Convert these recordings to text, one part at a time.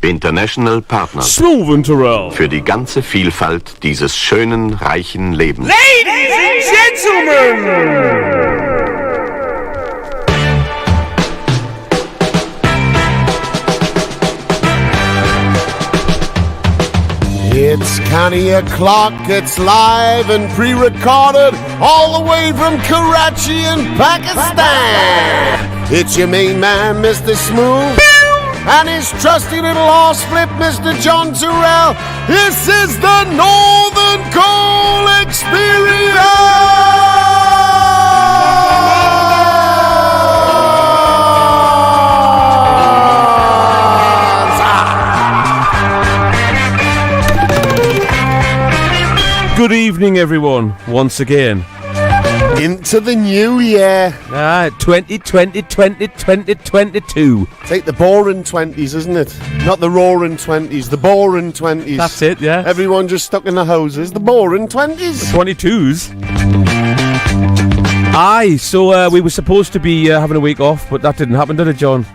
International Partner. Smoove und Turrell. Für die ganze Vielfalt dieses schönen, reichen Lebens. Ladies and Gentlemen! It's Canny O'Clock, it's live and pre-recorded all the way from Karachi in Pakistan. It's your main man, Mr. Smoove, and his trusty little horse flip, Mr. John Turrell. This is the Northern Coal Experience! Good evening, everyone, once again. Into the new year. 2022. It's like the boring 20s, isn't it? Not the roaring 20s, the boring 20s. That's it, yeah. Everyone just stuck in the houses. The boring 20s. 22s. Aye, so we were supposed to be having a week off, but that didn't happen, did it, John?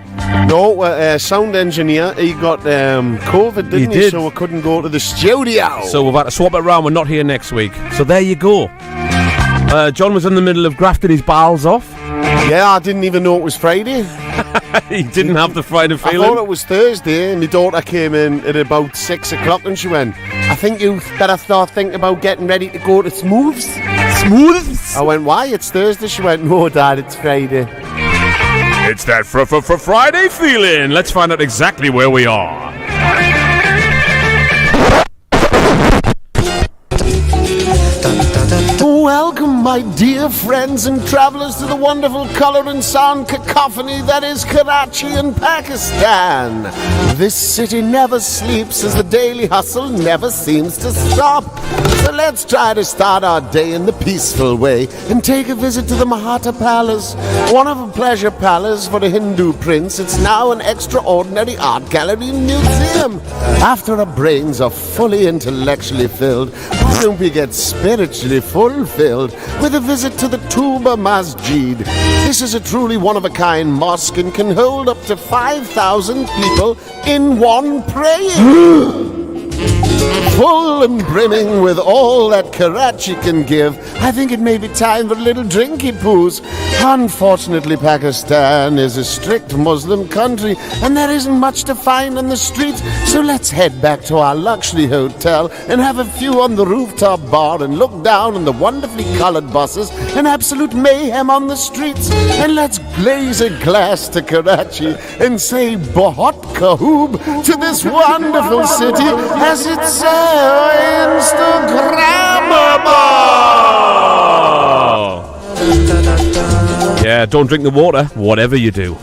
No, sound engineer, he got COVID, didn't he? So we couldn't go to the studio. So we've had to swap it around. We're not here next week. So there you go. John was in the middle of grafting his bowels off. Yeah, I didn't even know it was Friday. He didn't have the Friday feeling. I thought it was Thursday, and my daughter came in at about 6 o'clock and she went, I think you better start thinking about getting ready to go to Smoove's. Smooves? I went, why? It's Thursday. She went, no, Dad, it's Friday. It's that Friday feeling. Let's find out exactly where we are. Welcome, my dear friends and travellers, to the wonderful colour and sound cacophony that is Karachi in Pakistan. This city never sleeps as the daily hustle never seems to stop. So let's try to start our day in the peaceful way and take a visit to the Mahata Palace, one of a pleasure palace for a Hindu prince. It's now an extraordinary art gallery and museum. After our brains are fully intellectually filled, why don't we get spiritually fulfilled with a visit to the Tuba Masjid? This is a truly one-of-a-kind mosque and can hold up to 5,000 people in one praying. Full and brimming with all that Karachi can give, I think it may be time for a little drinky poos. Unfortunately, Pakistan is a strict Muslim country and there isn't much to find on the streets, so let's head back to our luxury hotel and have a few on the rooftop bar and look down on the wonderfully coloured buses and absolute mayhem on the streets. And let's glaze a glass to Karachi and say Bahut Kahoob to this wonderful city as it's so Instagrammable. Yeah, don't drink the water, whatever you do.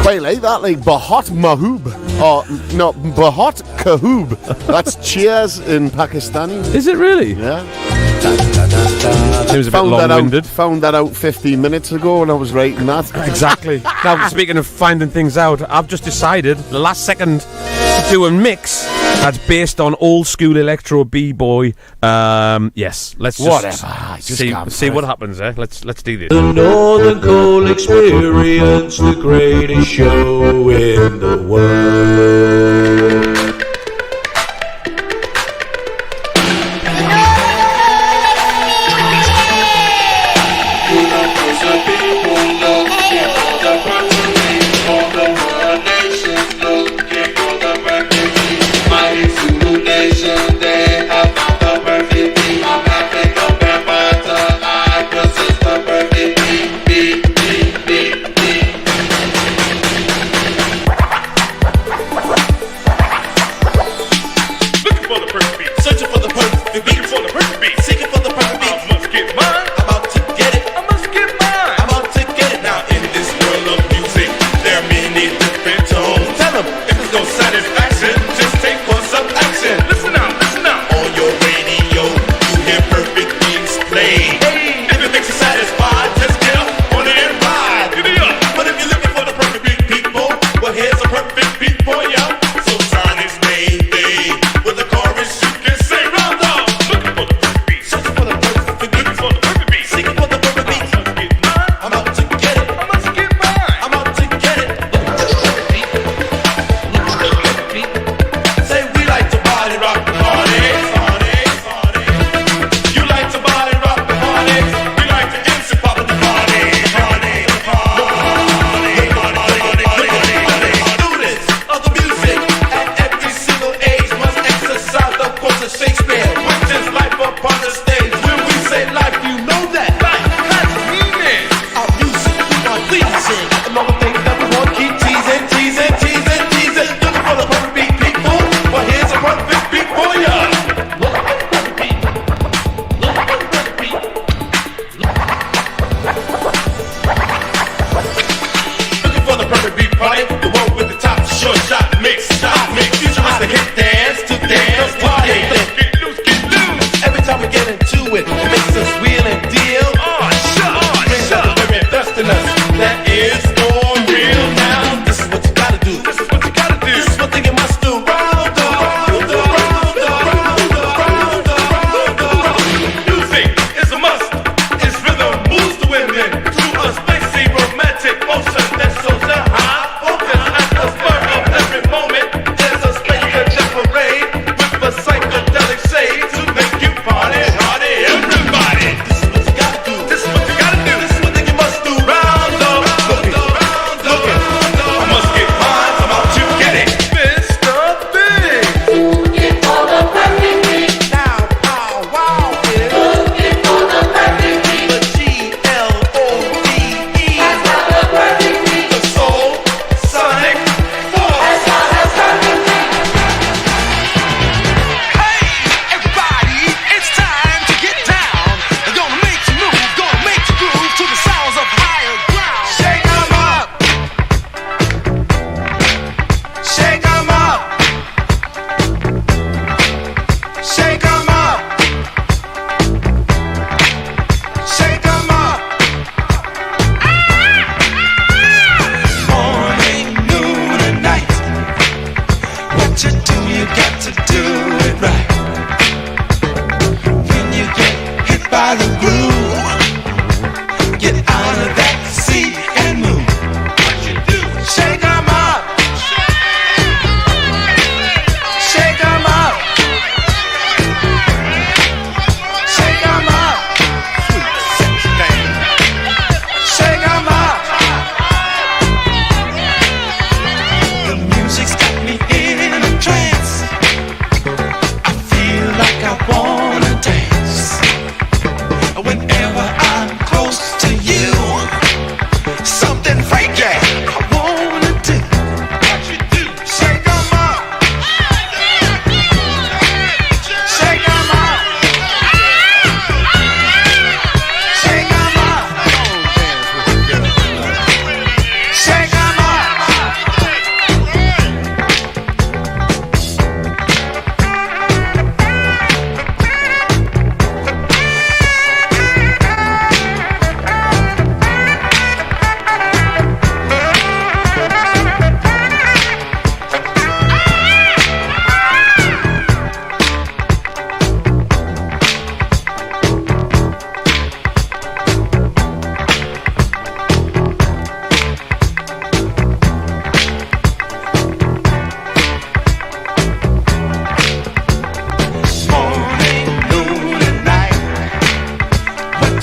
Quite like that, like Bahut Mahoob. Or, no, Bahut Kahoob. That's cheers in Pakistani. Is it really? Yeah. It was a bit long-winded. Found that out 15 minutes ago when I was writing that. Exactly. Now, speaking of finding things out, I've just decided, the last second, to do a mix that's based on old school electro b-boy. Yes, let's just see what happens. Let's do this. The Northern Coal Experience, the greatest show in the world.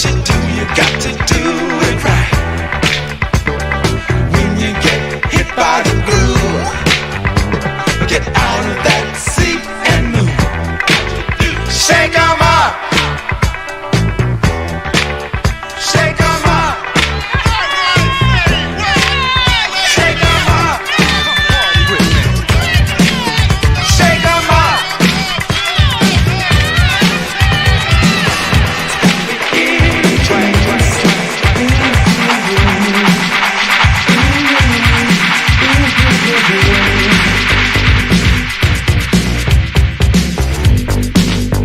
what you do, you got to do it right. When you get hit by the groove, get out of that seat and move. Shake 'em up. Shake 'em up. Shake 'em up. Shake 'em up.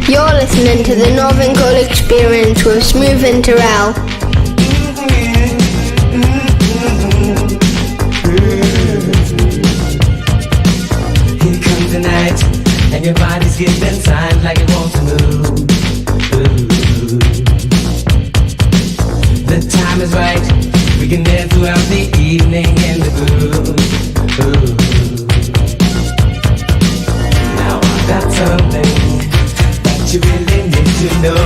You're listening to the Northern Cool Experience with Smoove and Turrell. Here comes the night, and your body's giving signs like it wants to move. Ooh. The time is right, we can dance throughout the evening in the groove. Ooh. Now I've got something that you really need to know.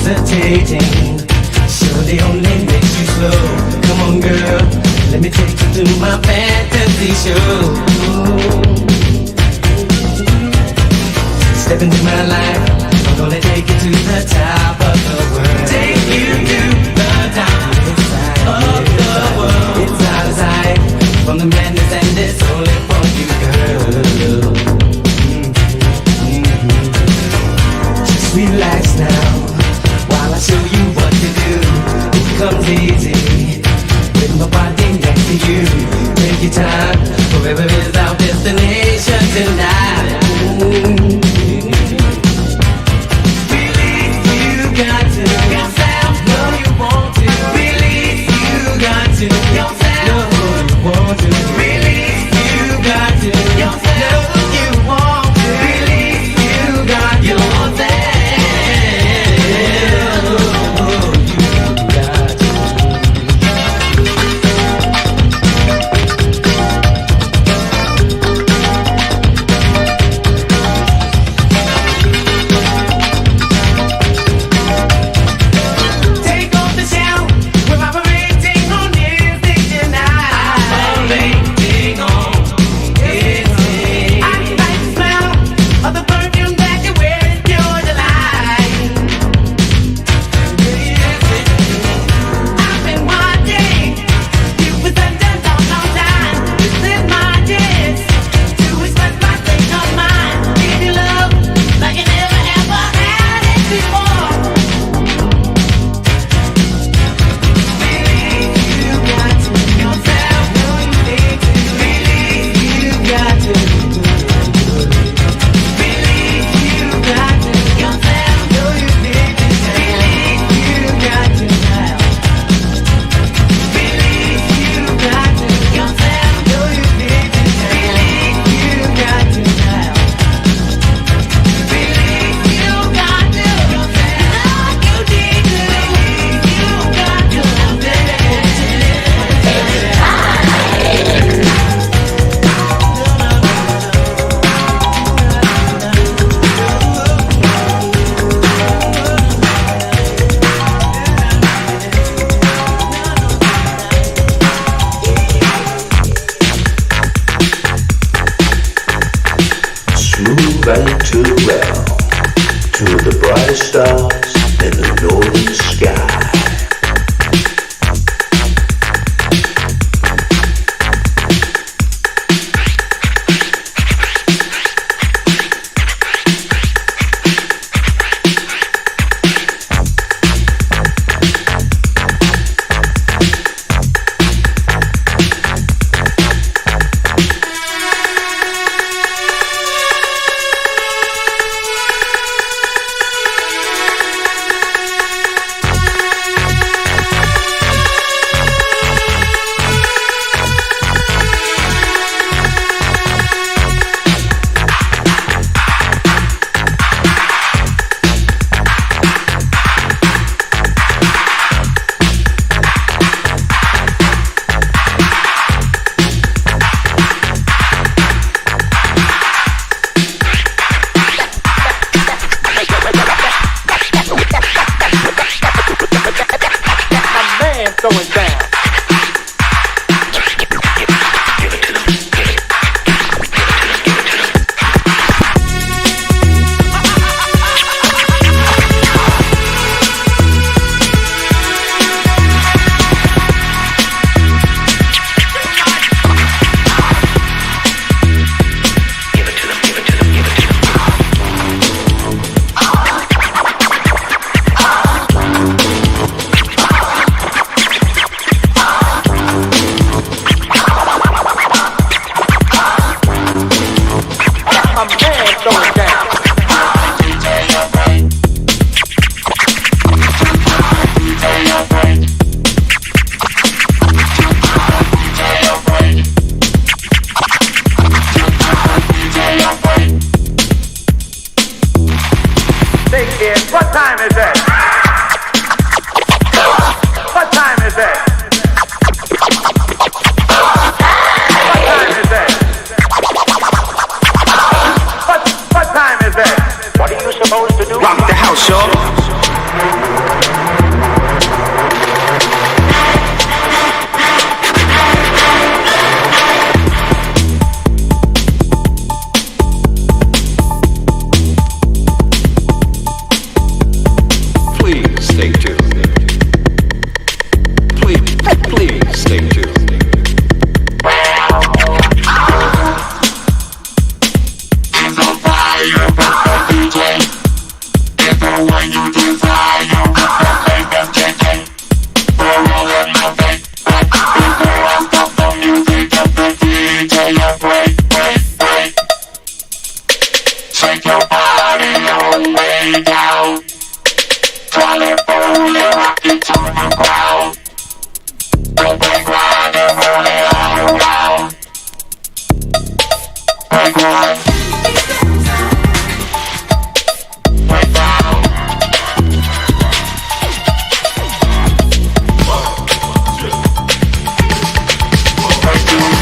Hesitating surely only makes you slow. Come on girl, let me take you to my fantasy show. Step into my life, I'm gonna take you to the top of the world. Take you to the top of the world. It's out of sight from the madness and it's only for you, girl. Just relax now while I show you what to do. It comes easy with my body next to you. Take your time, forever is our destination tonight. Release you, girl. stay tuned. Please stay tuned. Take your body all the way down. Twirl it, roll it, rock it to the ground. Break it, grind it, roll it all around. Break one. Break down. Break two.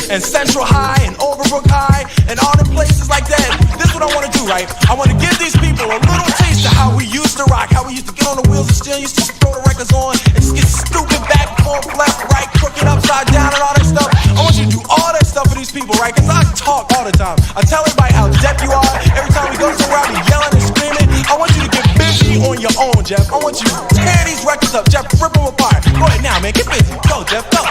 And Central High and Overbrook High and all them places like that. This is what I want to do, right? I want to give these people a little taste of how we used to rock, how we used to get on the wheels and still used to throw the records on and just get stupid back, forth, left, right, crooked, upside down and all that stuff. I want you Jeff. I want you to tear these records up, Jeff. Rip them apart. Go ahead now, man. Get busy. Go, Jeff. Go.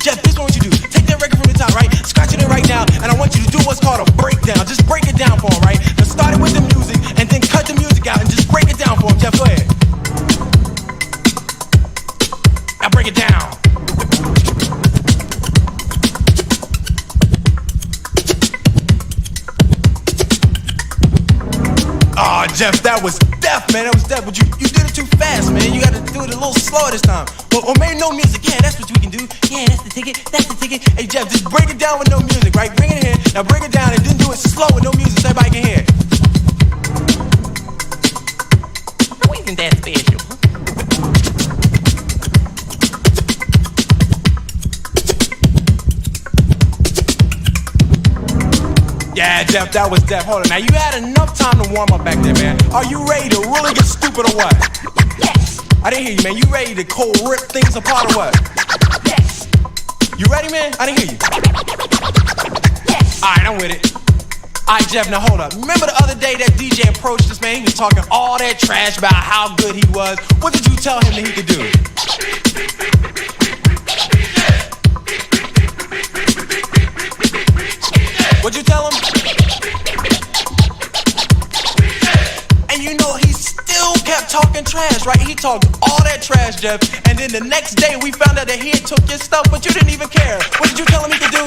Jeff, this is what you do. Take that record from the top, right? Scratch it in right now, and I want you to do what's called a breakdown. Just break it down for him, right? Now start it with the music, and then cut the music out, and just break it down for him. Jeff, go ahead. Now break it down. Oh, Jeff, that was deaf, man. That was deaf. But you did it too fast, man. You got to do it a little slower this time. Or maybe no music. Yeah, that's what we can do. Yeah, that's the ticket. That's the ticket. Hey, Jeff, just break it down with no music, right? Bring it in. Now break it down and then do it slow with no music so everybody can hear it. What isn't that special? Yeah, Jeff, that was Jeff. Hold on. Now, you had enough time to warm up back there, man. Are you ready to really get stupid or what? Yes. I didn't hear you, man. You ready to cold rip things apart or what? Yes. You ready, man? I didn't hear you. Yes. All right, I'm with it. All right, Jeff, now hold up. Remember the other day that DJ approached us, man? He was talking all that trash about how good he was. What did you tell him that he could do? What'd you tell him? And you know, he still kept talking trash, right? He talked all that trash, Jeff. And then the next day we found out that he had took your stuff, but you didn't even care. What did you tell him he could do?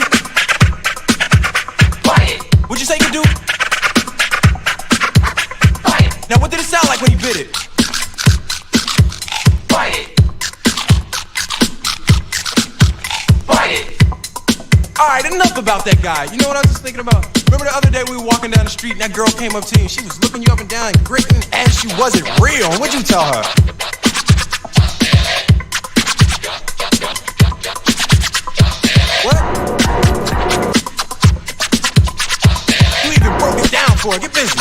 Quiet. What'd you say he could do? Quiet. Now what did it sound like when he bit it? Quiet. Quiet. Alright, enough about that guy. You know what I was just thinking about? Remember the other day we were walking down the street and that girl came up to you and she was looking you up and down and gritting as she wasn't real. And what'd you tell her? What? You even broke it down for her. Get busy.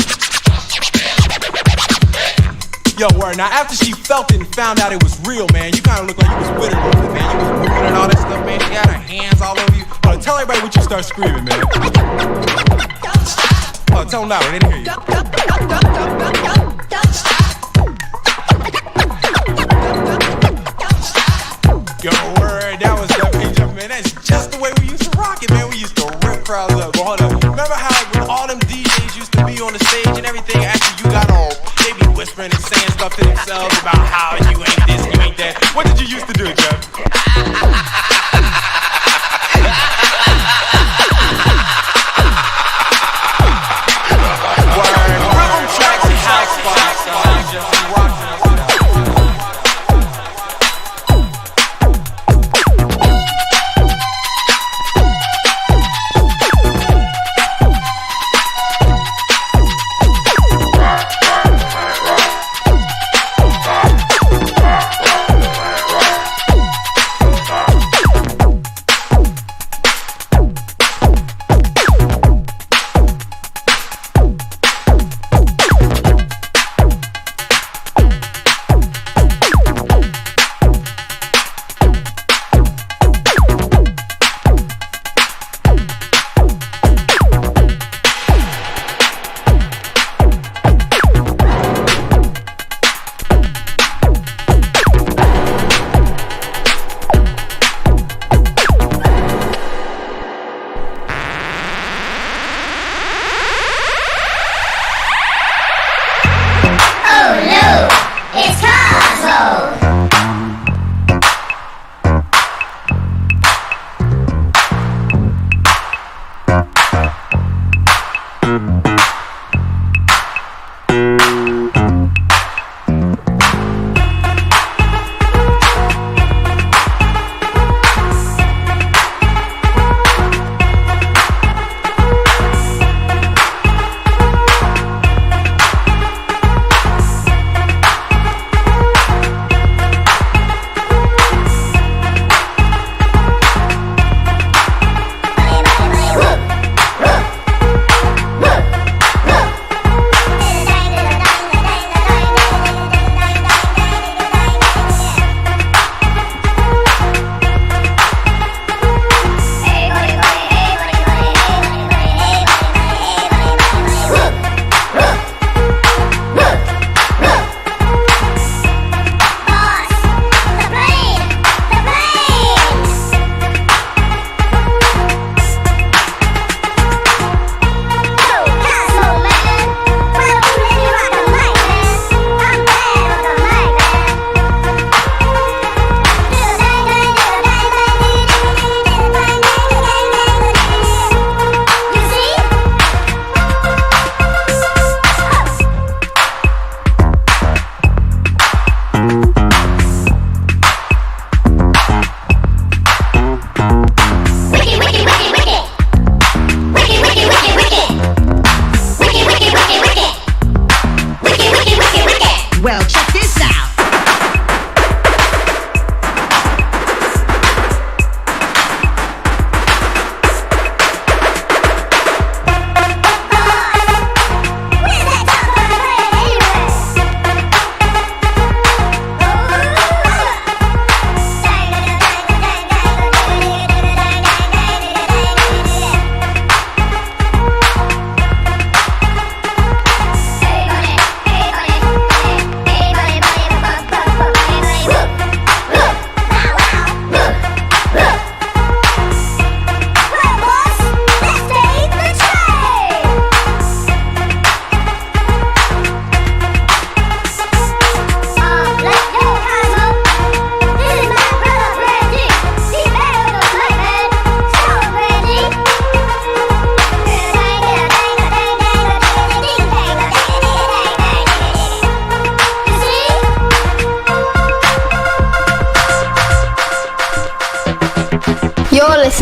Yo, word. Now, after she felt it and found out it was real, man, you kind of looked like you was with her a little bit, man. You was moving and all that stuff, man. She had her hands all over you. Tell everybody what you start screaming, man. Oh, tell them louder. They didn't hear you. Yo, word. That was the man. That's just the way we used to rock it, man. We used to rip crowds up. But hold up. Remember how when all them DJs used to be on the stage and everything, after you got on, they be whispering and saying stuff to themselves about how you ain't this, you ain't that. What did you used to do, Jeff?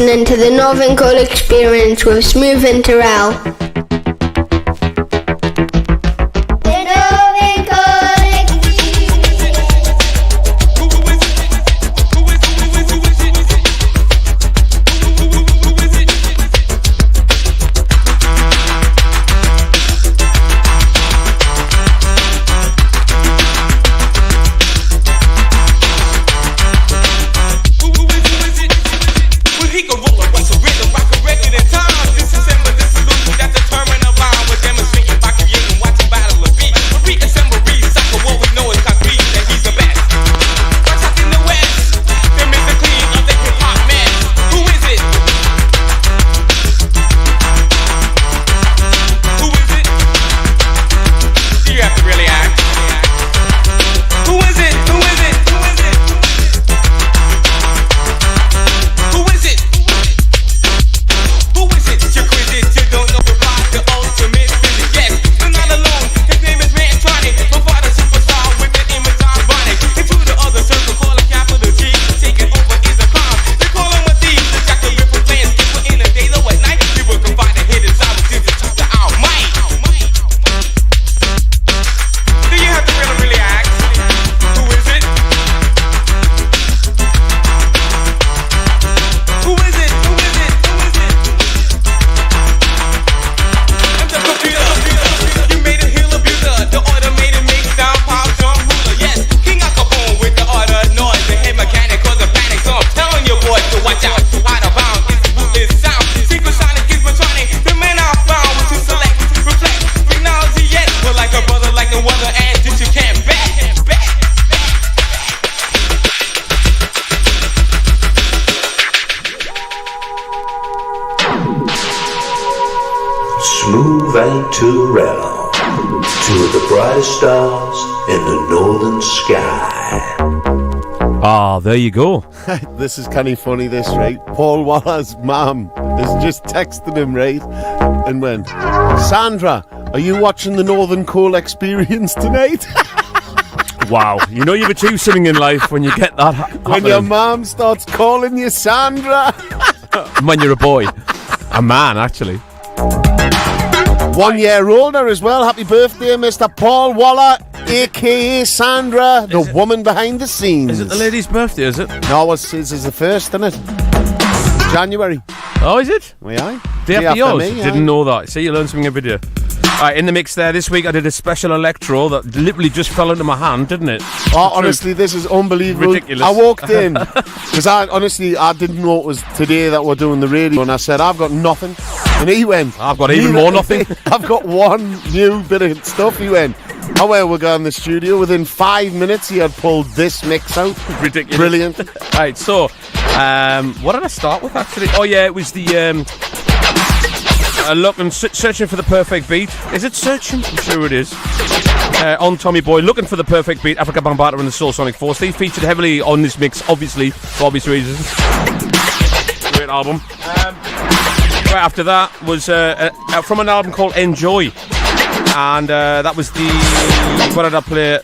listening to the Northern Coal Experience with Smoove and Turrell. The Northern Coal Smoove and Turrell, two of the brightest stars in the northern sky. Ah, there you go. This is kind of funny, this, right? Paul Waller's mum has just texted him, right? And went, Sandra, are you watching the Northern Coal Experience tonight? Wow. You know you've achieved something in life when you get that When your mum starts calling you Sandra. When you're a boy. A man, actually. 1 year older as well. Happy birthday, Mr. Paul Waller, a.k.a. Sandra, the woman behind the scenes. Is it the lady's birthday, is it? No, it's the first, isn't it? January. Oh, is it? Yeah. Day after yours? me, Didn't know that. See, you learn something every day. Alright, in the mix there, this week I did a special electro that literally just fell into my hand, didn't it? Oh, honestly, this is unbelievable. Ridiculous. I walked in, because I didn't know it was today that we're doing the radio, and I said, I've got nothing. And he went, I've got even more nothing. I've got one new bit of stuff. He went, oh, well, we're going in the studio. Within 5 minutes, he had pulled this mix out. Ridiculous. Brilliant. Right, so, what did I start with, actually? Oh, yeah, it was the, searching for the perfect beat. Is it searching? I'm sure it is. On Tommy Boy, looking for the perfect beat, Africa Bambaataa and the Soul Sonic Force. They featured heavily on this mix, obviously, for obvious reasons. Great album. Right after that was from an album called Enjoy. And that was the... What did I play?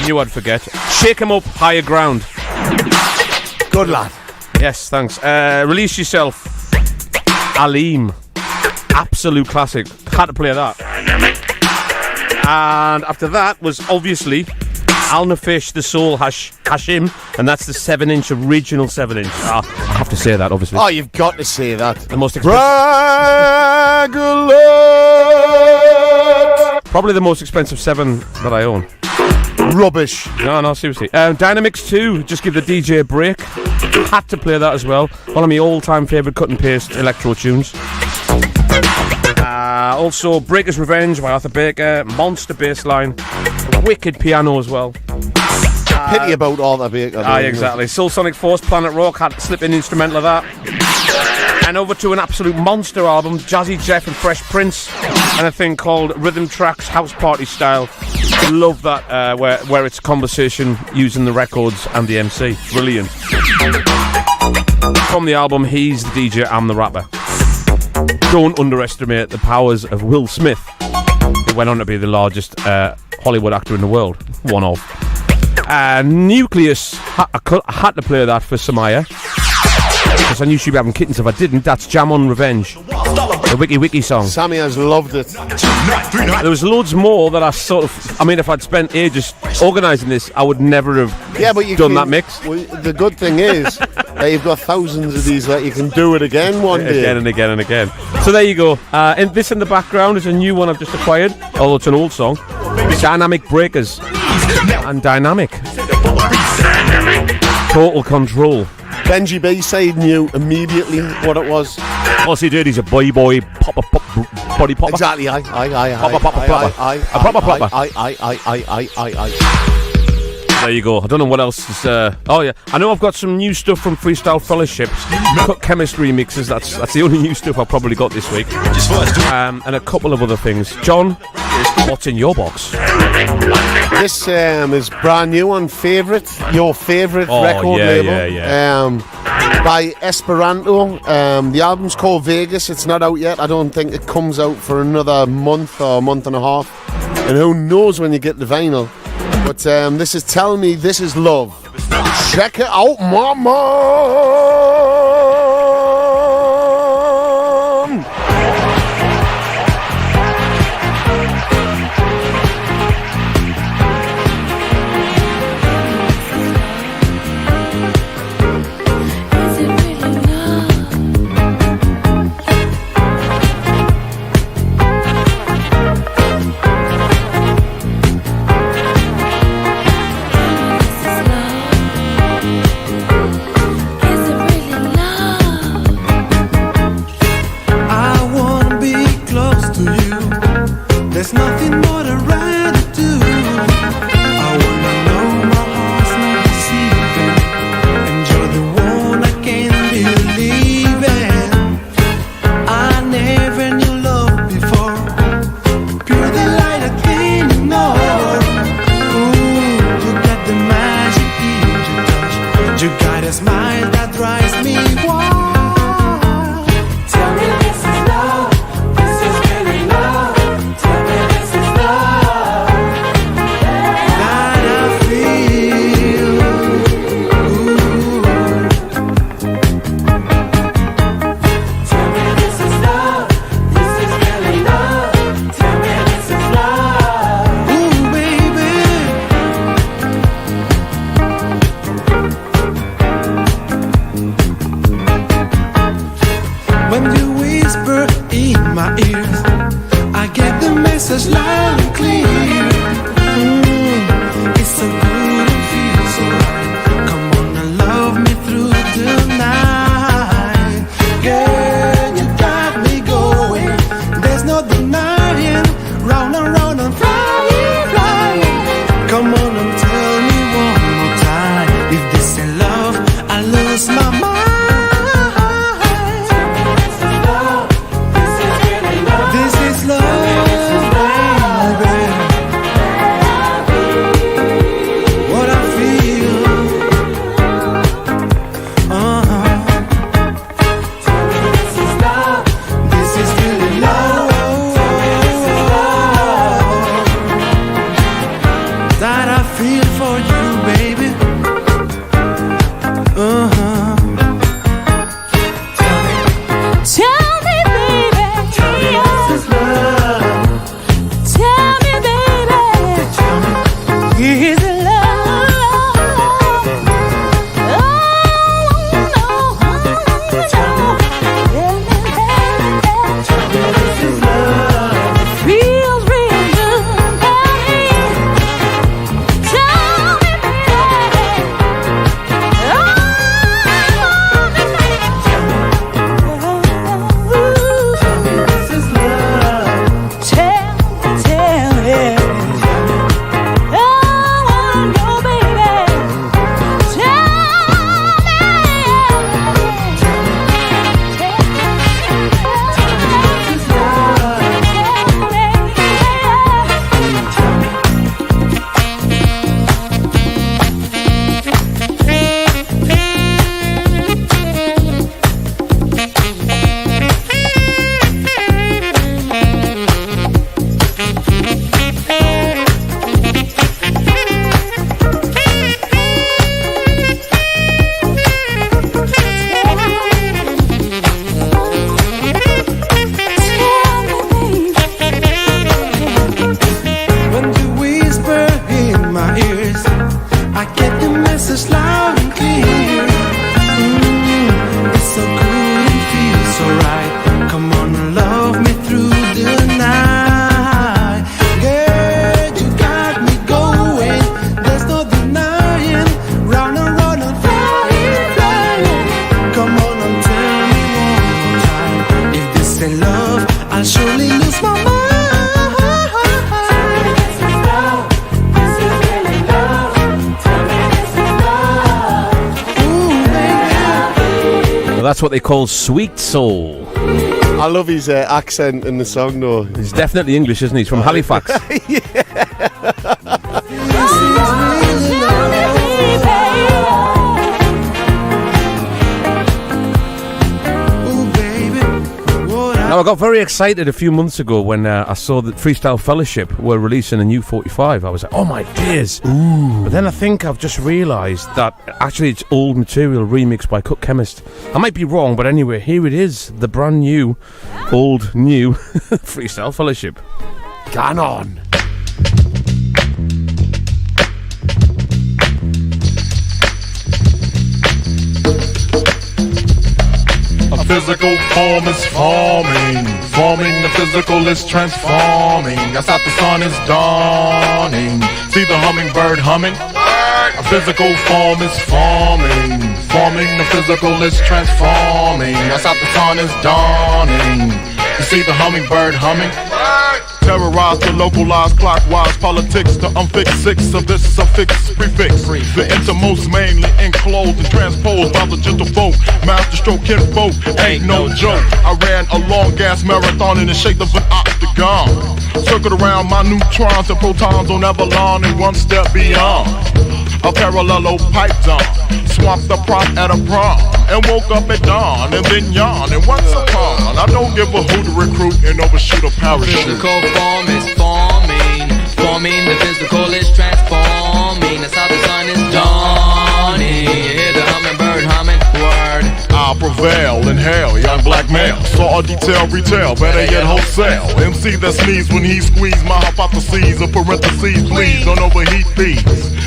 Knew I'd forget. Shake 'Em Up, Higher Ground. Good lad. Yes, thanks. Release Yourself, Aleem. Absolute classic. Had to play that. And after that was obviously Al Nafish, The Soul Hashim, and that's the 7-inch, original 7-inch. I have to say that, obviously. Oh, you've got to say that. The most expensive. Probably the most expensive 7 that I own. Rubbish. No, seriously. Dynamics 2, just give the DJ a break. Had to play that as well. One of my all-time favourite cut and paste electro tunes. Also, Breaker's Revenge by Arthur Baker, monster bass line, wicked piano as well. Pity about Arthur Baker. Exactly. Soul Sonic Force, Planet Rock, had to slip in instrumental of that. And over to an absolute monster album, Jazzy Jeff and Fresh Prince, and a thing called Rhythm Tracks House Party Style. Love that, where it's conversation using the records and the MC. Brilliant. From the album, He's the DJ, I'm the Rapper. Don't underestimate the powers of Will Smith, who went on to be the largest Hollywood actor in the world. One of. Nucleus. I had to play that for Samaya because I knew she'd be having kittens if I didn't. That's Jam on Revenge, the Wiki song. Sammy has loved it. There was loads more that I sort of. I mean, if I'd spent ages organising this, I would never have done that mix. Well, the good thing is that you've got thousands of these that you can do it again one day. Again and again and again. So there you go. And this in the background is a new one I've just acquired, although it's an old song. Dynamic Breakers and Dynamic. Total Control. Benji B-side knew immediately what it was. What's he did? He's a boy popper body popper. Exactly. There you go. I don't know what else is. Oh yeah, I know I've got some new stuff from Freestyle Fellowship. Cut Chemistry mixes. That's the only new stuff I've probably got this week. And a couple of other things. John, what's in your box? This is brand new on your favourite record label. By Esperanto. The album's called Vegas. It's not out yet. I don't think it comes out for another month or a month and a half. And who knows when you get the vinyl. But this is Tell Me This Is Love. Check it out, mama! There's nothing more to rather do. I wanna know my heart's not deceiving, and you're the one I can't believe in. I never knew love before. Pure delight, I can't ignore. Ooh, you got the magic in your touch. You got a smile that drives me wild. Tell me this is love. This is really love. Tell me this is love that I feel. Ooh. Tell me this is love. This is really love. Tell me this is love. Ooh, baby. When you whisper in my ears, I get the message loud and clear. It's so good and feels so right. Come on and love me through the night. Girl, you got me going. There's no denying. Round and round and flying. Come on and tell me one more time. If this ain't love, I lose my mind. This is love, baby. that's what they call sweet soul. I love his accent in the song, though. He's definitely English, isn't he? He's from Halifax. Now, I got very excited a few months ago when I saw that Freestyle Fellowship were releasing a new 45. I was like, oh my days. Ooh. But then I think I've just realised that actually it's old material remixed by Cook Chemist. I might be wrong, but anyway, here it is. The brand new, old, new Freestyle Fellowship. Gone on. A physical form is forming. Forming the physical is transforming. Outside the sun is dawning. See the hummingbird humming? A physical form is forming. Forming the physical is transforming. Outside the sun is dawning. You see the hummingbird humming? Terrorize to localize clockwise politics to unfix six of this suffix prefix. The innermost mainly enclosed and transposed by the gentle folk. Master stroke kinfolk ain't no joke. I ran a long gas marathon in the shape of an octagon. Circled around my neutrons and protons on Avalon and one step beyond. A parallelo pipe dawn. Swamped the prop at a prom and woke up at dawn and then yawned and once upon I don't give a who to recruit and overshoot a parachute. Physical form is forming. Forming the physical is transforming. That's how the sun is dawning. You hear the hummingbird humming. Word. I'll prevail in hell, young black male. Saw a detail retail, better yet wholesale. MC that sneeze when he squeeze my hypotheses or parentheses. Please don't overheat these.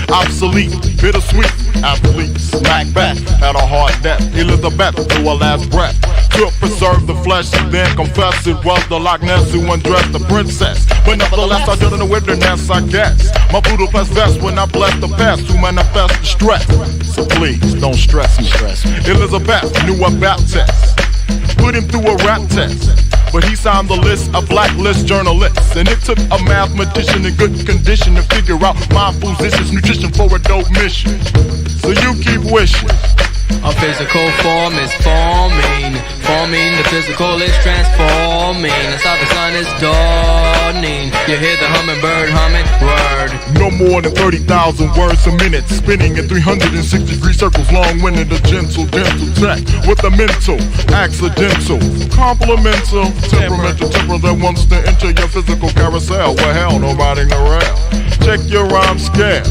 Obsolete, bittersweet athletes. Smack back at a hard death. Elizabeth to her last breath. To preserve the flesh, then confess it was the Loch Ness who undressed the princess. But nevertheless, I did in the wilderness, I guess. My voodoo plus vest when I bless the past to manifest the stress. So please, don't stress me. Elizabeth knew a Baptist. Put him through a rap test. But he signed the list of blacklist journalists. And it took a mathematician in good condition to figure out my positions, nutrition for a dope mission. So you keep wishing. A physical form is forming. Forming, the physical is transforming. That's how the sun is dawning. You hear the hummingbird humming. Word. No more than 30,000 words a minute. Spinning in 360-degree circles. Long-winded, a gentle, dental tech. With a mental, accidental, complemental, temperamental temper that wants to enter your physical carousel. Well, hell, no riding around. Check your rhyme scale.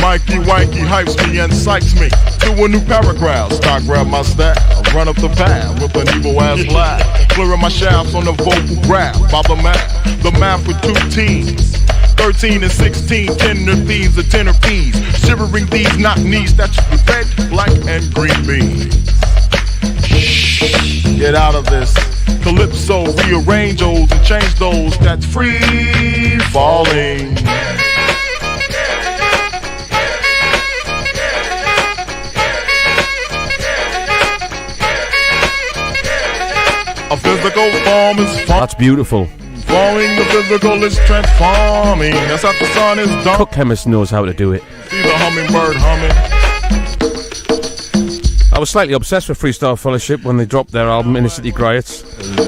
Mikey Wanky hypes me and psychs me to a new paragraph. Stock grab my staff, run up the path with an evil ass laugh. Clearing my shafts on the vocal graph by the math. The math with two T's. 13 and 16, tender thieves, the tenor peas. Shivering these knock knees that you red, black, and green beans. Shh, get out of this. Calypso, rearrange those and change those. That's free falling. A physical form is forming. That's beautiful. Forming the physical is transforming. That's how the sun is done. Cook Chemist knows how to do it. See the hummingbird humming. I was slightly obsessed with Freestyle Fellowship when they dropped their album Inner City Riots.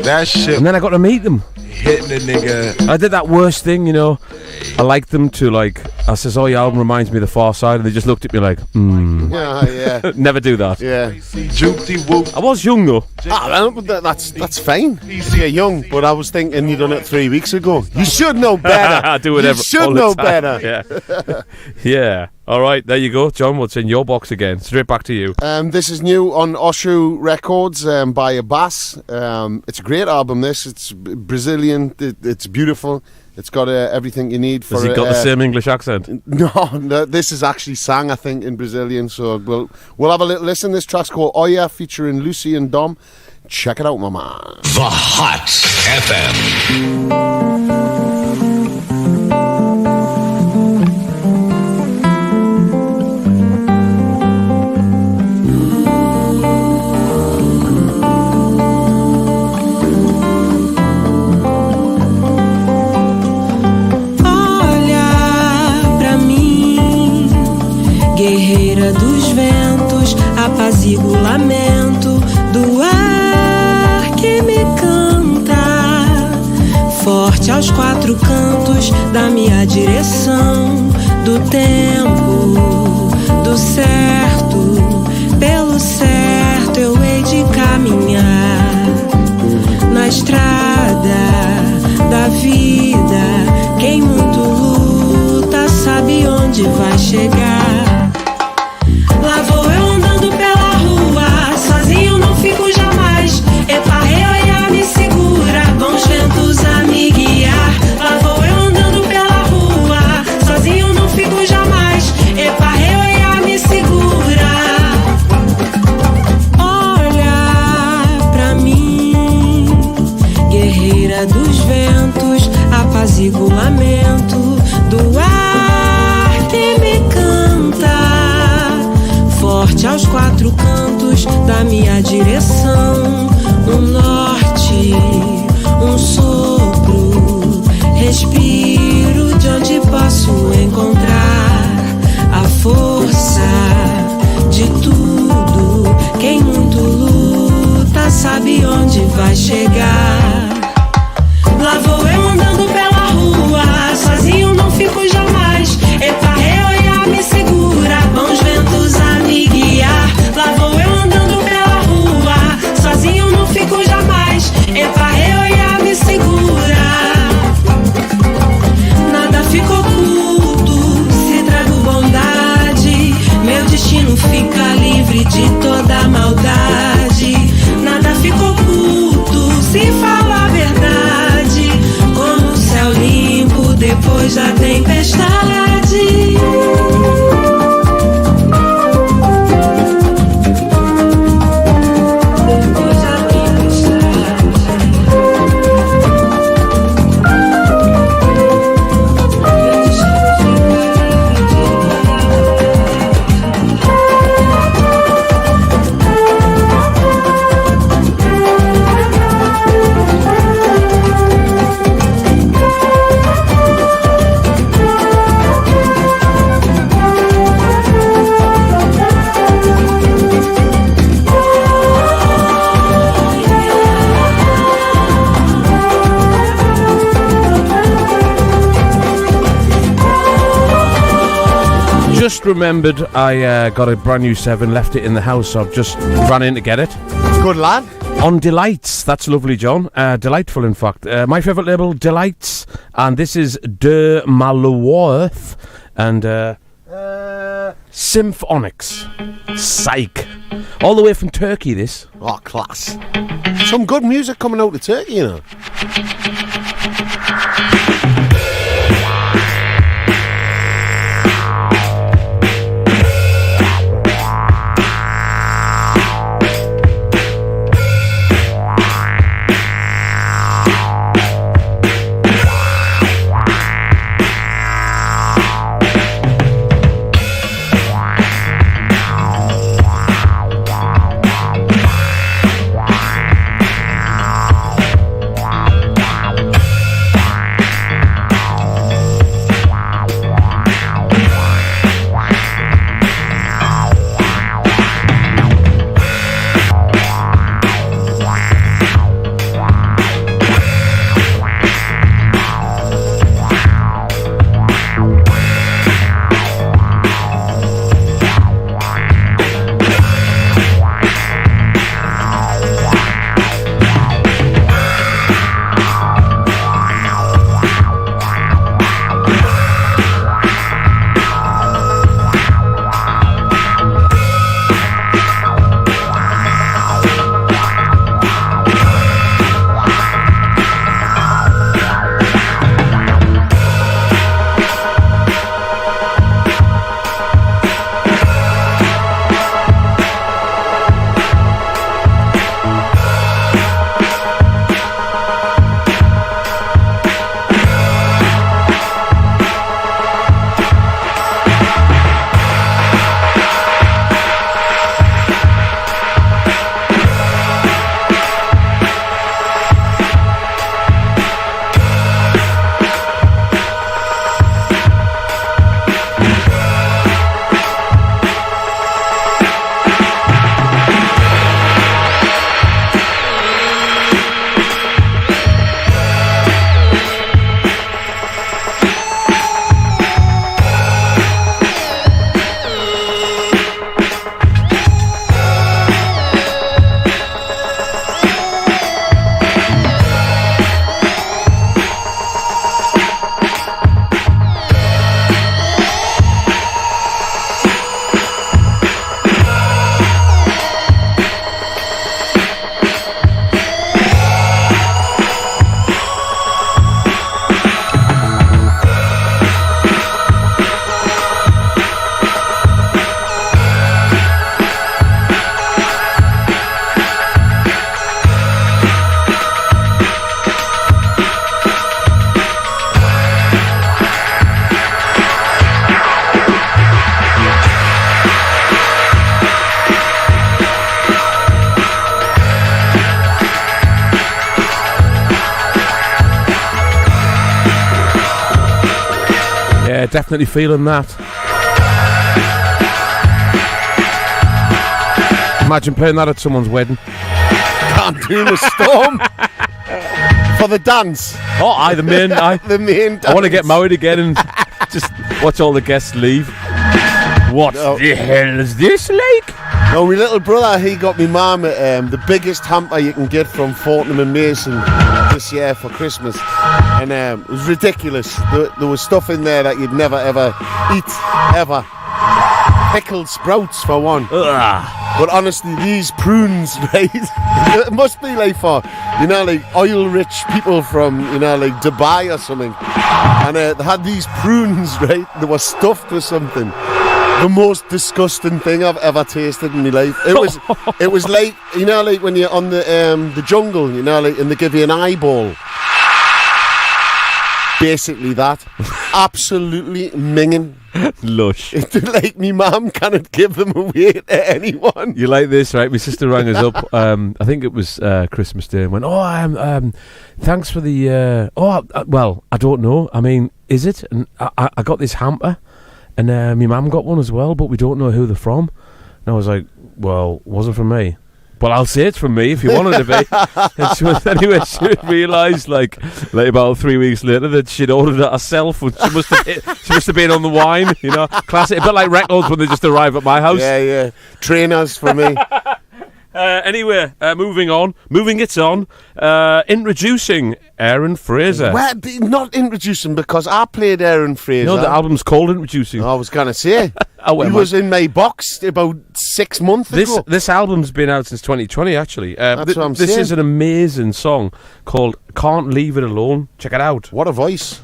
That shit. And then I got to meet them. Hitting the nigga. I did that worst thing, you know. I liked them to like. I says, "Oh, your album reminds me of The Far Side," and they just looked at me like, Yeah. Never do that. Yeah. Joopty whoop. I was young though. That's fine. You're young, but I was thinking you done it 3 weeks ago. You should know better. I do whatever. You should know better. Yeah. Yeah. All right, there you go, John. What's in your box again? Straight back to you. This is new on Oshu Records by Abbas. It's a great album. It's Brazilian. It's beautiful. It's got everything you need for. Has he got the same English accent? No, this is actually sang, I think, in Brazilian. So we'll have a little listen. This track's called Oya, featuring Lucy and Dom. Check it out, my man. The Hot FM. Guerreira dos ventos, apazigo o lamento do aos quatro cantos da minha direção, do tempo, do certo, pelo certo eu hei de caminhar na estrada da vida. Quem muito luta sabe onde vai chegar. Lá vou eu andando pela rua, sozinho não fico jamais. Epa, reia, me segura, bons ventos a me guiar. Lá vou eu andando pela rua, sozinho não fico jamais. Epa, reia, me segura. Olha pra mim, guerreira dos ventos, apazigua o lamento do ar que me canta. Forte aos quatro cantos da minha direção, um norte, um sopro, respiro de onde posso encontrar a força de tudo. Quem muito luta sabe onde vai chegar. Lá vou eu andando pela rua, sozinho não fico jamais. Epa, reia, me segura, bons ventos a me guiar. Lá vou eu andando pela rua, sozinho não fico jamais. Epa, reia, me segura. Nada fica oculto, se trago bondade. Meu destino fica livre de toda maldade. Nada fica oculto, se fala a verdade. Como o céu limpo depois da tempestade. Just remembered I got a brand new 7, left it in the house, so I've just ran in to get it. Good lad. On Delights, that's lovely, John. Delightful, in fact. My favourite label, Delights, and this is De Malworth and Symphonics. Psych. All the way from Turkey, this. Oh, class. Some good music coming out of Turkey, you know. Yeah, definitely feeling that. Imagine playing that at someone's wedding. Can't do a storm. For the dance. Oh, aye, the main. The main dance. I want to get married again and just watch all the guests leave. What the hell is this like? No, my little brother, he got me mum the biggest hamper you can get from Fortnum and Mason this year for Christmas. And it was ridiculous. There was stuff in there that you'd never ever eat, ever. Pickled sprouts for one. Ugh. But honestly, these prunes, right? It must be like for, like oil-rich people from, like Dubai or something. And they had these prunes, right? They were stuffed with something. The most disgusting thing I've ever tasted in my life. It was like, like when you're on the jungle, like, and they give you an eyeball. Basically that. Absolutely minging. Lush. Like me mum cannot give them away to anyone. You like this, right? My sister rang us up. I think it was Christmas Day, and went, thanks for the. Well, I don't know. I mean, is it? And I got this hamper, and my mum got one as well, but we don't know who they're from. And I was like, well, wasn't from me. Well, I'll say it's from me if you want it to be. And anyway, she realised, like about 3 weeks later, that she'd ordered it herself. And she must have been on the wine, Classic, a bit like records when they just arrive at my house. Yeah. Trainers for me. Anyway, moving on. Moving it on. Introducing Aaron Fraser. Well, not introducing, because I played Aaron Fraser. No, the album's called Introducing. I was going to say. He was in my box about 6 months ago. This album's been out since 2020, actually. That's what I'm saying. This is an amazing song called Can't Leave It Alone. Check it out. What a voice.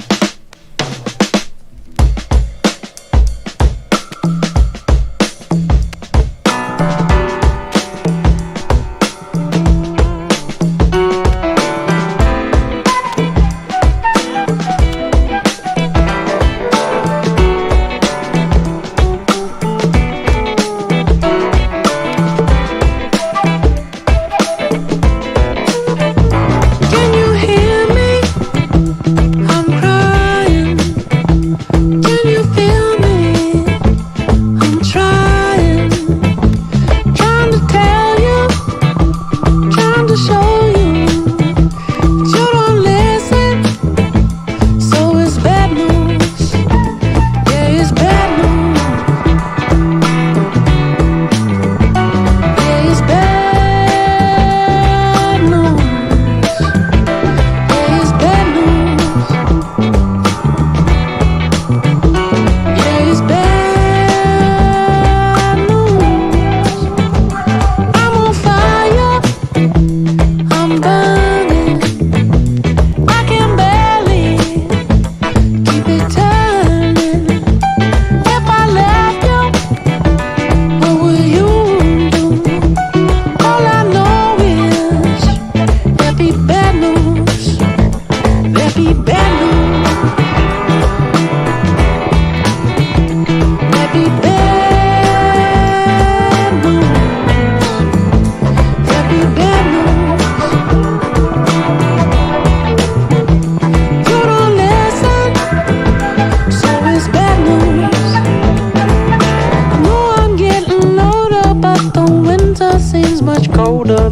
Can you hear me? I'm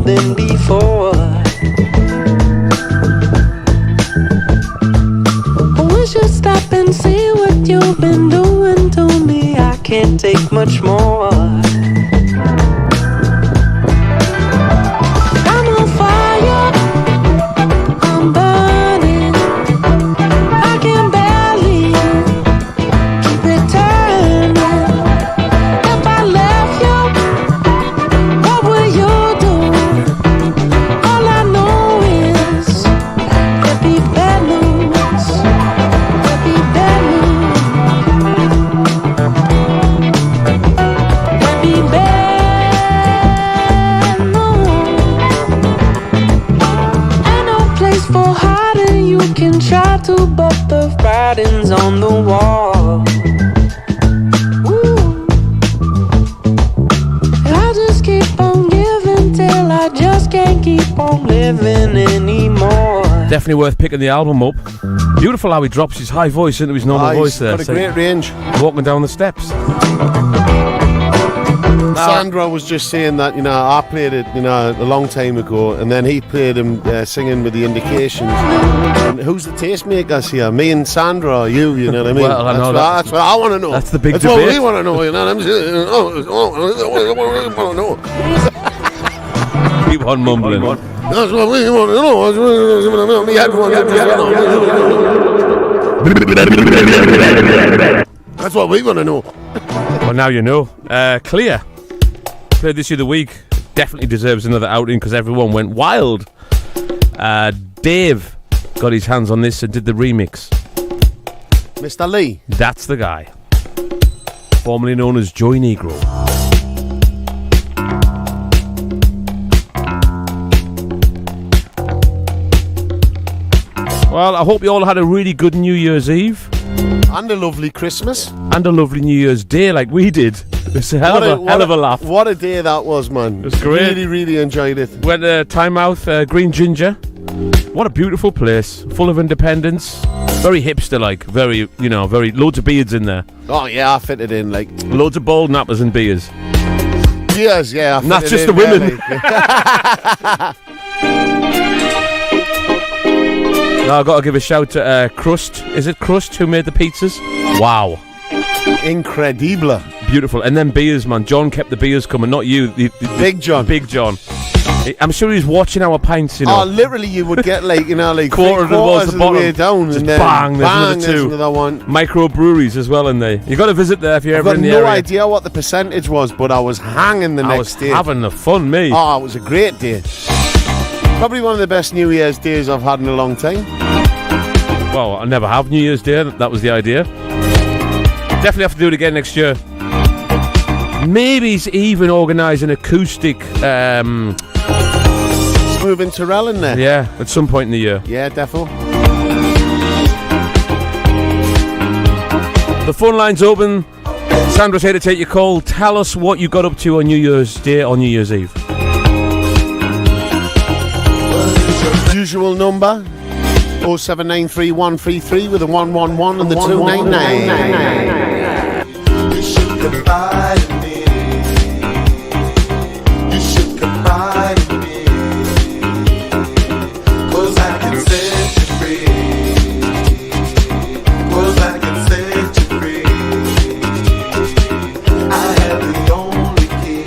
than before. I wish you'd stop and see what you've been doing to me. I can't take much more. I'm on fire, I'm burning, I can barely keep it turning. If I left you, what would you do? All I know is there'd be bad news, there'd be bad news, there'd be bad news. Ain't no place for hiding, you can try to, but the writing's on the wall. Ooh. I just keep on giving till I just can't keep on living anymore. Definitely worth picking the album up. Beautiful how he drops his high voice into his normal voice there. Got a great range. Walking down the steps. Sandra was just saying that, I played it, a long time ago, and then he played him singing with the indications. And who's the tastemakers here? Me and Sandra, or you know what I mean? Well, I know that's what I want to know. That's the big That's debate. what we want to know, you know what I'm saying? I want to know. Keep on mumbling. That's what we want to know. That's what we want to know. Well, now you know. Clear. Played this the other week. Definitely deserves another outing because everyone went wild. Dave got his hands on this and did the remix. Mr. Lee. That's the guy. Formerly known as Joy Negro. Well, I hope you all had a really good New Year's Eve. And a lovely Christmas. And a lovely New Year's Day like we did. It's a hell of a laugh. What a day that was, man. It was great. Really, really enjoyed it. Went to Timemouth, Green Ginger. What a beautiful place. Full of independence. Very hipster-like. Very, very... Loads of beards in there. Oh, yeah, I fitted in, like... Loads of bald nappers and beers. Beers, yeah. Not just the women. No, I've got to give a shout to Crust. Is it Crust who made the pizzas? Wow. Incredible. Beautiful. And then beers, man. John kept the beers coming, not you. Big John. Big John. I'm sure he's watching our pints, Oh, literally, you would get quarter of the way down, just and then bang, there's another one. Microbreweries as well in there. You got to visit there if you're ever in the area. I've got no idea what the percentage was, but I was hanging the next day. Having the fun, me. Oh, it was a great day. Probably one of the best New Year's days I've had in a long time. Well, I never have New Year's Day. That was the idea. Definitely have to do it again next year. Maybe he's even organised an acoustic... Smoove and Turrell in there. Yeah, at some point in the year. Yeah, defo. The phone line's open. Sandra's here to take your call. Tell us what you got up to on New Year's Day or New Year's Eve. Usual number 0793133 with a 111 and the 299. You should confide in me. You should confide in me. 'Cause I can set you free. 'Cause I can set you free. I have the only key.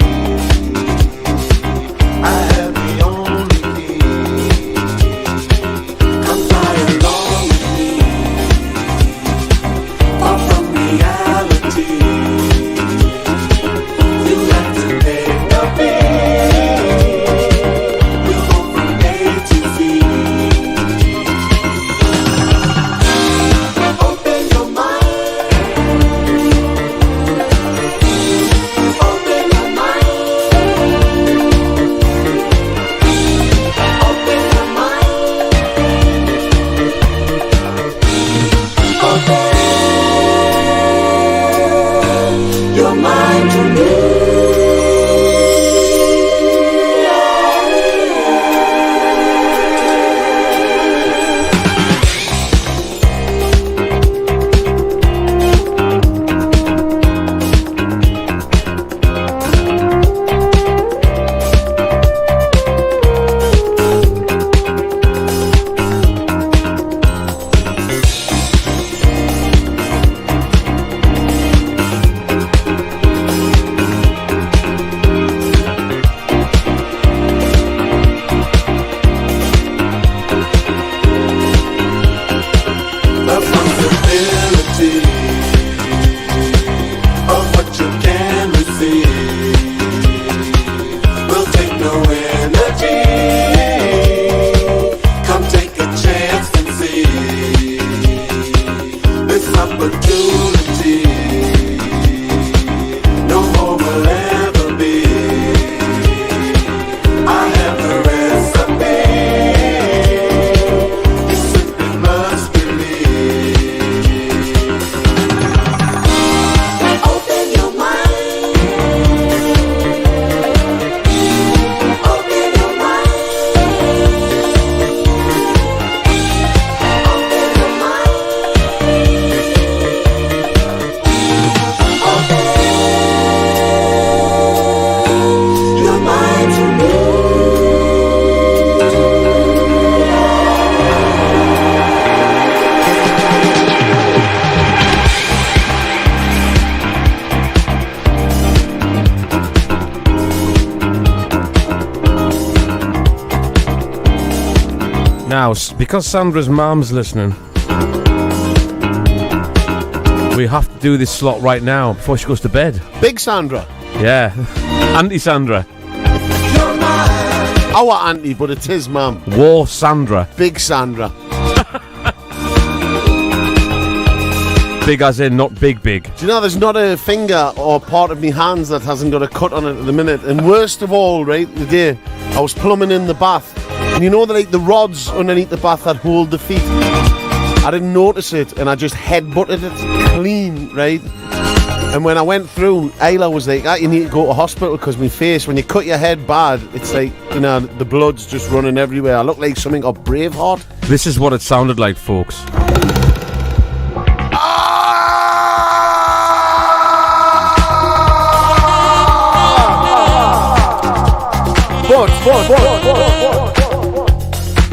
I have the only key. Come fly along with me. Far from reality. Now, because Sandra's mum's listening, we have to do this slot right now before she goes to bed. Big Sandra. Yeah. Auntie Sandra. Our auntie, but it's his mum. War Sandra. Big Sandra. Big as in, not big. Do you know there's not a finger or part of me hands that hasn't got a cut on it at the minute? And worst of all, right, the day I was plumbing in the bath, and you know the rods underneath the bath that hold the feet? I didn't notice it, and I just headbutted it clean, right? And when I went through, Ayla was like, you need to go to hospital because my face, when you cut your head bad, it's like, you know, the blood's just running everywhere. I look like something off Braveheart. This is what it sounded like, folks.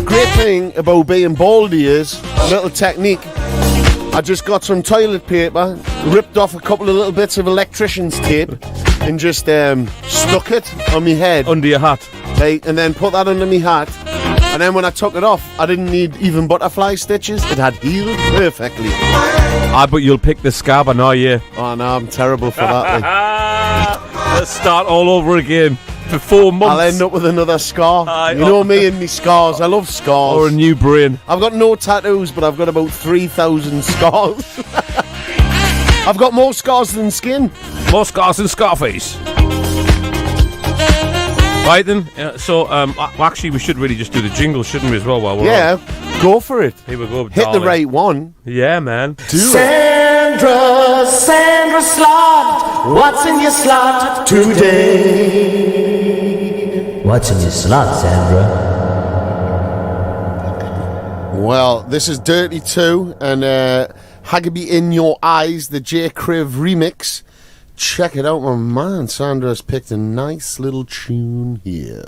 Great thing about being baldy is, little technique, I just got some toilet paper, ripped off a couple of little bits of electrician's tape and just stuck it on my head. Under your hat. Right, and then put that under my hat. And then when I took it off, I didn't need even butterfly stitches. It had healed perfectly. But you'll pick the scab, I know you. Oh no, I'm terrible for that. Like. Let's start all over again. For 4 months. I'll end up with another scar. You know me and me scars. I love scars. Or a new brain. I've got no tattoos, but I've got about 3,000 scars. I've got more scars than skin. More scars than Scarface. Right then, actually we should really just do the jingle, shouldn't we, as well, while we're on? Go for it. Here we go, Hit darling. the right one. Yeah, man. Sandra Slot, what's in your slot today? What's in your slot, Sandra? Well, this is Dirty 2 and Haggerby In Your Eyes, the J. Criv remix. Check it out, my man. Sandra's picked a nice little tune here.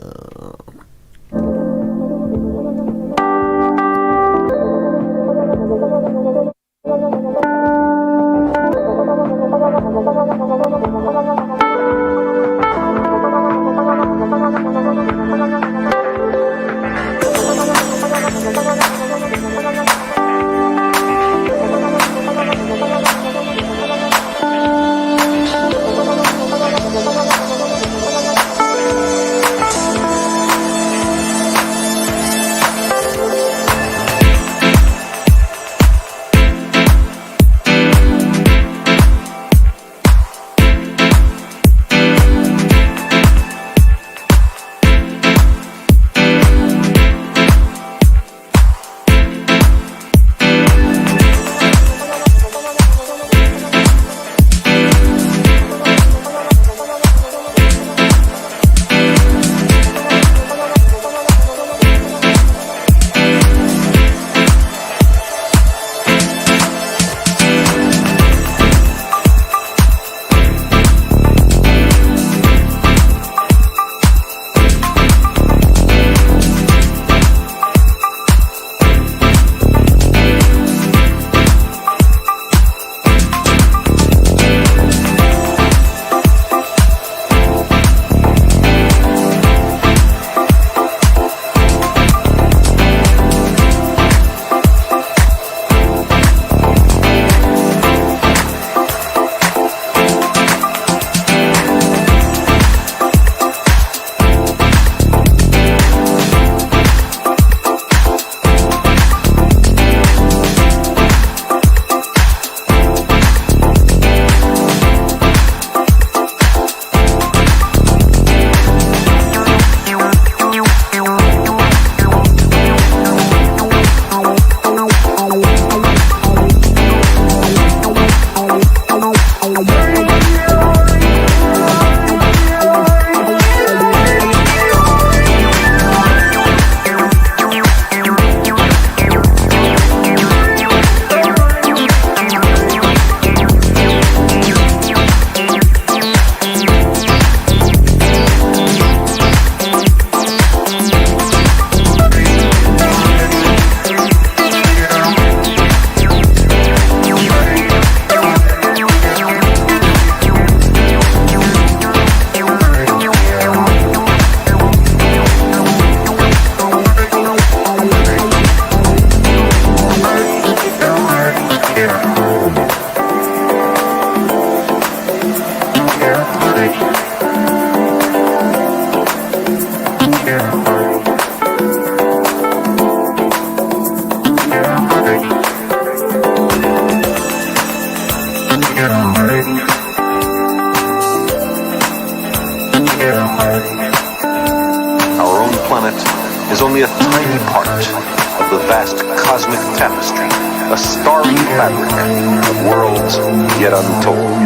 the vast cosmic tapestry, a starry fabric of worlds yet untold.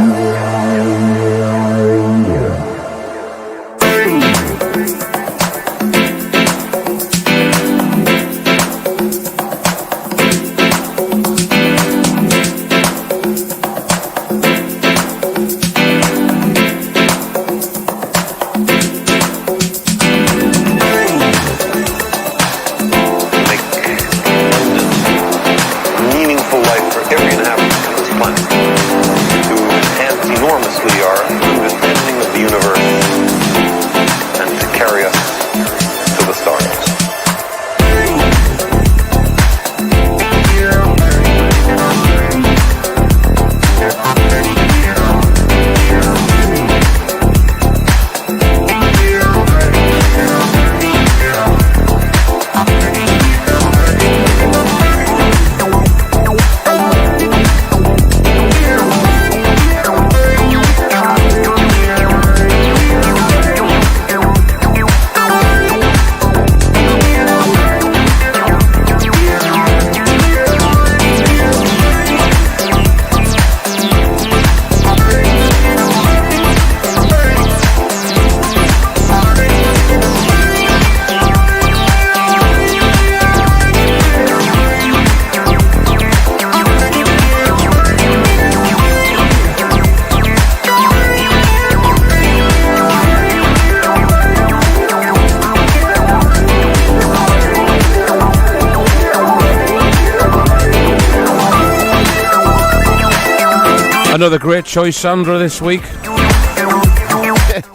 Another great choice, Sandra, this week.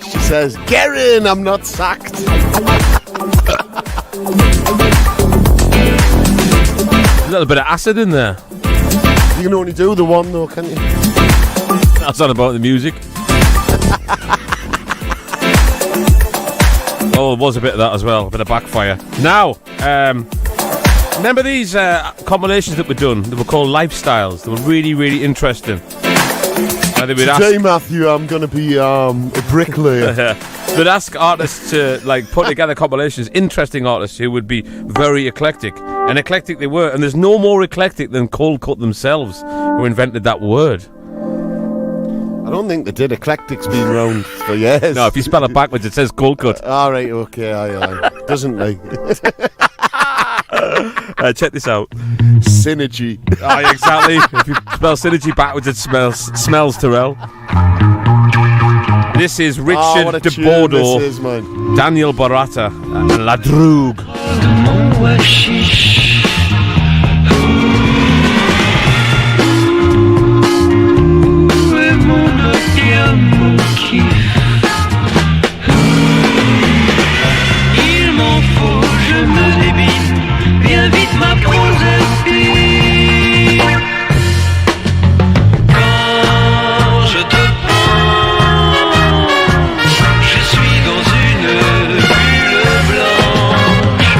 She says, "Get in, I'm not sacked." A little bit of acid in there. You can only do the one, though, can't you? That's not about the music. Oh, it was a bit of that as well, a bit of backfire. Now, remember these compilations that were done? They were called Lifestyles. They were really, really interesting. Today, Matthew, I'm going to be a bricklayer. They'd ask artists to put together compilations, interesting artists who would be very eclectic. And eclectic they were. And there's no more eclectic than Cold Cut themselves, who invented that word. I don't think they did. Eclectic's been around for years. No, if you spell it backwards, it says Cold Cut. All right, okay, aye. Doesn't like. Check this out. Synergy. Oh, exactly. If you spell synergy backwards, it smells Turrell. This is Richard de Bordeaux, Daniel Barata, and La Droog. Il m'en faut, je me débine, viens vite ma Proserpine. Quand je te prends, je suis dans une bulle blanche.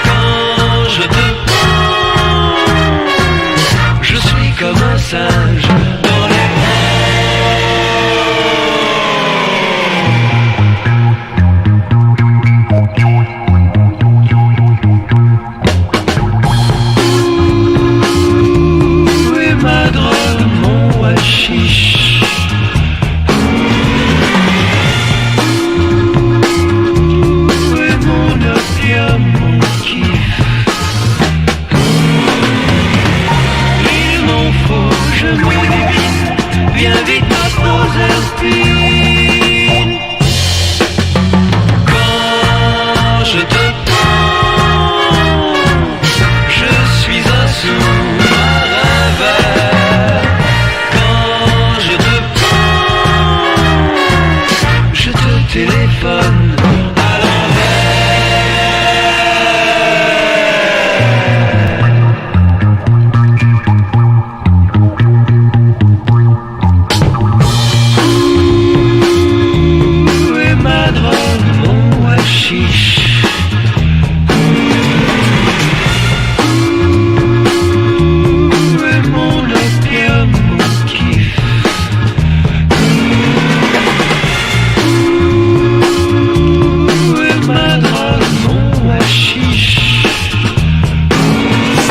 Quand je te prends, je suis comme un singe dans les ma drogue, mon hashish. Où est mon opium, mon kiff? Il m'en faut, je me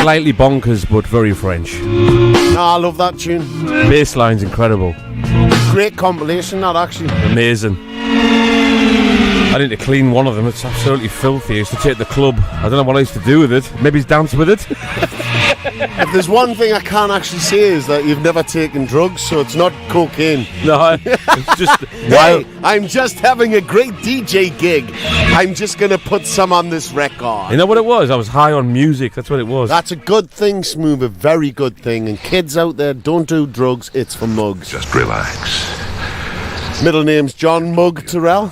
Slightly bonkers, but very French. No, I love that tune. Bass line's incredible. Great compilation, that actually. Amazing. I need to clean one of them. It's absolutely filthy. I used to take the club. I don't know what I used to do with it. Maybe dance with it. If there's one thing I can't actually say is that you've never taken drugs, so it's not cocaine. No, it's just hey, I'm just having a great DJ gig. I'm just going to put some on this record. You know what it was? I was high on music. That's what it was. That's a good thing, Smoove, a very good thing. And kids out there, don't do drugs. It's for mugs. Just relax. Middle name's John Mug Turrell.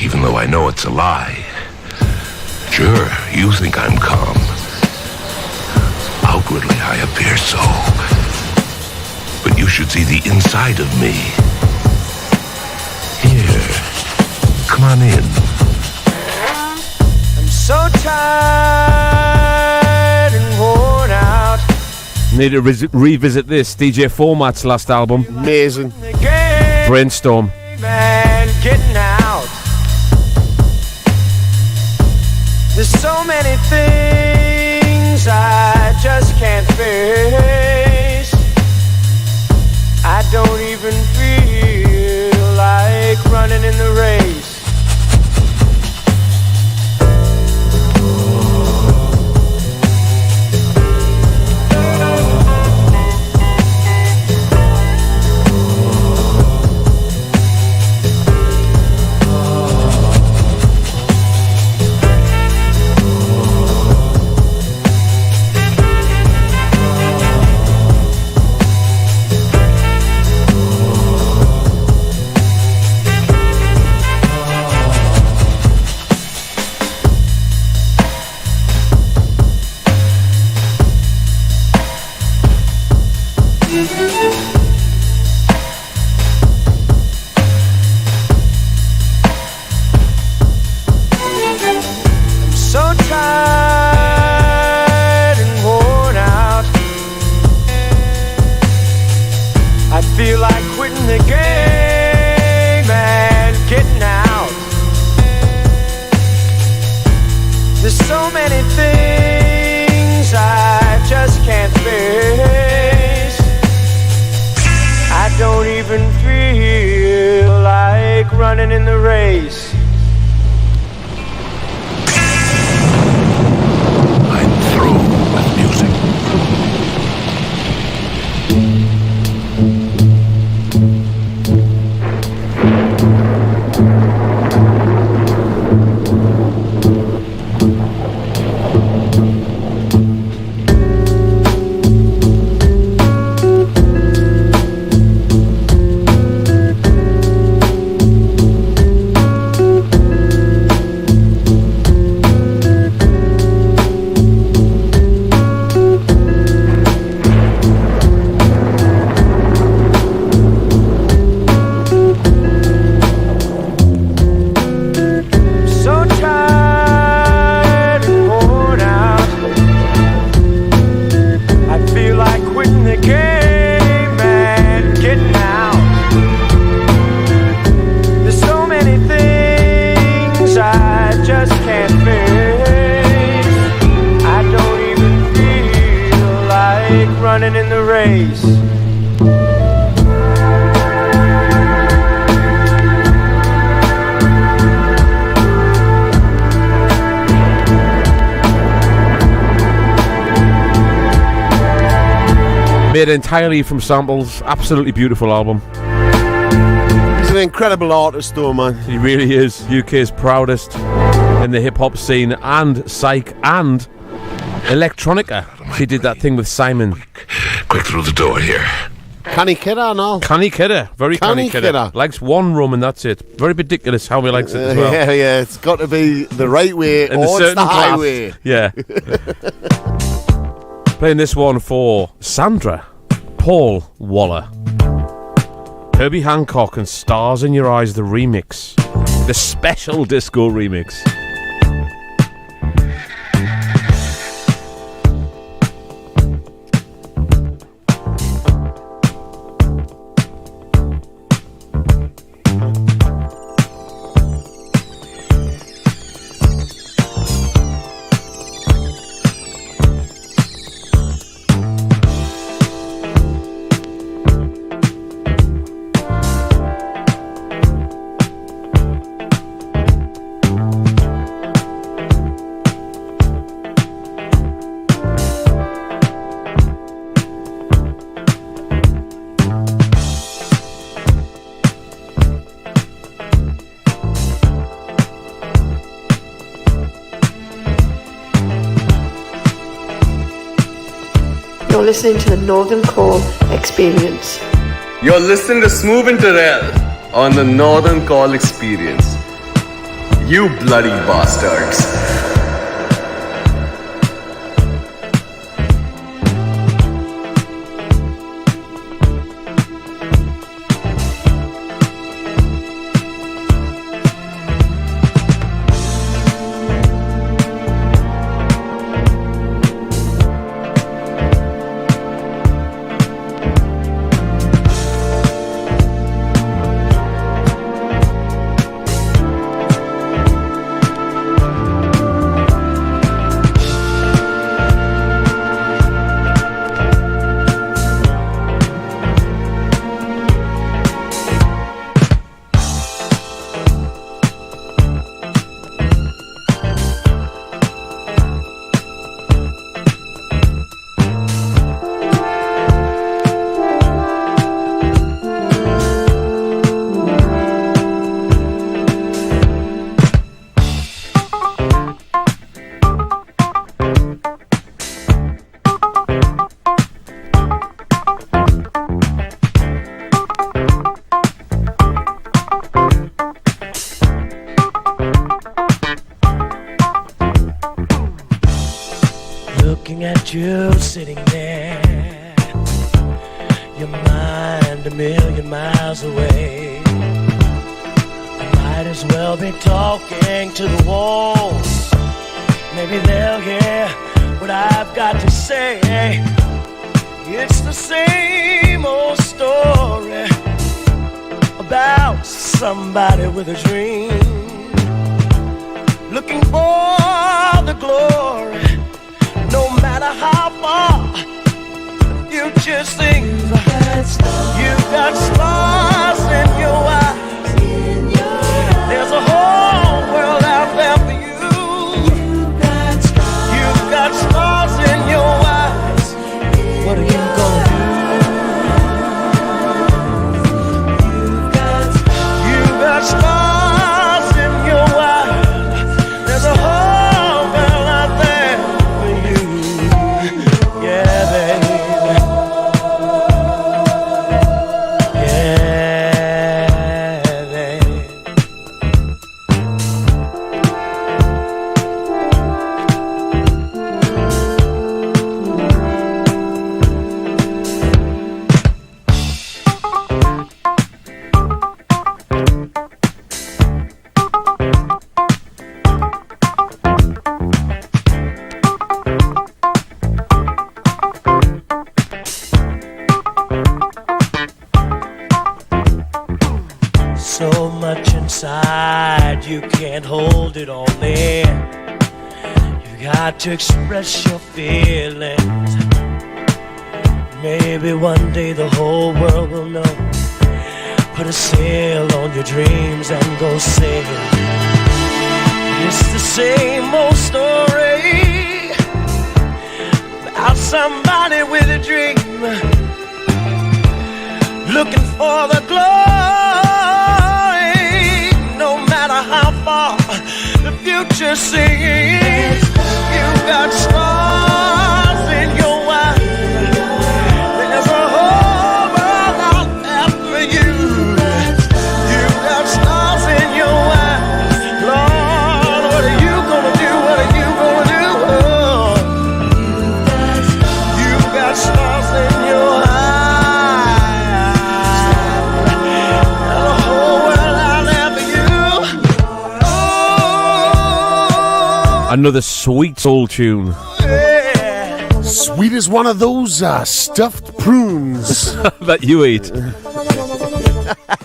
Even though I know it's a lie. Sure, you think I'm calm. Outwardly, I appear so. But you should see the inside of me. Here, come on in. I'm so tired and worn out. Need to revisit this. DJ Format's last album. Amazing. Brainstorm. Man, getting out. There's so many things I just can't face. I don't even feel like running in the race. Running in the race. I'm through with music. Running in the race. Made entirely from samples. Absolutely beautiful album. He's an incredible artist though, man. He really is. UK's proudest in the hip-hop scene and psych and electronica. She did that thing with Simon. Quick through the door here. Canny kidder, no? Canny kidder. Very canny kidder. Likes one rum and that's it. Very ridiculous how he likes it as well. Yeah. It's got to be the right way In or it's the class. highway. Yeah. Playing this one for Sandra Paul Waller. Herbie Hancock and Stars in Your Eyes, the remix. The special disco remix. You're listening to the Northern Call Experience. You're listening to Smoove and Turrell on the Northern Call Experience. You bloody bastards. Looking at you sitting there, your mind a million miles away. I might as well be talking to the walls. Maybe they'll hear what I've got to say. It's the same old story about somebody with a dream, looking for the glory. No matter how far the future seems, you've got stars in your eyes. There's a whole world out there for you. You've got stars in your eyes. What are you gonna do? You've got stars in your eyes. There's a whole world out there. So much inside, you can't hold it all in. You got to express your feelings. Maybe one day the whole world will know. Put a sail on your dreams and go sailing. It's the same old story about somebody with a dream, looking for the glory. No matter how far the future seems, you've got stars in your eyes. There's a whole world out there for you. You've got stars in your eyes. Lord, what are you gonna do? What are you gonna do? Oh, you've got stars in your eyes. Another sweet soul tune. Sweet as one of those stuffed prunes that you eat.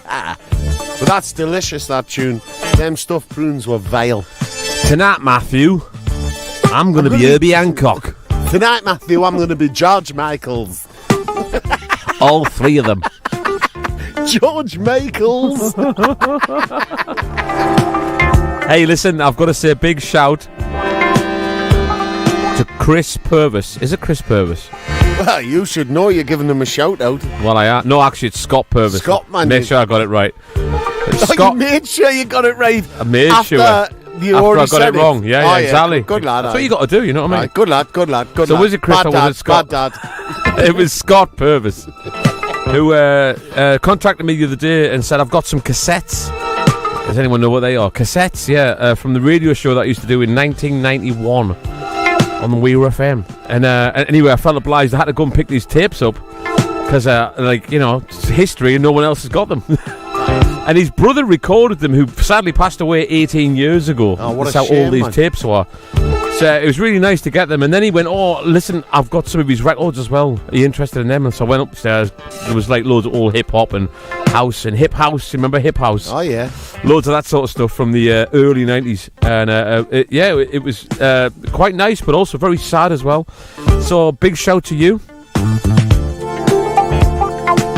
But that's delicious, that tune. Them stuffed prunes were vile. Tonight, Matthew, I'm going to be Herbie Hancock. Tonight, Matthew, I'm going to be George Michaels. All three of them. George Michaels. Hey, listen, I've got to say a big shout to Chris Purvis. Is it Chris Purvis? Well, you should know you're giving him a shout out. Well, I am. No, actually, it's Scott Purvis. Scott, man. Make sure I got it right. Scott, you made sure you got it right. I made sure. you after already I got said it wrong. Yeah, exactly. Good lad. That's what you got to do, you know what I mean? Right, good lad, good lad, good So lad. was it Chris bad or dad, was it Scott? Bad dad. It was Scott Purvis who contacted me the other day and said, I've got some cassettes. Does anyone know what they are? Cassettes, yeah, from the radio show that I used to do in 1991 on the Weir FM. And anyway, I felt obliged. I had to go and pick these tapes up because, it's history and no one else has got them. And his brother recorded them, who sadly passed away 18 years ago. Oh, what That's a how shame, old these man. tapes were. So it was really nice to get them. And then he went, oh, listen, I've got some of his records as well. Are you interested in them? And so I went upstairs. There was like loads of old hip-hop and house and hip house. You remember hip house? Oh, yeah. Loads of that sort of stuff from the early 90s. And it was quite nice, but also very sad as well. So big shout to you.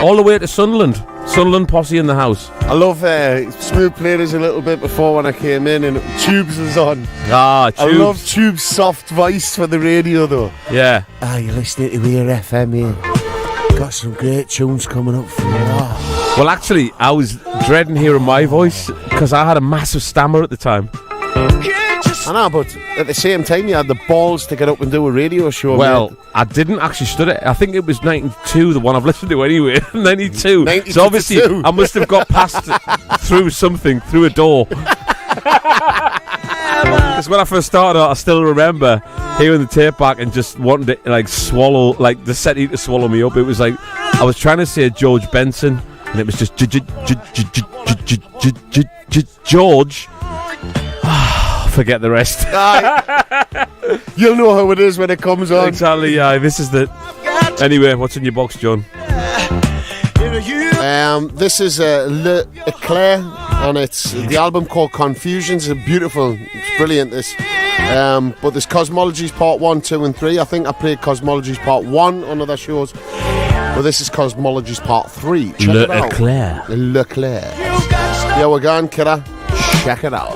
All the way to Sunderland. Sunderland posse in the house. I love Smoove played us a little bit before when I came in, and Tubes was on. Ah, Tubes. I love Tube's soft voice for the radio, though. Yeah. You're listening to Weir FM here. Got some great tunes coming up for you. Oh. Well, actually, I was dreading hearing my voice because I had a massive stammer at the time. I know, but at the same time, you had the balls to get up and do a radio show. Well, mate. I didn't actually study it. I think it was 92, the one I've listened to anyway. 92. 92. So obviously, I must have got past through something, through a door. Because when I first started out, I still remember hearing the tape back and just wanting to swallow, like the setting to swallow me up. It was like I was trying to say George Benson, and it was just George. Forget the rest. You'll know how it is when it comes on. Exactly, yeah. This is the... Anyway, what's in your box, John? This is Le Eclair, and it's the album called Confusions. It's beautiful. It's brilliant, this. But there's Cosmologies Part 1, 2 and 3. I think I played Cosmologies Part 1 on other shows. But this is Cosmologies Part 3. Check it out. Eclair. Le Eclair. Yeah, we're going, kidder. Check it out.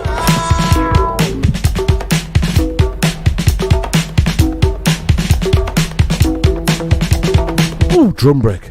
Ooh, drum break.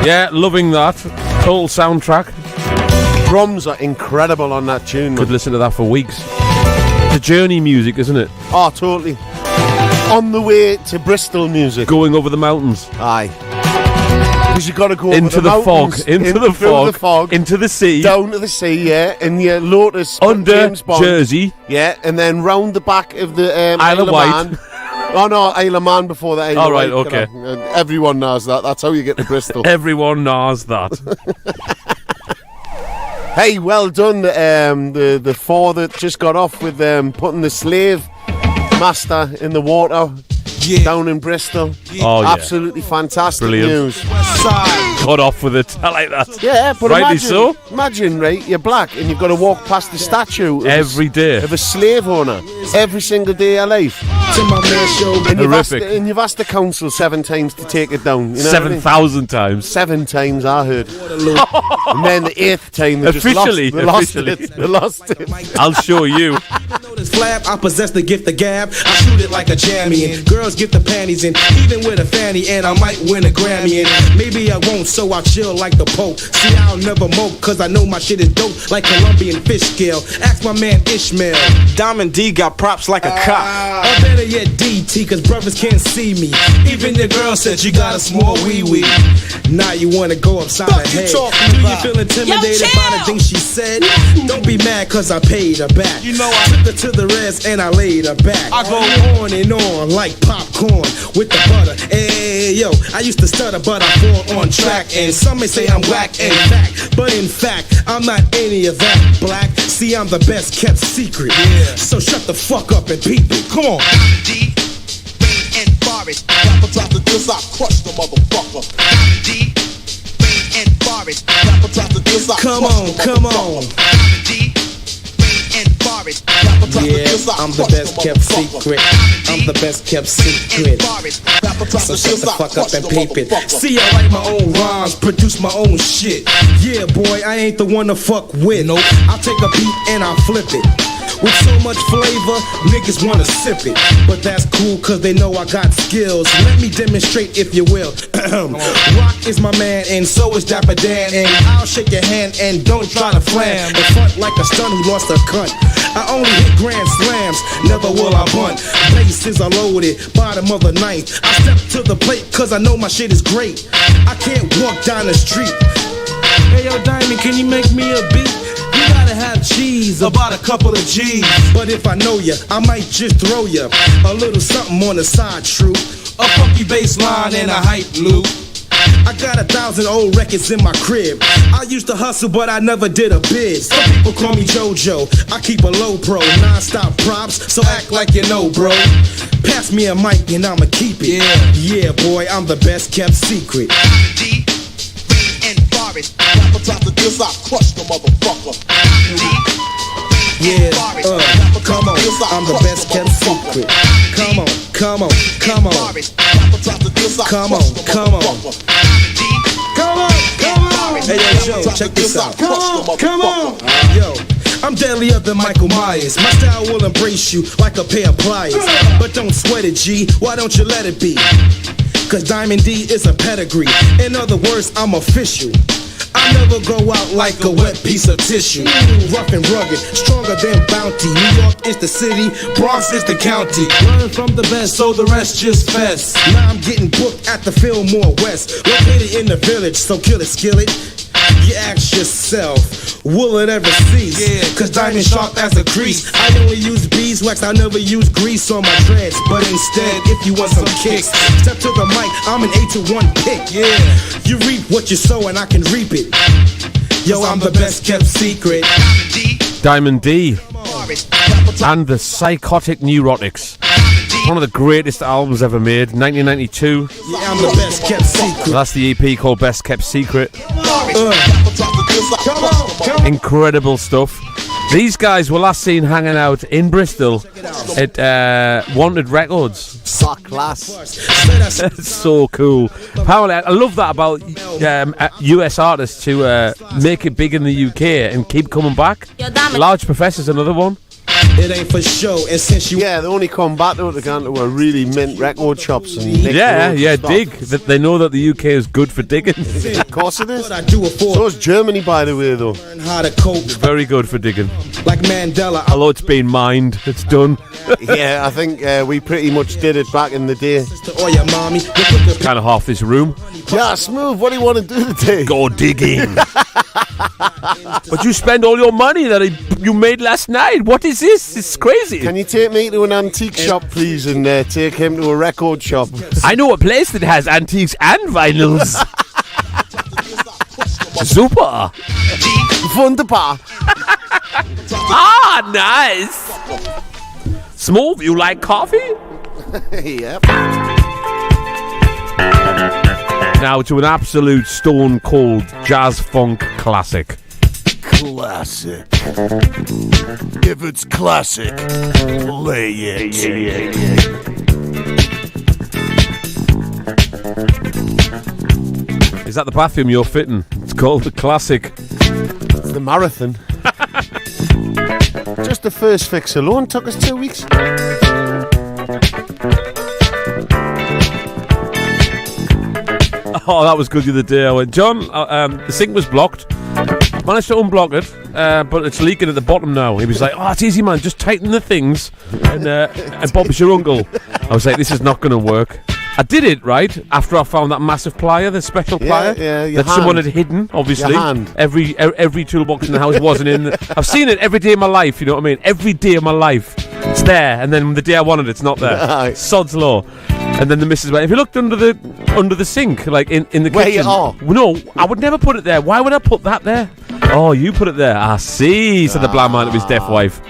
Yeah, loving that. Total soundtrack. Drums are incredible on that tune. Could listen to that for weeks. The Journey music, isn't it? Oh, totally. On the way to Bristol music. Going over the mountains. Aye. Because you've got to go into over the fog, mountains, into the fog, into the sea, down to the sea, yeah, and your Lotus under James Bond, Jersey, yeah, and then round the back of the Isle of Wight. Oh no, Isle of Man before the Isle of Wight. All right, okay. Everyone knows that. That's how you get to Bristol. Everyone knows that. Hey, well done, the four that just got off with putting the slave master in the water. Down in Bristol. Oh, yeah. Absolutely fantastic Brilliant. news. Got off with it. I like that. Yeah, but rightly so. Imagine, right, you're black and you've got to walk past the statue every day of a slave owner every single day of life. And you've asked the council 7 times to take it down. You know 7,000 times. 7 times, I heard. And then the 8th time they officially lost it. I'll show you. I possess the gift of gab. I shoot it like a champion. Girls get the panties in, even with a fanny, and I might win a Grammy. And maybe I won't, so I chill like the Pope. See, I'll never mope, cause I know my shit is dope, like Colombian fish scale. Ask my man Ishmael. Diamond D got props like a cop. Or better yet, DT, cause brothers can't see me. Even your girl said you got a small wee-wee. Now you wanna go upside her head. Do you feel intimidated by the things she said? Don't be mad cause I paid her back. You know I took her to the rest and I laid her back. I go on and on like popcorn with the butter. Hey, yo, I used to stutter, but I fall on track. And some may say I'm whack and fact, but in fact, I'm not any of that black. See, I'm the best kept secret. So shut the fuck up and peep it. Come on. D, Rain and Forest. Rapper tries to diss, I crush the motherfucker. D, Rain and Forest. Rapper tries to diss, I come on, come on. D, Rain and Forest. Yeah, I'm the best kept secret. I'm the best kept secret. So shut the fuck up and peep it. See, I write my own rhymes, produce my own shit. Yeah, boy, I ain't the one to fuck with. Nope. I'll take a beat and I'll flip it. With so much flavor, niggas wanna sip it. But that's cool cause they know I got skills. Let me demonstrate if you will. Rock is my man and so is Dapper Dan. And I'll shake your hand and don't try to flam. In front like a stun who lost a cunt. I only hit grand slams, never will I bunt. Bases are loaded, bottom of the ninth. I step to the plate cause I know my shit is great. I can't walk down the street. Hey yo Diamond, can you make me a beat? You gotta have cheese, about a couple of G's. But if I know ya, I might just throw ya a little something on the side, true. A funky bass line and a hype loop. I got 1,000 old records in my crib. I used to hustle, but I never did a bid. Some people call me JoJo. I keep a low pro, non-stop props, so act like you know, bro. Pass me a mic and I'ma keep it. Yeah, boy, I'm the best kept secret. D, Rain and Forest. Rapper tries to diss, I crush the motherfucker. D, yeah, come on, I'm the best kept secret. Come on, come on, come on. Come on, come on. Come on, come on. Hey, yo, Joe, check this out. Come on, come on. Yo, I'm deadlier than Michael Myers. My style will embrace you like a pair of pliers. But don't sweat it, G. Why don't you let it be? Cause Diamond D is a pedigree. In other words, I'm official. I never go out like a wet piece of tissue. Rough and rugged, stronger than Bounty. New York is the city, Bronx is the county. Learn from the best, so the rest just fest. Now I'm getting booked at the Fillmore West, located in the village, so kill it, skillet. You ask yourself, will it ever cease? Cause diamond sharp as a crease. I only use beeswax, I never use grease on my dreads. But instead, if you want some kicks, step to the mic, I'm an 8-to-1 pick. You reap what you sow and I can reap it. Yo, I'm the best kept secret. Diamond D and the Psychotic Neurotics. One of the greatest albums ever made, 1992. Yeah, I'm the best kept secret. That's the EP called Best Kept Secret. Incredible stuff. These guys were last seen hanging out in Bristol at Wanted Records. So class. That's so cool. Apparently, I love that about US artists to make it big in the UK and keep coming back. Large Professor's another one. it ain't for show. And since you they only come back to it to go to really mint record shops and nick dig. They know that the UK is good for digging. Of course it is. I do it for. So is Germany, by the way, though. Learn how to cope. Very good for digging. Like Mandela. Although it's been mined, it's done. Yeah, I think we pretty much did it back in the day. Oh yeah, mommy. Kind of half this room. Yeah, Smoove, what do you want to do today? Go digging. But you spend all your money that you made last night. What is this? It's crazy. Can you take me to an antique shop, please, and take him to a record shop? I know a place that has antiques and vinyls. Super. Wunderbar. Ah, nice. Smoove, you like coffee? Yep. Now to an absolute stone cold jazz funk classic. Classic. If it's classic, play it. Is that the bathroom you're fitting? It's called the Classic. It's the marathon. Just the first fix alone took us 2 weeks. Oh, that was good the other day. I went, John, the sink was blocked. Managed to unblock it, but it's leaking at the bottom now. He was like, oh, it's easy, man. Just tighten the things. And Bob's your uncle. I was like, this is not going to work. I did it, right, after I found that massive plier, the special plier, that someone had hidden, obviously. Every toolbox in the house wasn't in. I've seen it every day of my life, you know what I mean? Every day of my life. It's there, and then the day I wanted it's not there. Sod's law. And then the missus went, if you looked under the sink, like in the Where kitchen. you are? No, I would never put it there. Why would I put that there? Oh, you put it there. I see, said the blind man to his deaf wife.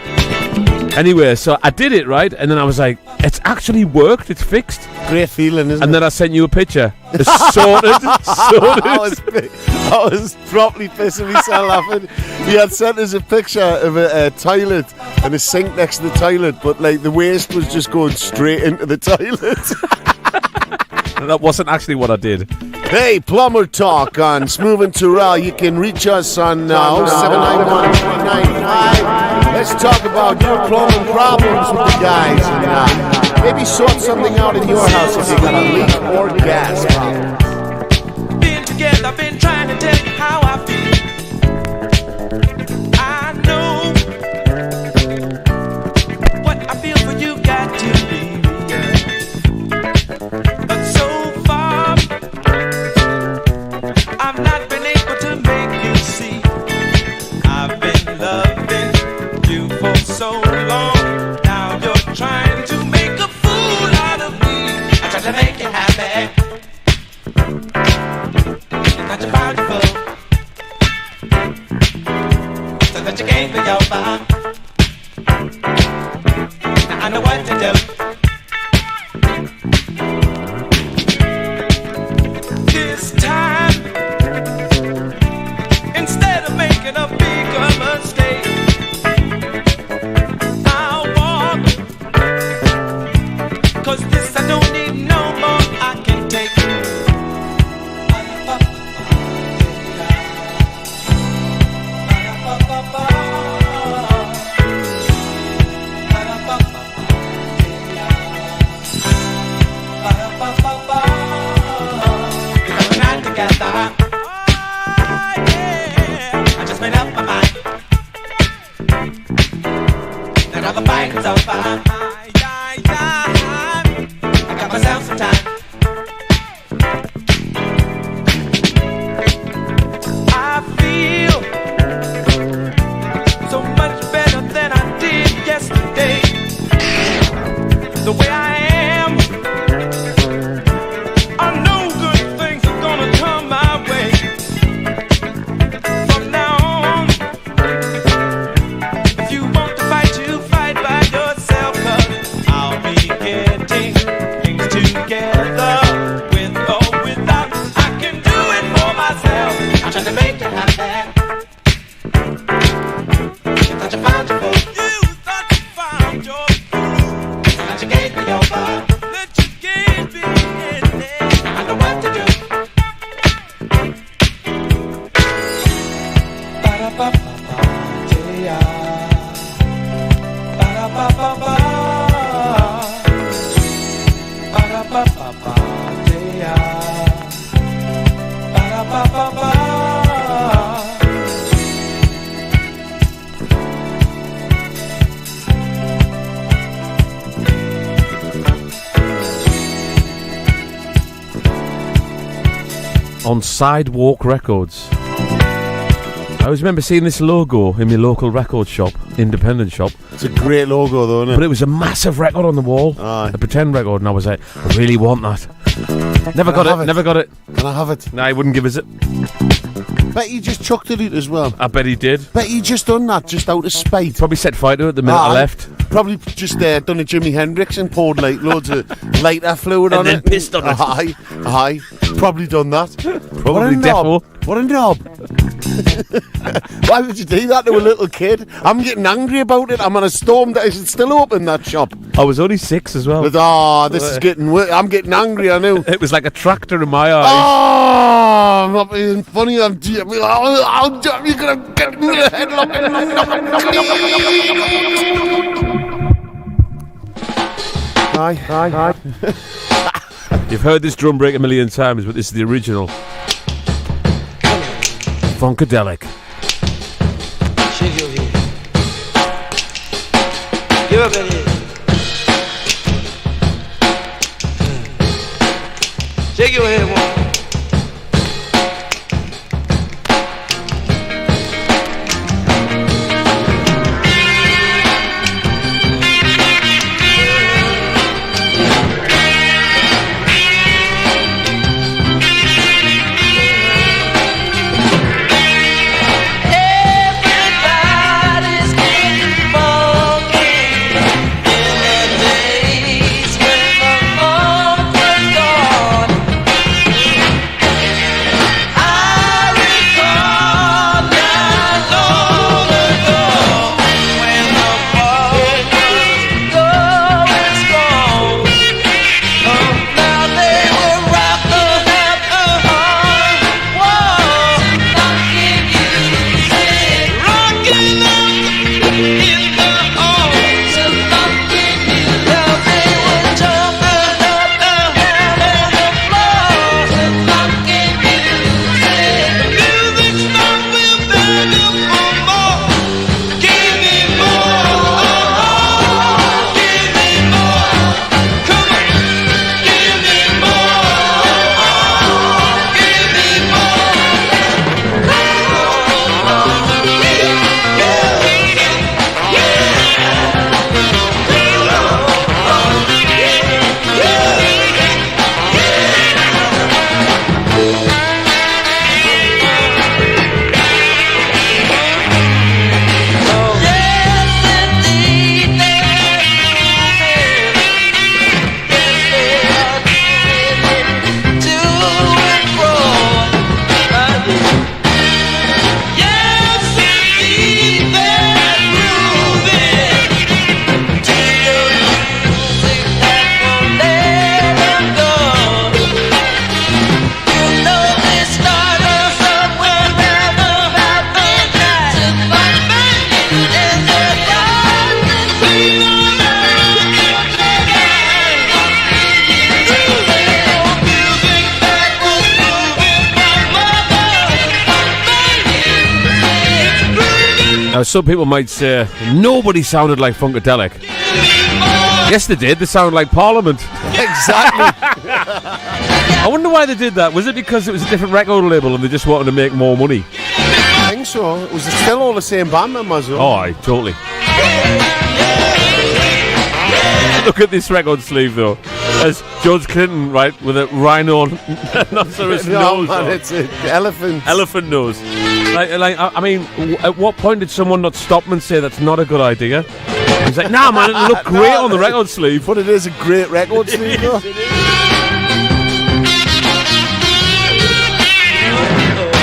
Anyway, so I did it, right? And then I was like, it's actually worked. It's fixed. Great feeling, isn't it? And then I sent you a picture. It's sorted. I was properly pissing myself laughing. He had sent us a picture of a toilet and a sink next to the toilet, but like the waste was just going straight into the toilet. That wasn't actually what I did. Hey, Plumber Talk on Smoove and Turrell. You can reach us on 0791-395. Let's talk about your plumbing problems with the guys and maybe sort something out in your house if you got a leak or gas problem. Been together, been trying to tell you how I feel. I know what I feel for you got to be real. But so far, I've not been able to make you see. I've been loving you for so long. Now you're trying to make a fool out of me. I try to make you happy. Not your bountiful. So that you gave me your vibe. Now I know what to do. This time, instead of making a bigger mistake, I'll walk. 'Cause this I don't need no more. I can take it. I just made up my mind that all the fighting's over. I got myself some time. I feel so much better than I did yesterday. The way I am, I know good things are gonna come my way. From now on, if you want to fight, you fight by yourself. 'Cause I'll be getting things together. With or without, I can do it for myself. I'm trying to make it happen. You thought you found your fool. You thought you found your fool. That you gave me your love. That you gave me in there. I know what to do. on Sidewalk Records. I always remember seeing this logo in my local record shop, independent shop. It's a great logo, though, isn't it? But it was a massive record on the wall, a pretend record, and I was like, I really want that. Never got it. Can I have it? No, he wouldn't give us it. Bet he just chucked it as well. I bet he did. Bet he just done that just out of spite. Probably set fire to it the minute I left. Probably just done a Jimi Hendrix and poured like loads of lighter fluid on it. And then pissed on it. Aye. Probably done that. Probably defo. What a knob. Why would you do that to a little kid? I'm getting angry about it. I'm on a storm that is still open, that shop. I was only 6 as well. But, this is getting I'm getting angry, I know. It was like a tractor in my eyes. I'm not being funny. You're going to get me the headlock. Aye. You've heard this drum break a million times, but this is the original. Funkadelic. Shake your head. Give up that head. Shake your head, woman. Now, some people might say nobody sounded like Funkadelic. Yes, they did. They sounded like Parliament. Exactly. I wonder why they did that. Was it because it was a different record label and they just wanted to make more money? I think so. It was still all the same band members, though. Oh, aye, totally. Look at this record sleeve, though. There's George Clinton, right, with a rhino rhinoceros nose. Man, it's an elephant. Elephant nose. I mean, at what point did someone not stop them and say that's not a good idea? He's like, nah, man, it'll look great on the record sleeve. But it is a great record sleeve, though.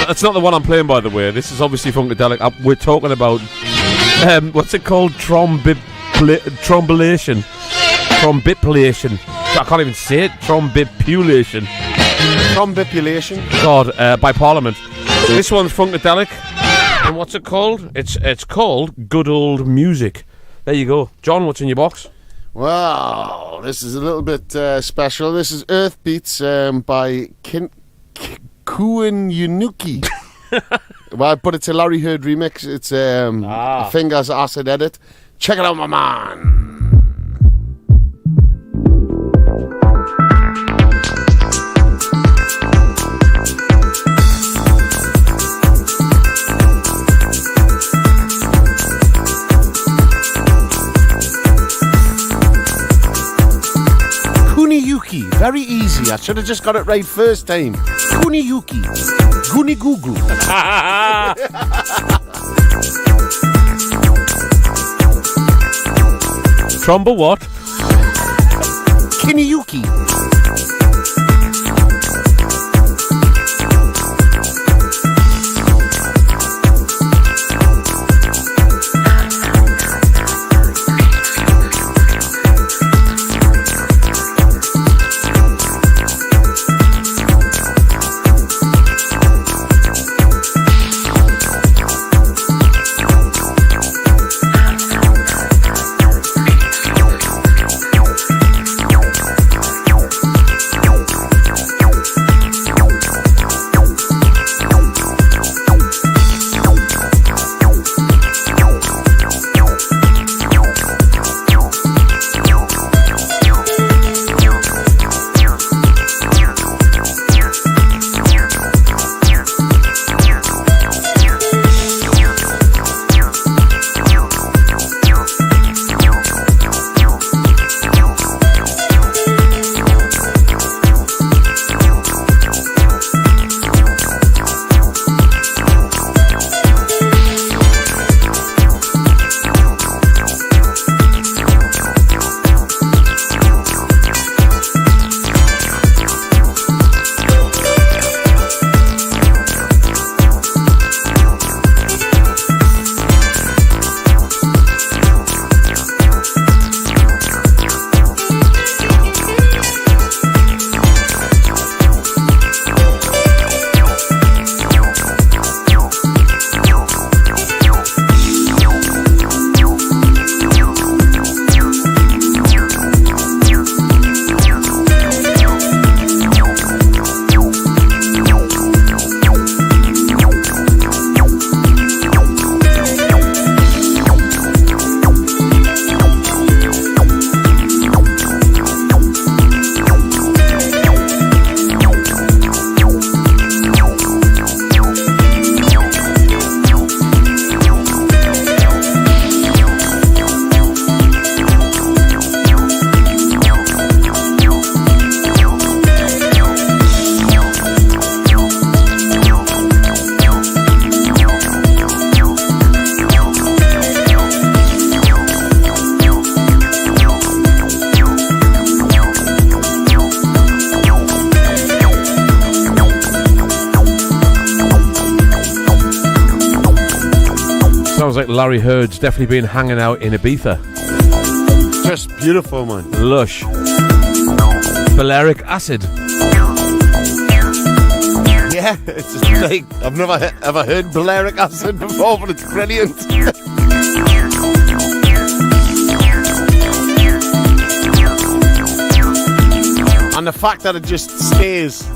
That's not the one I'm playing, by the way. This is obviously Funkadelic. We're talking about, what's it called? Trombulation. Trombipulation. I can't even say it. Trombipulation. Trombipulation. God, by Parliament. This one's Funkadelic. And what's it called? It's called Good Old Music. There you go. John, what's in your box? Wow, this is a little bit special. This is Earth Beats by Kuan Yunuki. Well, but it's a Larry Heard remix. It's a Fingers Acid edit. Check it out, my man. easy. I should have just got it right first time. Kuniyuki. Gunigugu. Trombo what? Kiniyuki. Sounds like Larry Heard's definitely been hanging out in Ibiza. Just beautiful, man. Lush. Valeric acid. Yeah, it's just like, I've never ever heard valeric acid before, but it's brilliant. And the fact that it just stays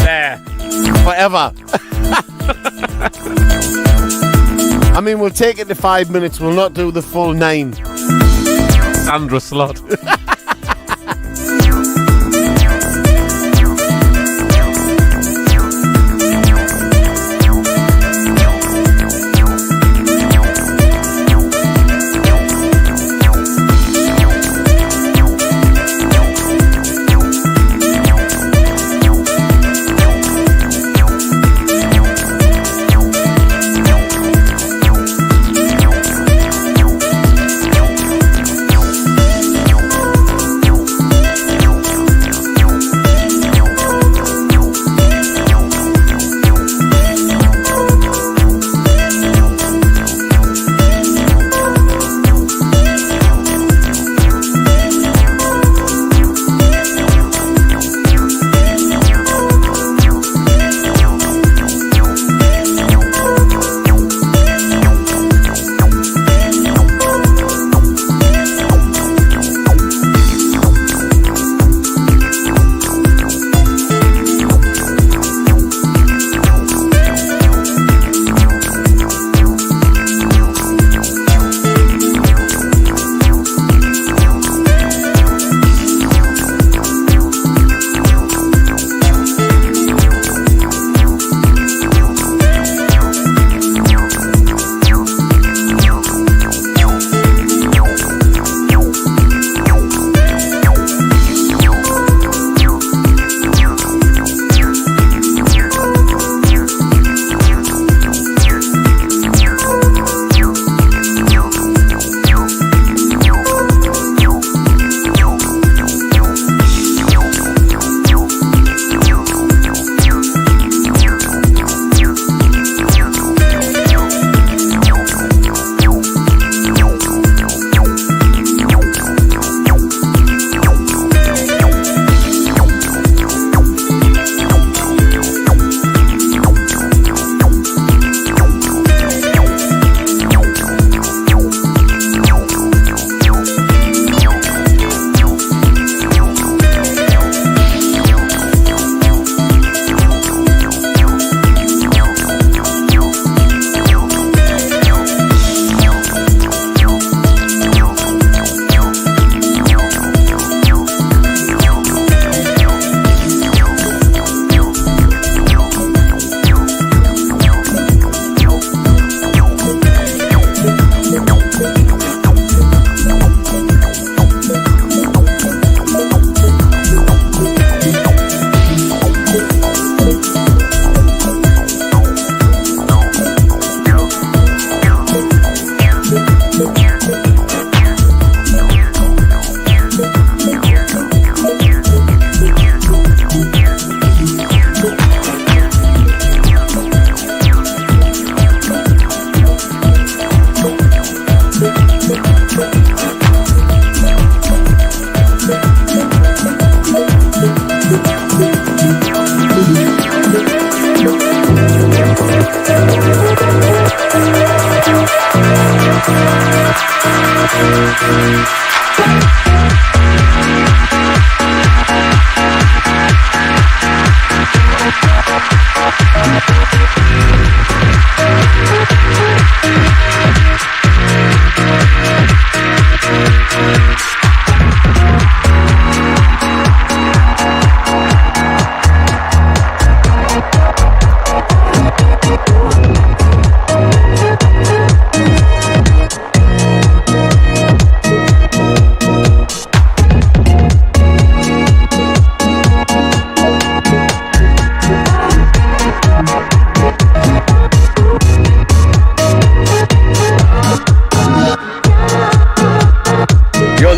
there forever. I mean, we'll take it to 5 minutes. We'll not do the full 9. Sandra Slot.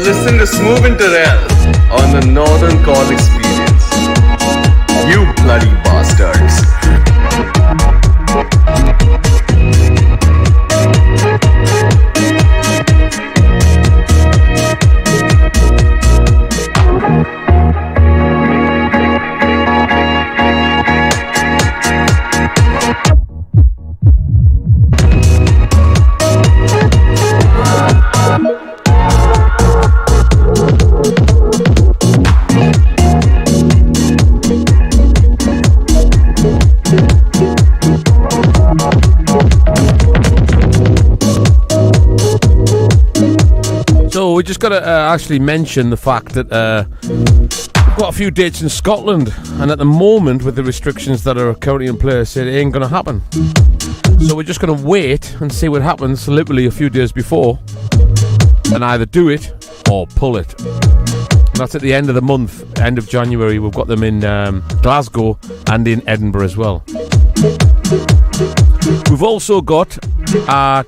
Listen to Smoove and Turrell on the Northern Call Experience. You bloody bastards. We just got to actually mention the fact that we've got a few dates in Scotland, and at the moment, with the restrictions that are currently in place, it ain't going to happen. So we're just going to wait and see what happens literally a few days before, and either do it or pull it. And that's at the end of the month, end of January. We've got them in Glasgow and in Edinburgh as well. We've also got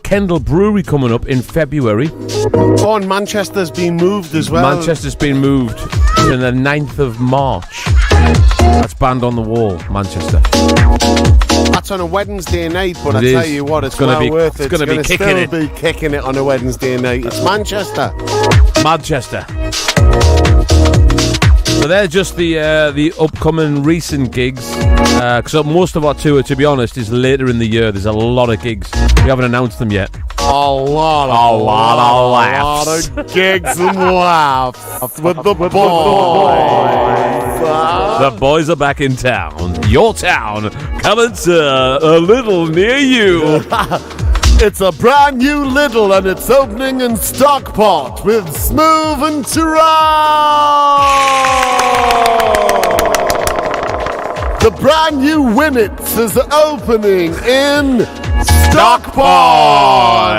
Kendal Brewery coming up in February. Oh, and Manchester's been moved as well. Manchester's been moved to the 9th of March. That's banned on the wall, Manchester. That's on a Wednesday night, but I It tell is. you what, it's It's gonna well be- worth it. it's gonna be gonna kicking still be kicking it on a Wednesday night. It's Manchester. Manchester. So they're just the upcoming recent gigs. Because most of our tour, to be honest, is later in the year. There's a lot of gigs. We haven't announced them yet. A lot of laughs. A lot of gigs and laughs with the boys. The boys are back in town. Your town. Coming to a little near you. It's a brand new Lidl and it's opening in Stockport with Smoove and Turrell. The brand new Winnets is opening in Stockport.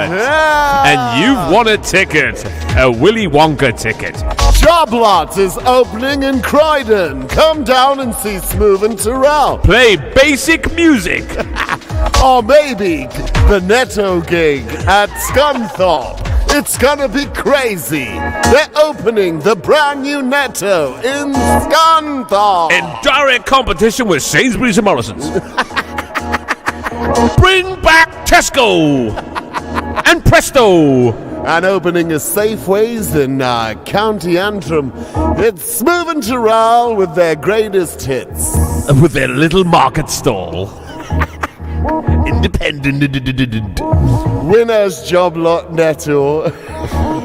Yeah. And you've won a ticket. A Willy Wonka ticket. Job Lot is opening in Croydon. Come down and see Smoove and Turrell. Play basic music. Or maybe the Netto gig at Scunthorpe. It's gonna be crazy. They're opening the brand new Netto in Scunthorpe. In direct competition with Sainsbury's and Morrison's. Bring back Tesco. And presto. And opening a Safeways in County Antrim. It's Smoove and Turrell with their greatest hits. With their little market stall. Independent. Winners Job Lot Netto.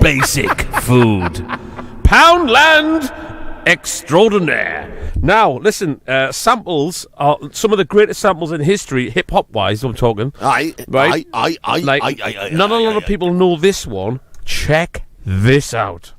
Basic food. Poundland extraordinaire. Now, listen, samples are some of the greatest samples in history, hip-hop wise, I'm talking. Not a lot of people know this one. Check this out.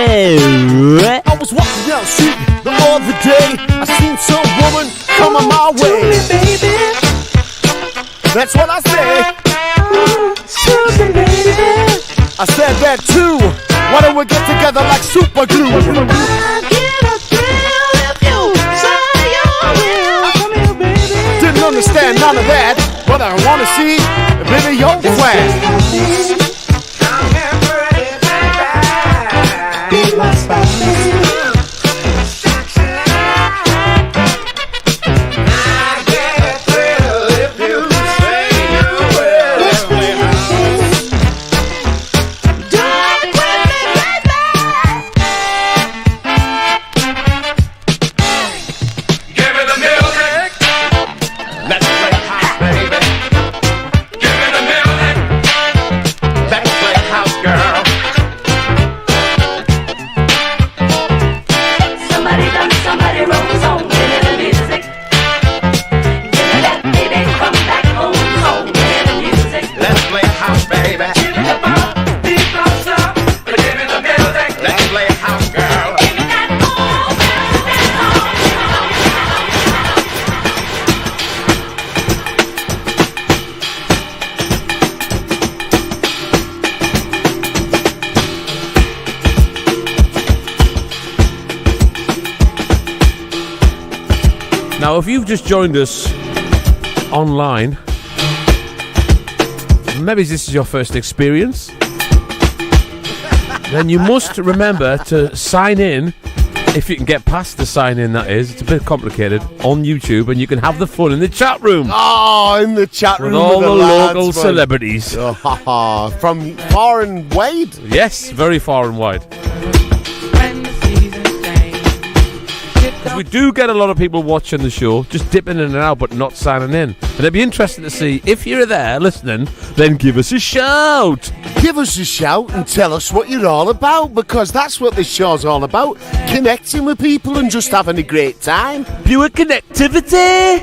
I was walking down the street the other day. I seen some woman coming my way. That's what I said. I said that too. Why don't we get together like super glue? Didn't understand none of that, but I wanna see Bit of yoke wear. Now, if you've just joined us online, maybe this is your first experience, then you must remember to sign in, if you can get past the sign in, that is. It's a bit complicated, on YouTube, and you can have the fun in the chat room. Oh, in the chat room with all the lads, local man. celebrities. Oh, from far and wide? Yes, very far and wide. Because we do get a lot of people watching the show, just dipping in and out but not signing in. And it'd be interesting to see, if you're there listening, then give us a shout. Give us a shout and tell us what you're all about, because that's what this show's all about. Connecting with people and just having a great time. Pure connectivity.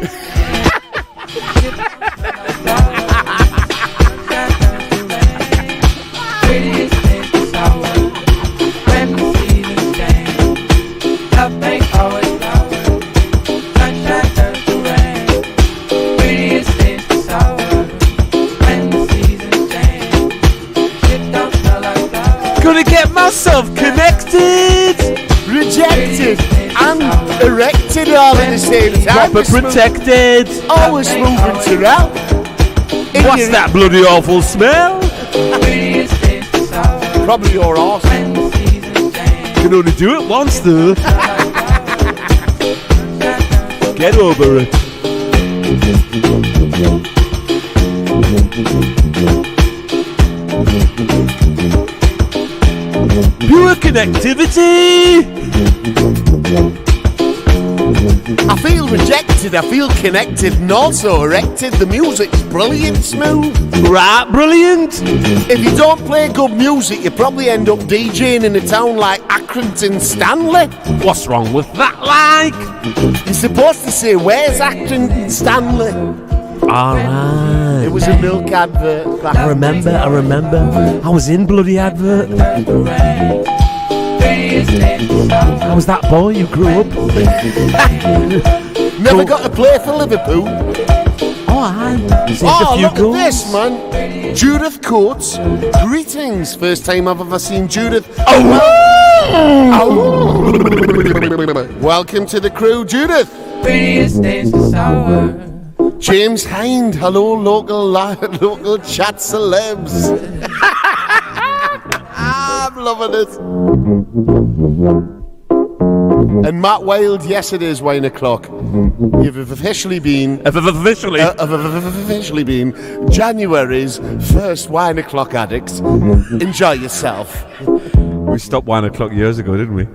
Gonna get myself connected, rejected, and erected all at the same time. Proper protected. Always Smoove and Turrell. What's that bloody awful smell? Probably your arse. Can only do it once though. Get over it. Pure connectivity. I feel rejected, I feel connected, and also erected. The music's brilliant, Smoove. Right, brilliant. If you don't play good music, you probably end up DJing in a town like Accrington Stanley. What's wrong with that, like? You're supposed to say, where's Accrington Stanley? Alright. It was a milk advert. I remember. I was in bloody advert. I was that boy who grew up. Never got to play for Liverpool. Oh, look at this, man. Judith Coates. Greetings. First time I've ever seen Judith. Welcome to the crew, Judith. James Hind. Hello, local chat celebs. I'm loving it. And Matt Wild, yes it is wine o'clock. You've officially been January's first wine o'clock addicts. Enjoy yourself. We stopped 1 o'clock years ago, didn't we?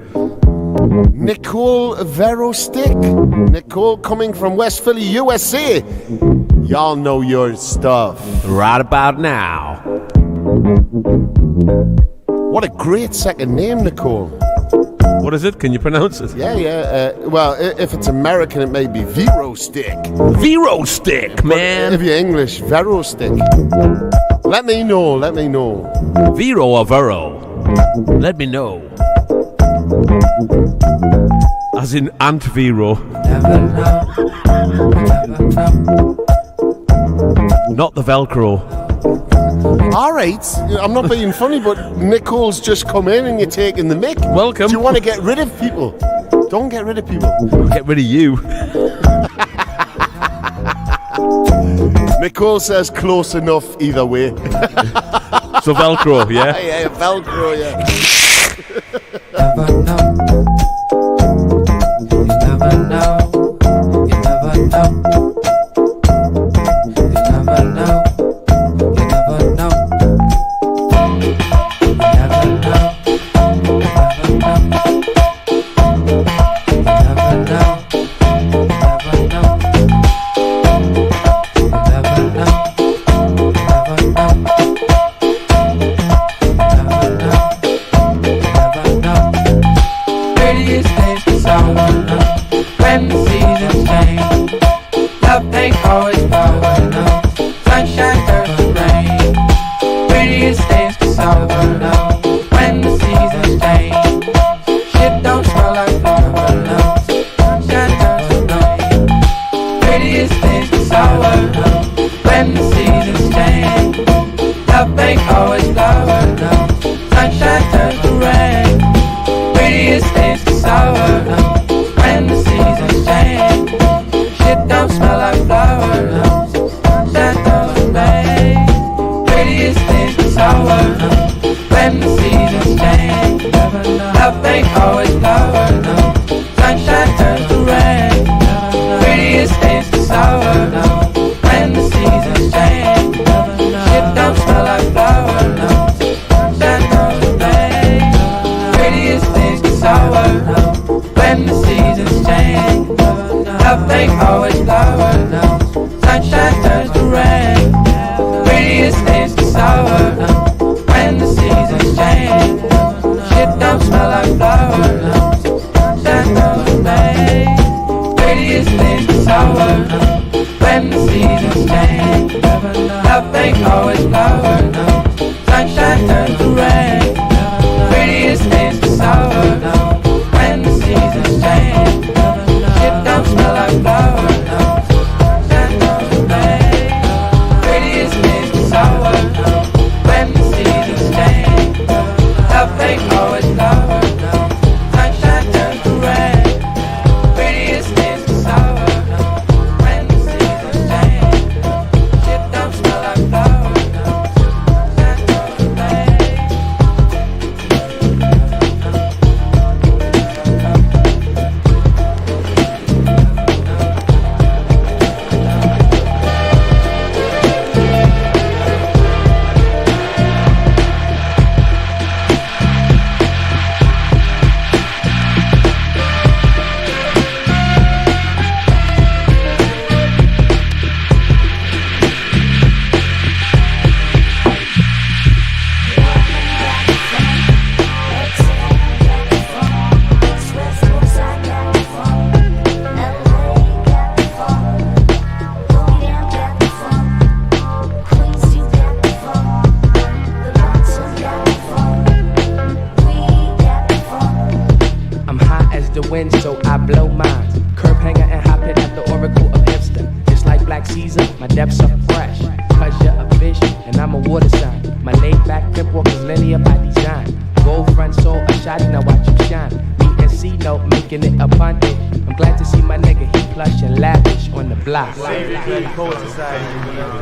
Nicole Verostick. Nicole coming from West Philly, USA. Y'all know your stuff. Right about now. What a great second name, Nicole. What is it? Can you pronounce it? Yeah. Well, if it's American, it may be Verostick. Verostick, man. If you're English, Verostick. Let me know. Vero or Vero? Let me know. As in Ant Vero. Not the Velcro. Alright, I'm not being funny, but Nicole's just come in and you're taking the mic. Welcome. Do you want to get rid of people? Don't get rid of people. Get rid of you. Nicole says close enough either way. So Velcro, yeah? Yeah, Velcro, yeah. Never know. You never know. You never know. You never know. You never know. You never know.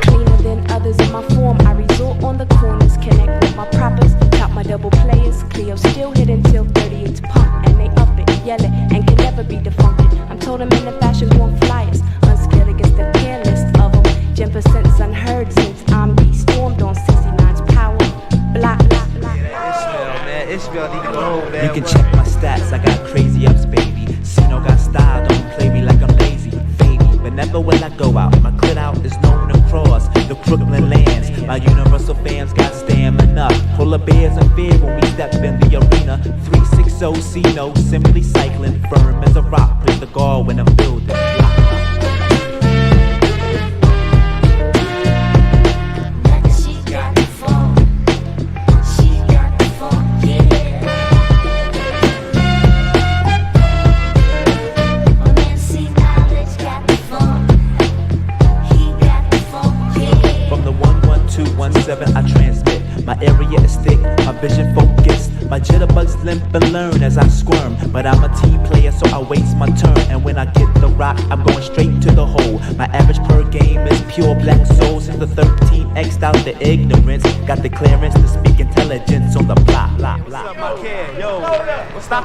Cleaner than others in my form, I resort on the corners, connect with my proppers, top my double players. Cleo still hit until 38's pump, and they up it, yell it, and can never be defunct. I'm told them in the fashion born flyers, unscared against the pair list of them. 10% unheard since I'm stormed on 69's power. Blah, blah, blah. You can check my stats, I got crazy ups, baby. Sino got style, don't play me like I'm lazy. But never will I go out. My clit out is known across the Brooklyn lands. My universal fans got stamina. Full of bears and fear when we step in the arena. 360 C-No, simply cycling. Firm as a rock, play the guard when I'm building. I transmit, my area is thick, my vision focused, My jitterbugs limp and learn as I squirm. But I'm a team player, so I waste my turn. And when I get the rock, I'm going straight to the hole. My average per game is pure black soul. Since the 13 X'd out the ignorance, got the clearance to speak intelligence on the block.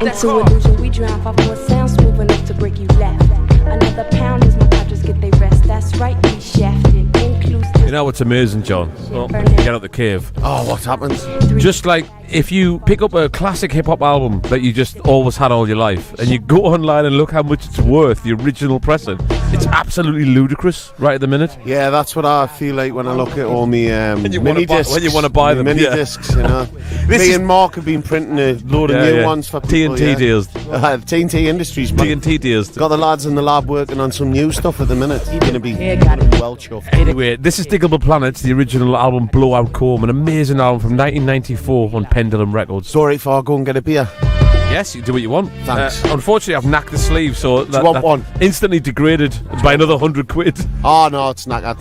Into illusion we drown, 5 more sounds smooth enough to break you left. Another pound as my conscious get they rest. That's right, we shafted. Inclusive. You know what's amazing, John? Well, get out the cave. Oh, what happens? Just like if you pick up a classic hip-hop album that you just always had all your life and you go online and look how much it's worth, the original pressing, it's absolutely ludicrous right at the minute. Yeah, that's what I feel like when I look at all my mini discs. When you want to buy them, mini discs, you know. Me and Mark have been printing a load of new ones for people. TNT deals. TNT Industries, man. TNT deals. Got the lads in the lab working on some new stuff at the minute. You're going to be well chuffed. Anyway, this is Diggable Planets, the original album Blowout Comb, an amazing album from 1994 on Pendulum Records. Sorry if I go and get a beer. Yes, you do what you want. Thanks. Unfortunately, I've knacked the sleeve, so Do you want one? Instantly degraded by another 100 quid. Oh, no, it's knackered.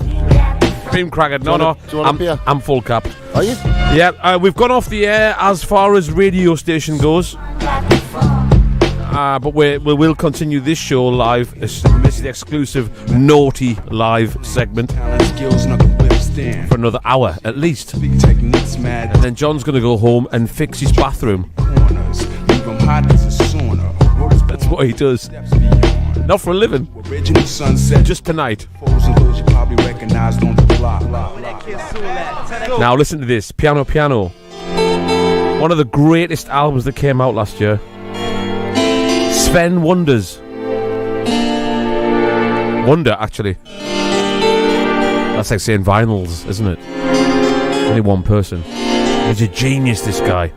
Cream cracker. Do you want a beer? I'm full cap. Are you? Yeah, we've gone off the air as far as radio station goes. But we will continue this show live. This is the exclusive Naughty Live segment for another hour at least. And then John's going to go home and fix his bathroom. That's what he does. Not for a living. Just tonight. Now listen to this. Piano Piano. One of the greatest albums that came out last year. Sven Wonders. Wonder, actually. That's like saying vinyls, isn't it? Only one person. He's a genius, this guy.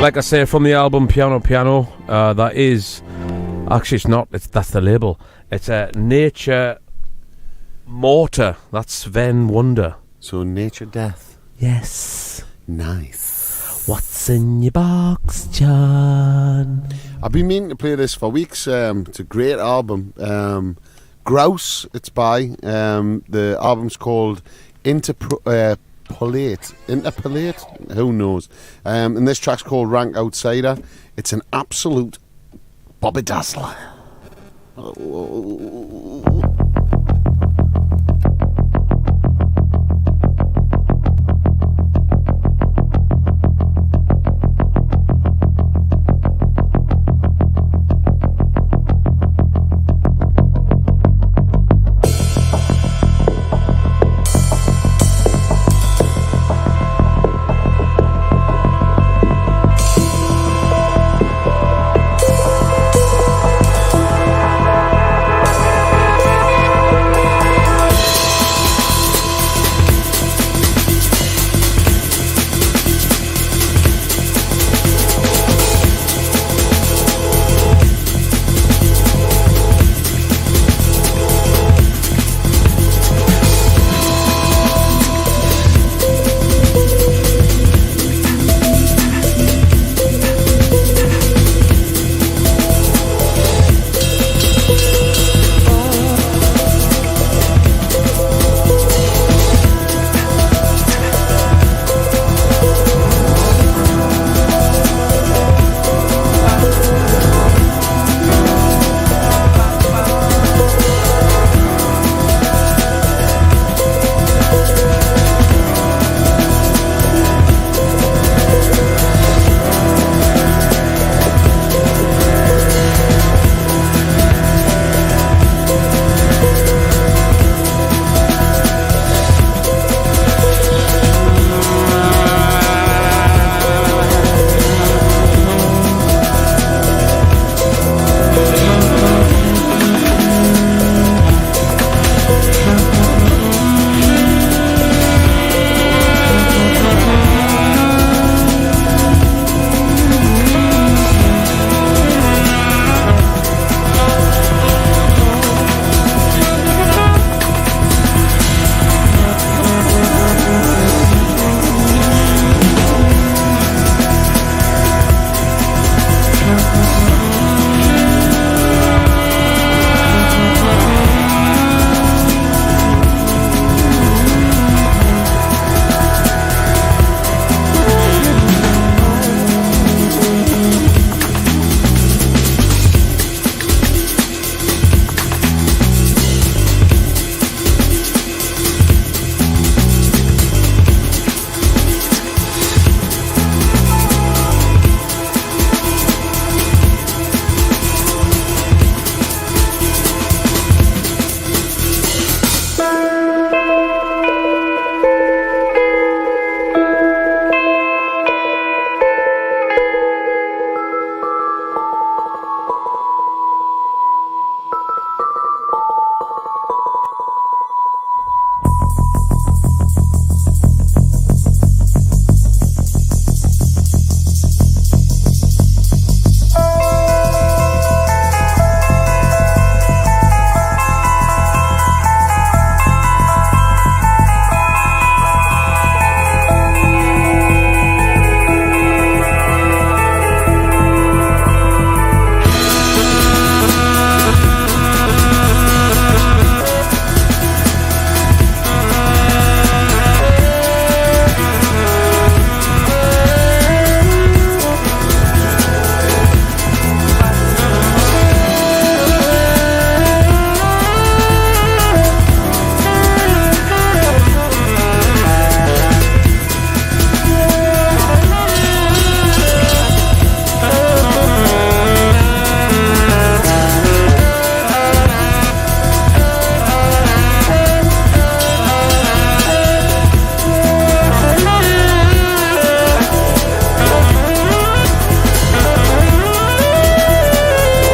Like I say, from the album Piano Piano, that is... Actually, it's not. That's the label. It's a Nature Mortar. That's Sven Wonder. So Nature Death. Yes. Nice. What's in your box, John? I've been meaning to play this for weeks. It's a great album. Grouse, it's by. The album's called Interpolate. Who knows? And this track's called Rank Outsider. It's an absolute Bobby Dazzler.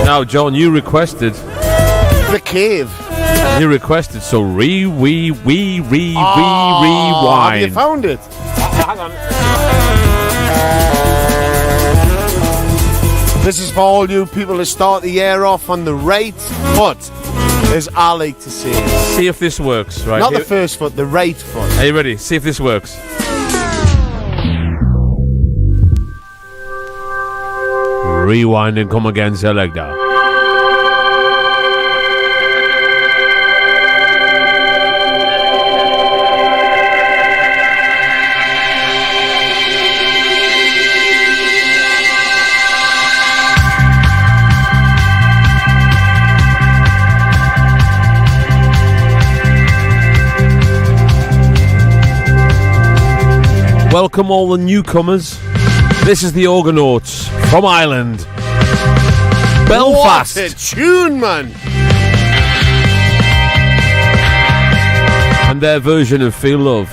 Now, John, you requested The Cave. You requested, so rewind. Have you found it? Hang on. This is for all you people to start the year off on the right foot, as I like to say. See if this works, right? Not the first foot, the right foot. Are you ready? See if this works. rewind and come again selector. Welcome all the newcomers. This is the Organauts from Ireland. Belfast. What a tune, man. And their version of Feel Love.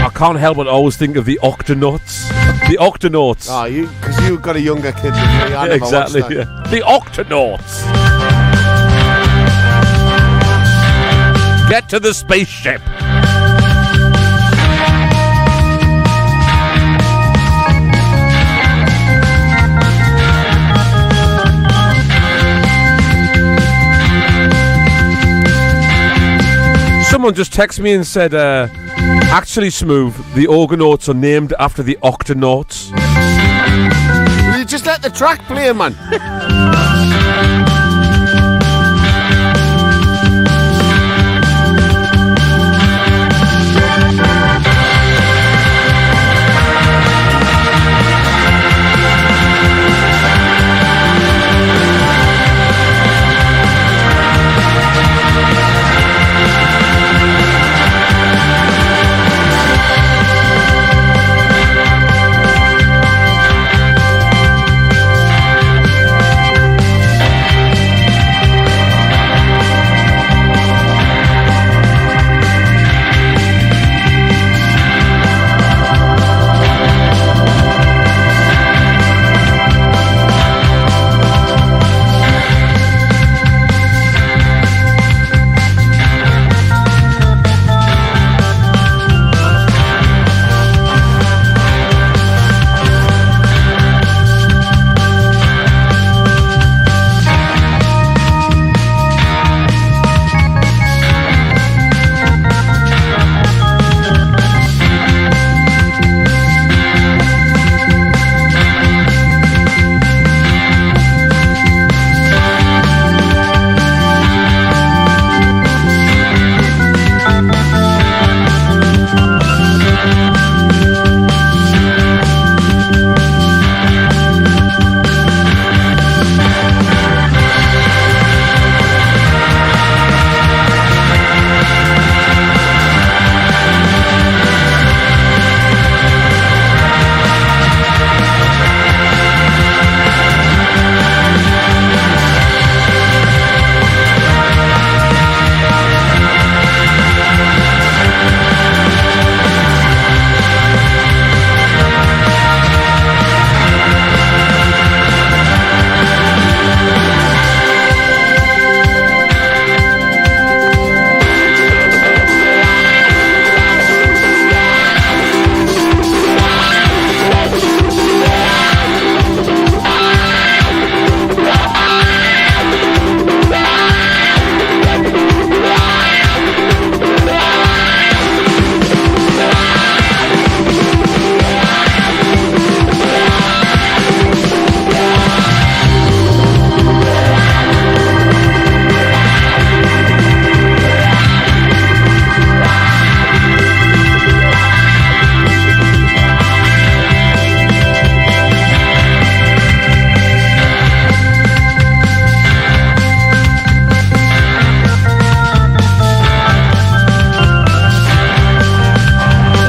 I can't help but always think of the Octonauts. The Octonauts. Oh, because you've got a younger kid than me. I never Exactly. watched that. Yeah. The Octonauts. Get to the spaceship. Someone just texted me and said, actually, Smoove, the Organauts are named after the Octonauts. You just let the track play, man.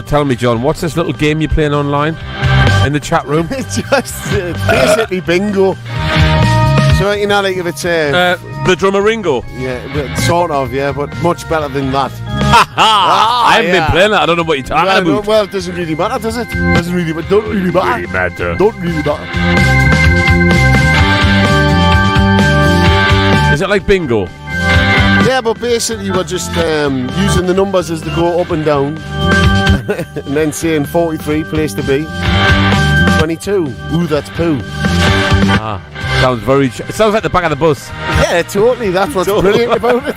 Tell me, John, what's this little game you're playing online in the chat room? It's just basically bingo. So, you know, like if it's the drummer Ringo. Yeah, but sort of, yeah, but much better than that. I haven't been playing that. I don't know what you're talking about. Well, it doesn't really matter, does it? Doesn't really matter. Don't really matter. Don't really matter. Is it like bingo? Yeah, but basically we're just using the numbers as they go up and down. And then saying 43, place to be. 22. Ooh, that's poo. Ah. Sounds very... It sounds like the back of the bus. Yeah, totally. That's what's brilliant about it.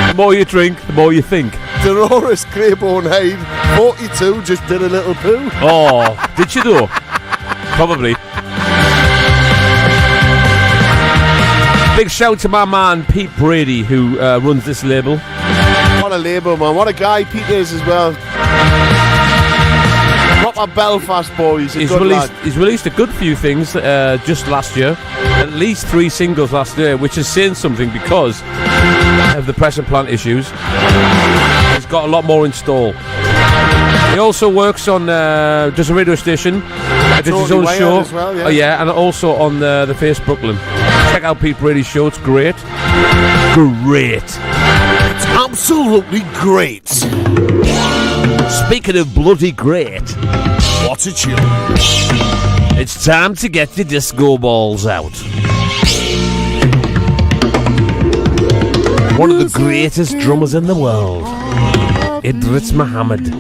The more you drink, the more you think. Dolores Claiborne Hyde, 42, just did a little poo. Oh, did she though? Probably. Big shout to my man Pete Brady, who runs this label. What a label, man. What a guy Pete is as well. Proper Belfast boys. He's released a good few things just last year. At least 3 singles last year, which is saying something because of the pressure plant issues. He's got a lot more in stall. He also works on does a radio station, does his own show as well, yeah. Oh yeah, and also on the Face Brooklyn. Check out Pete Brady's show, it's great. It's absolutely great. Speaking of bloody great, what's a tune? It's time to get your disco balls out. One of the greatest drummers in the world, Idris Muhammad.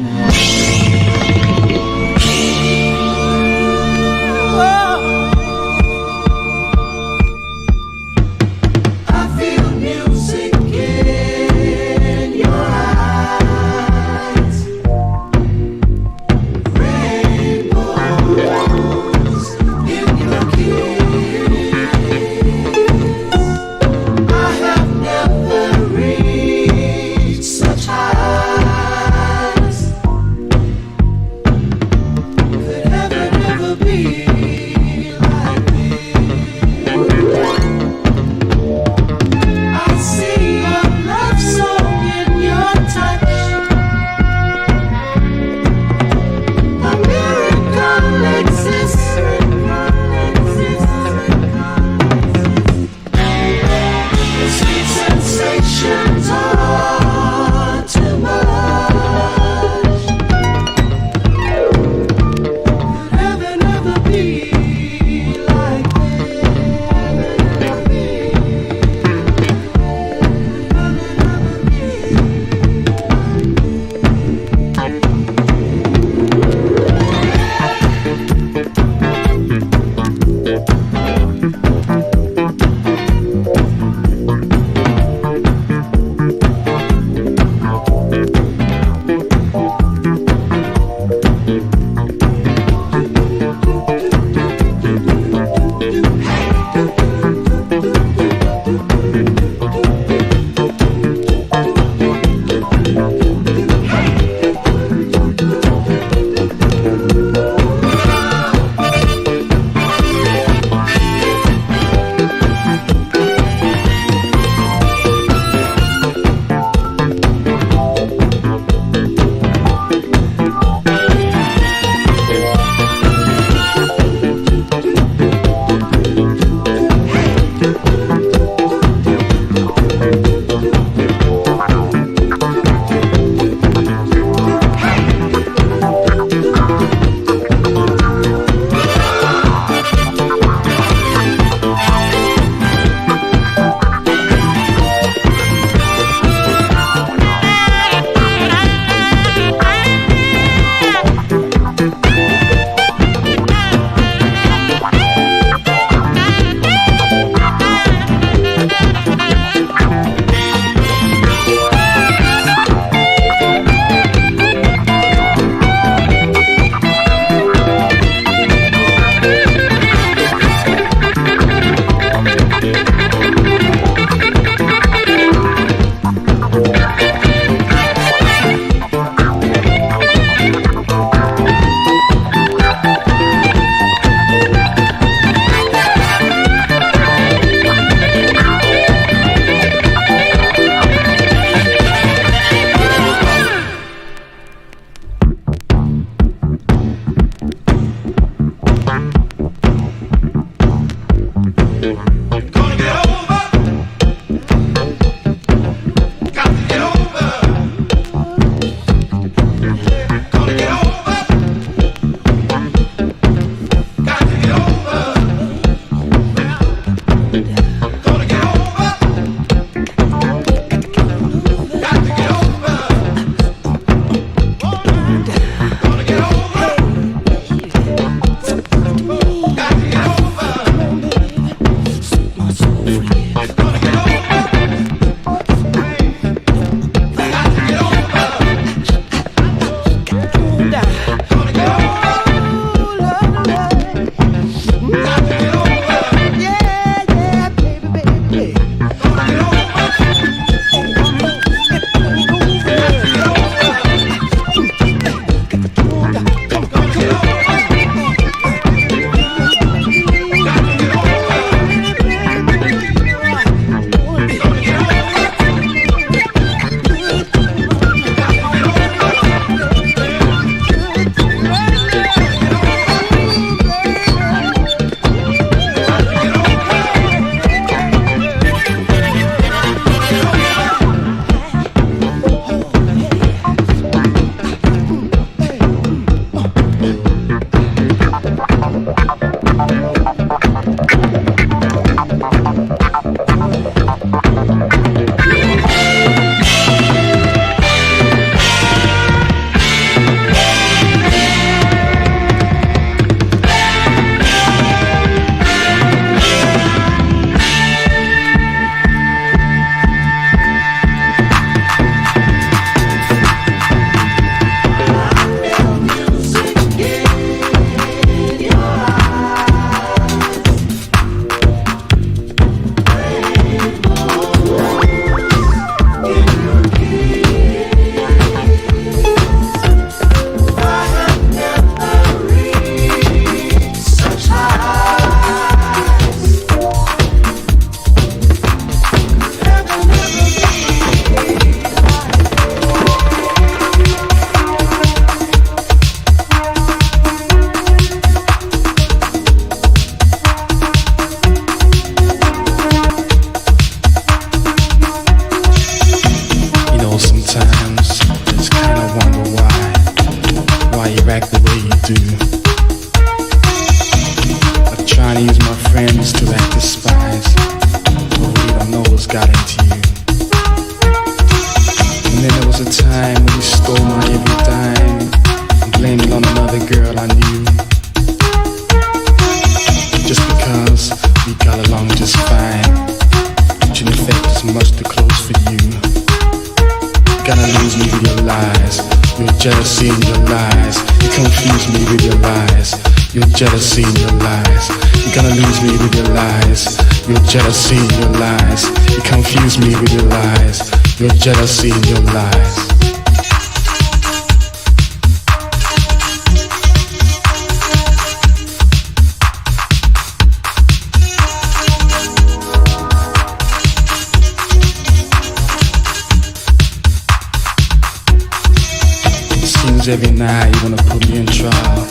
jealousy and your lies. You confuse me with your lies. Your jealousy and your lies. You're gonna lose me with your lies. Your jealousy and your lies. You confuse me with your lies. Your jealousy and your lies. Every night you wanna put me in trial.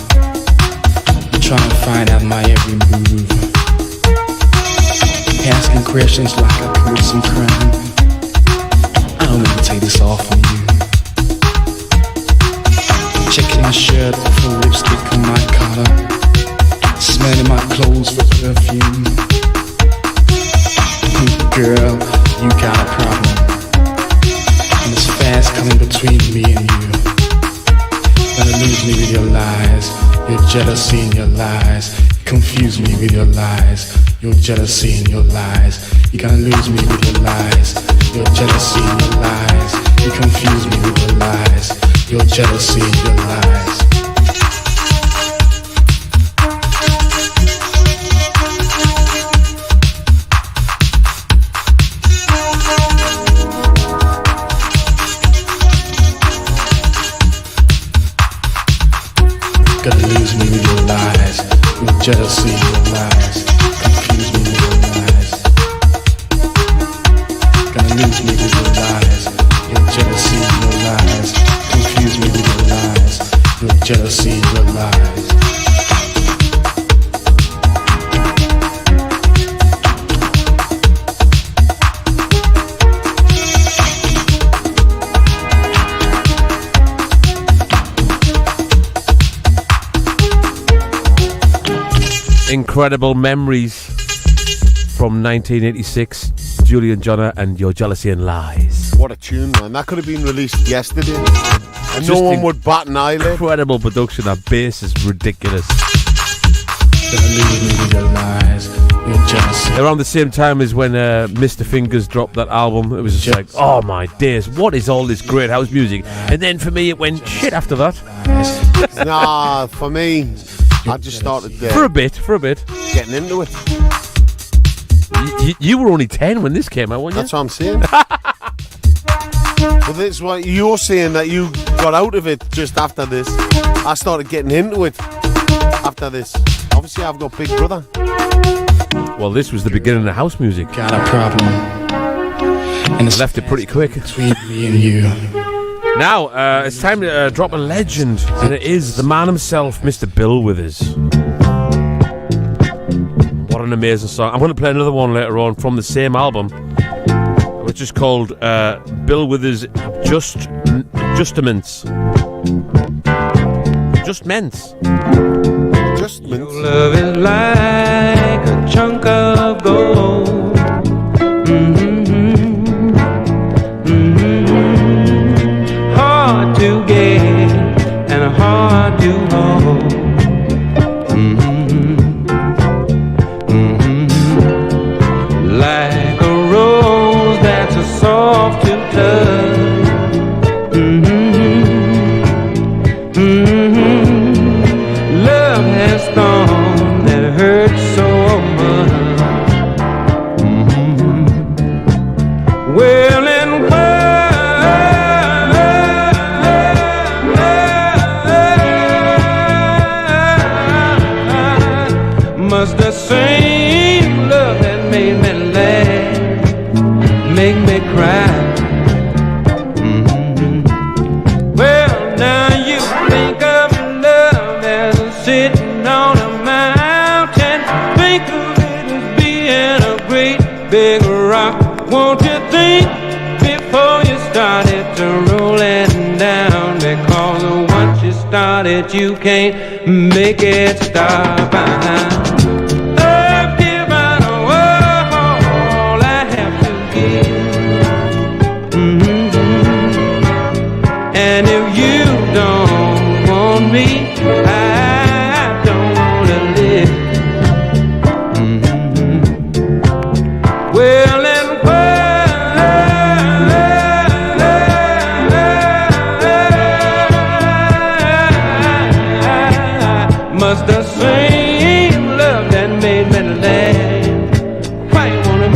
You try and find out my every move. Asking questions like I committed some crime. I don't want to take this off on you. Checking my shirt for lipstick on my collar. Smelling my clothes for perfume. Girl, you got a problem. And it's fast coming between me and you. Gonna lose me with your lies, your jealousy and your lies. You confuse me with your lies, your jealousy and your lies. You're gonna lose me with your lies, your jealousy and your lies. You confuse me with your lies, your jealousy and your lies. Gonna lose me with your lies, your jealousy and your lies. Confuse me with your lies. Gonna lose me with your lies, your jealousy and your lies. Confuse me with your lies, your jealousy and your lies. Incredible memories from 1986. Julian Jonner and Your Jealousy and Lies. What a tune, man. That could have been released yesterday. And no one would bat an eyelid. Incredible production. That bass is ridiculous. Around the same time as when Mr. Fingers dropped that album, it was just like, oh my days, what is all this great house music? And then for me it went shit after that. Nah, for me, I just started for a bit getting into it. You were only 10 when this came out, weren't you? That's what I'm saying. But this is what you're saying, that you got out of it just after this. I started getting into it after this. Obviously, I've got Big Brother. Well, this was the beginning of house music. Got a problem, and it's left it pretty quick between me and you. Now, it's time to drop a legend, and it is the man himself, Mr. Bill Withers. What an amazing song. I'm going to play another one later on from the same album, which is called Bill Withers' Justaments. Just Ments. Your love is like a chunk of gold. Hard to get and hard to hold. Like a rose that's a soft to touch. Love has thorns that hurt so much. Well and well, must the same love that made me laugh make me cry? Well, now you think of love as sitting on a mountain. Think of it as being a great big rock. Won't you think before you started to roll it down? Because once you started, you can't make it stop. I've given all I have to give. And if you don't want me, I don't want to live. Well and well,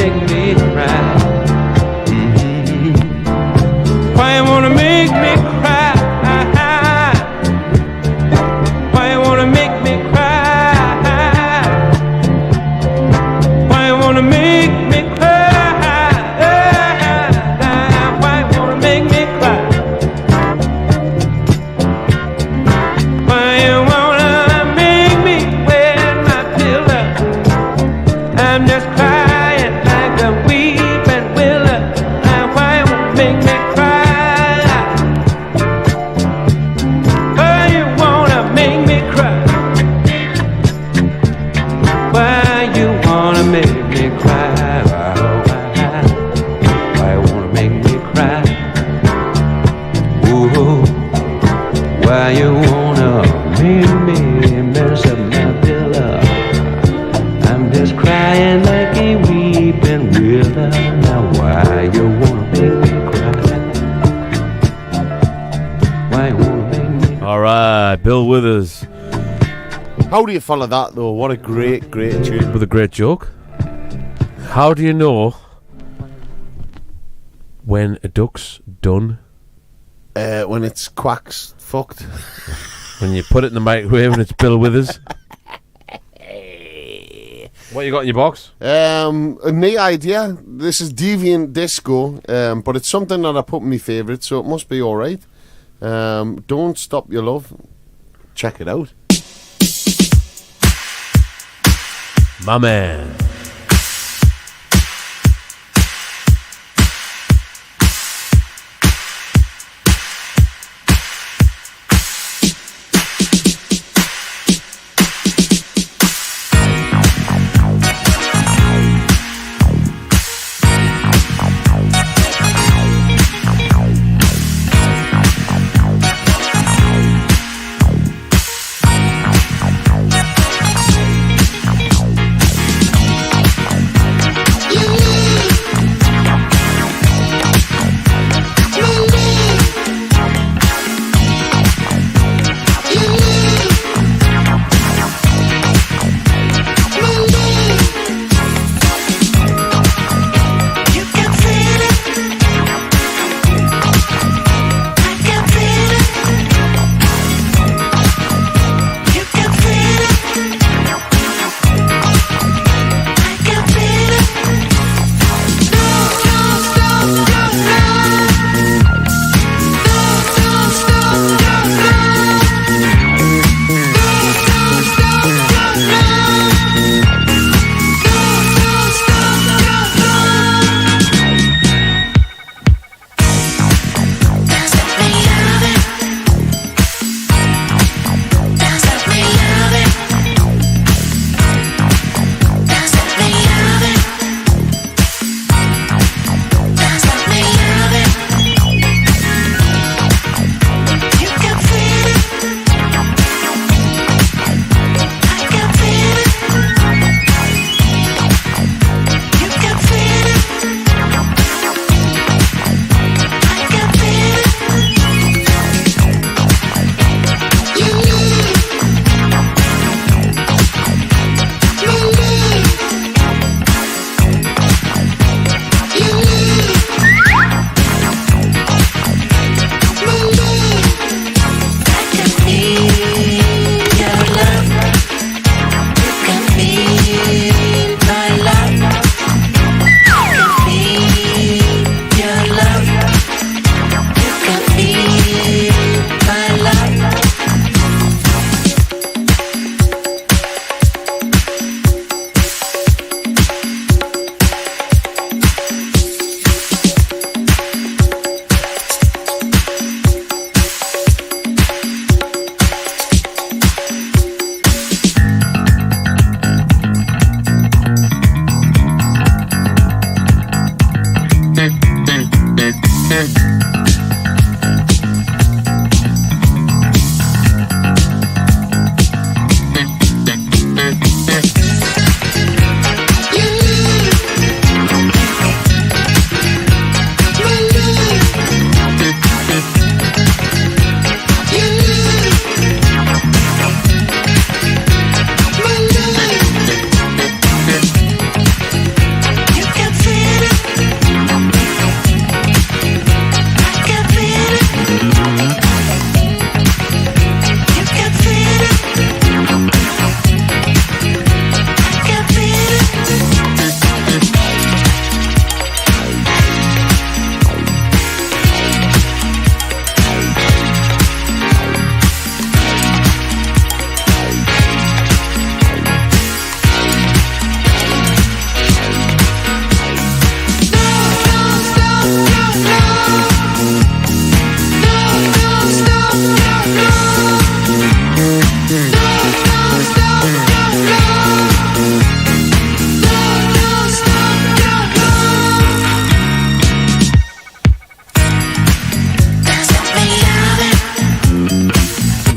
make me cry? Why you wanna make me cry? Why you wanna make me cry? Why you wanna make me cry? Why you wanna make me cry? Why you wanna make me wet my pillow? I'm just crying like a weeping willow. Why you wanna make me cry? Why you wanna make me cry? Why you wanna make me cry? Why you wanna make me cry? Ooh, why you wanna make me mess up my pillow? I'm just crying like a weeping willow. Now why you wanna make me cry? Why you wanna make me cry? All right, Bill Withers. How do you follow that, though? What a great tune. With a great joke. How do you know when a duck's done? When it's quacks fucked. When you put it in the microwave and it's Bill Withers. What you got in your box? A neat idea. This is Deviant Disco, but it's something that I put in my favourite, so it must be alright. Don't Stop Your Love. Check it out. My man.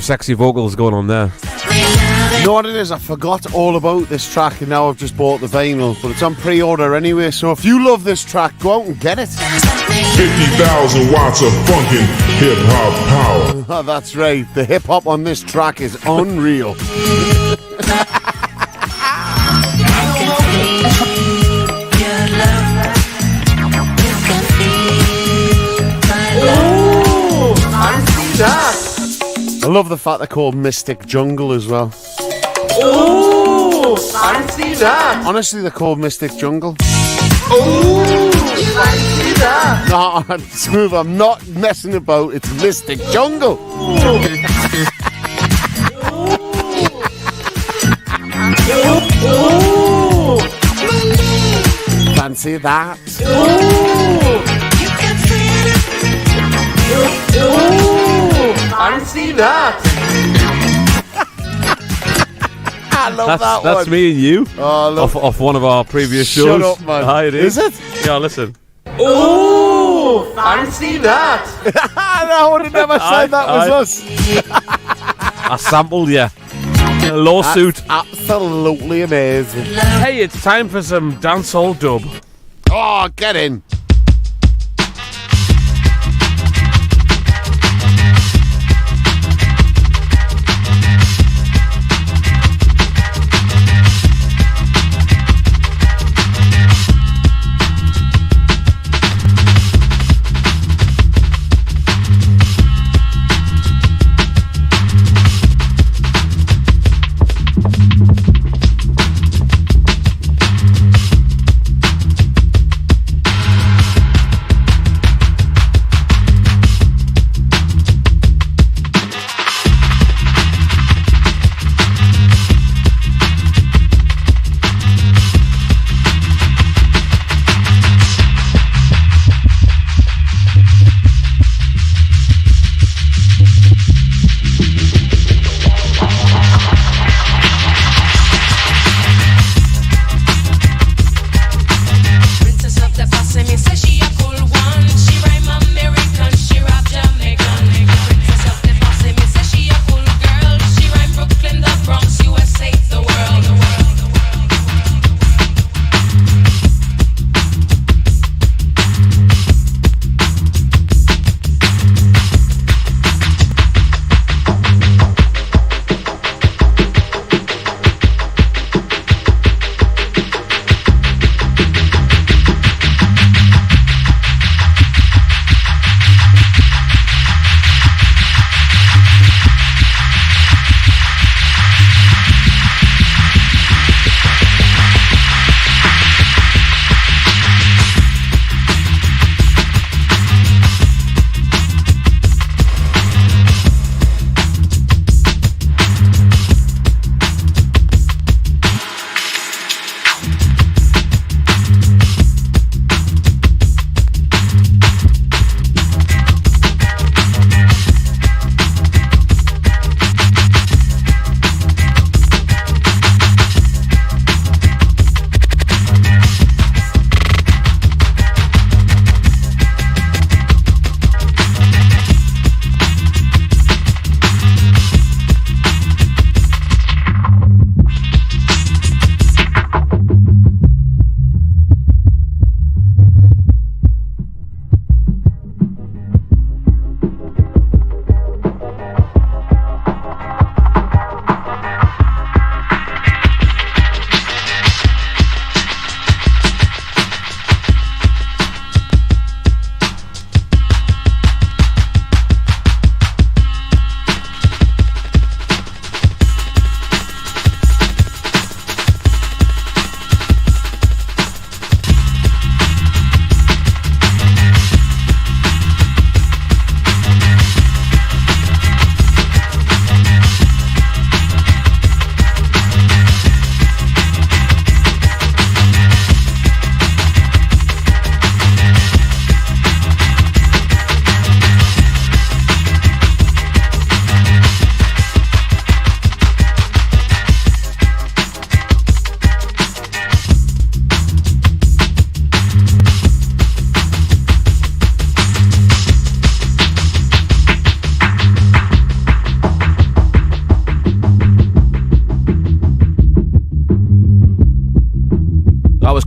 sexy vocals going on there. You know what it is? I forgot all about this track and now I've just bought the vinyl, but it's on pre-order anyway, so if you love this track, go out and get it. 50,000 watts of funkin' hip-hop power. Oh, that's right. The hip-hop on this track is unreal. I love the fact they're called Mystic Jungle as well. Ooh, I see that. Honestly, they're called Mystic Jungle. Ooh, I see that. No, Smoove, I'm not messing about. It's Mystic Jungle. Ooh. Fancy that. I see that. I love that one. That's me and you. Oh, off one of our previous shows. Shut up, man. Hi, it is. Is it? Yeah, listen. Ooh, I see that. I would have never said that was us. I sampled you. A lawsuit. That's absolutely amazing. Hey, it's time for some dancehall dub. Oh, get in.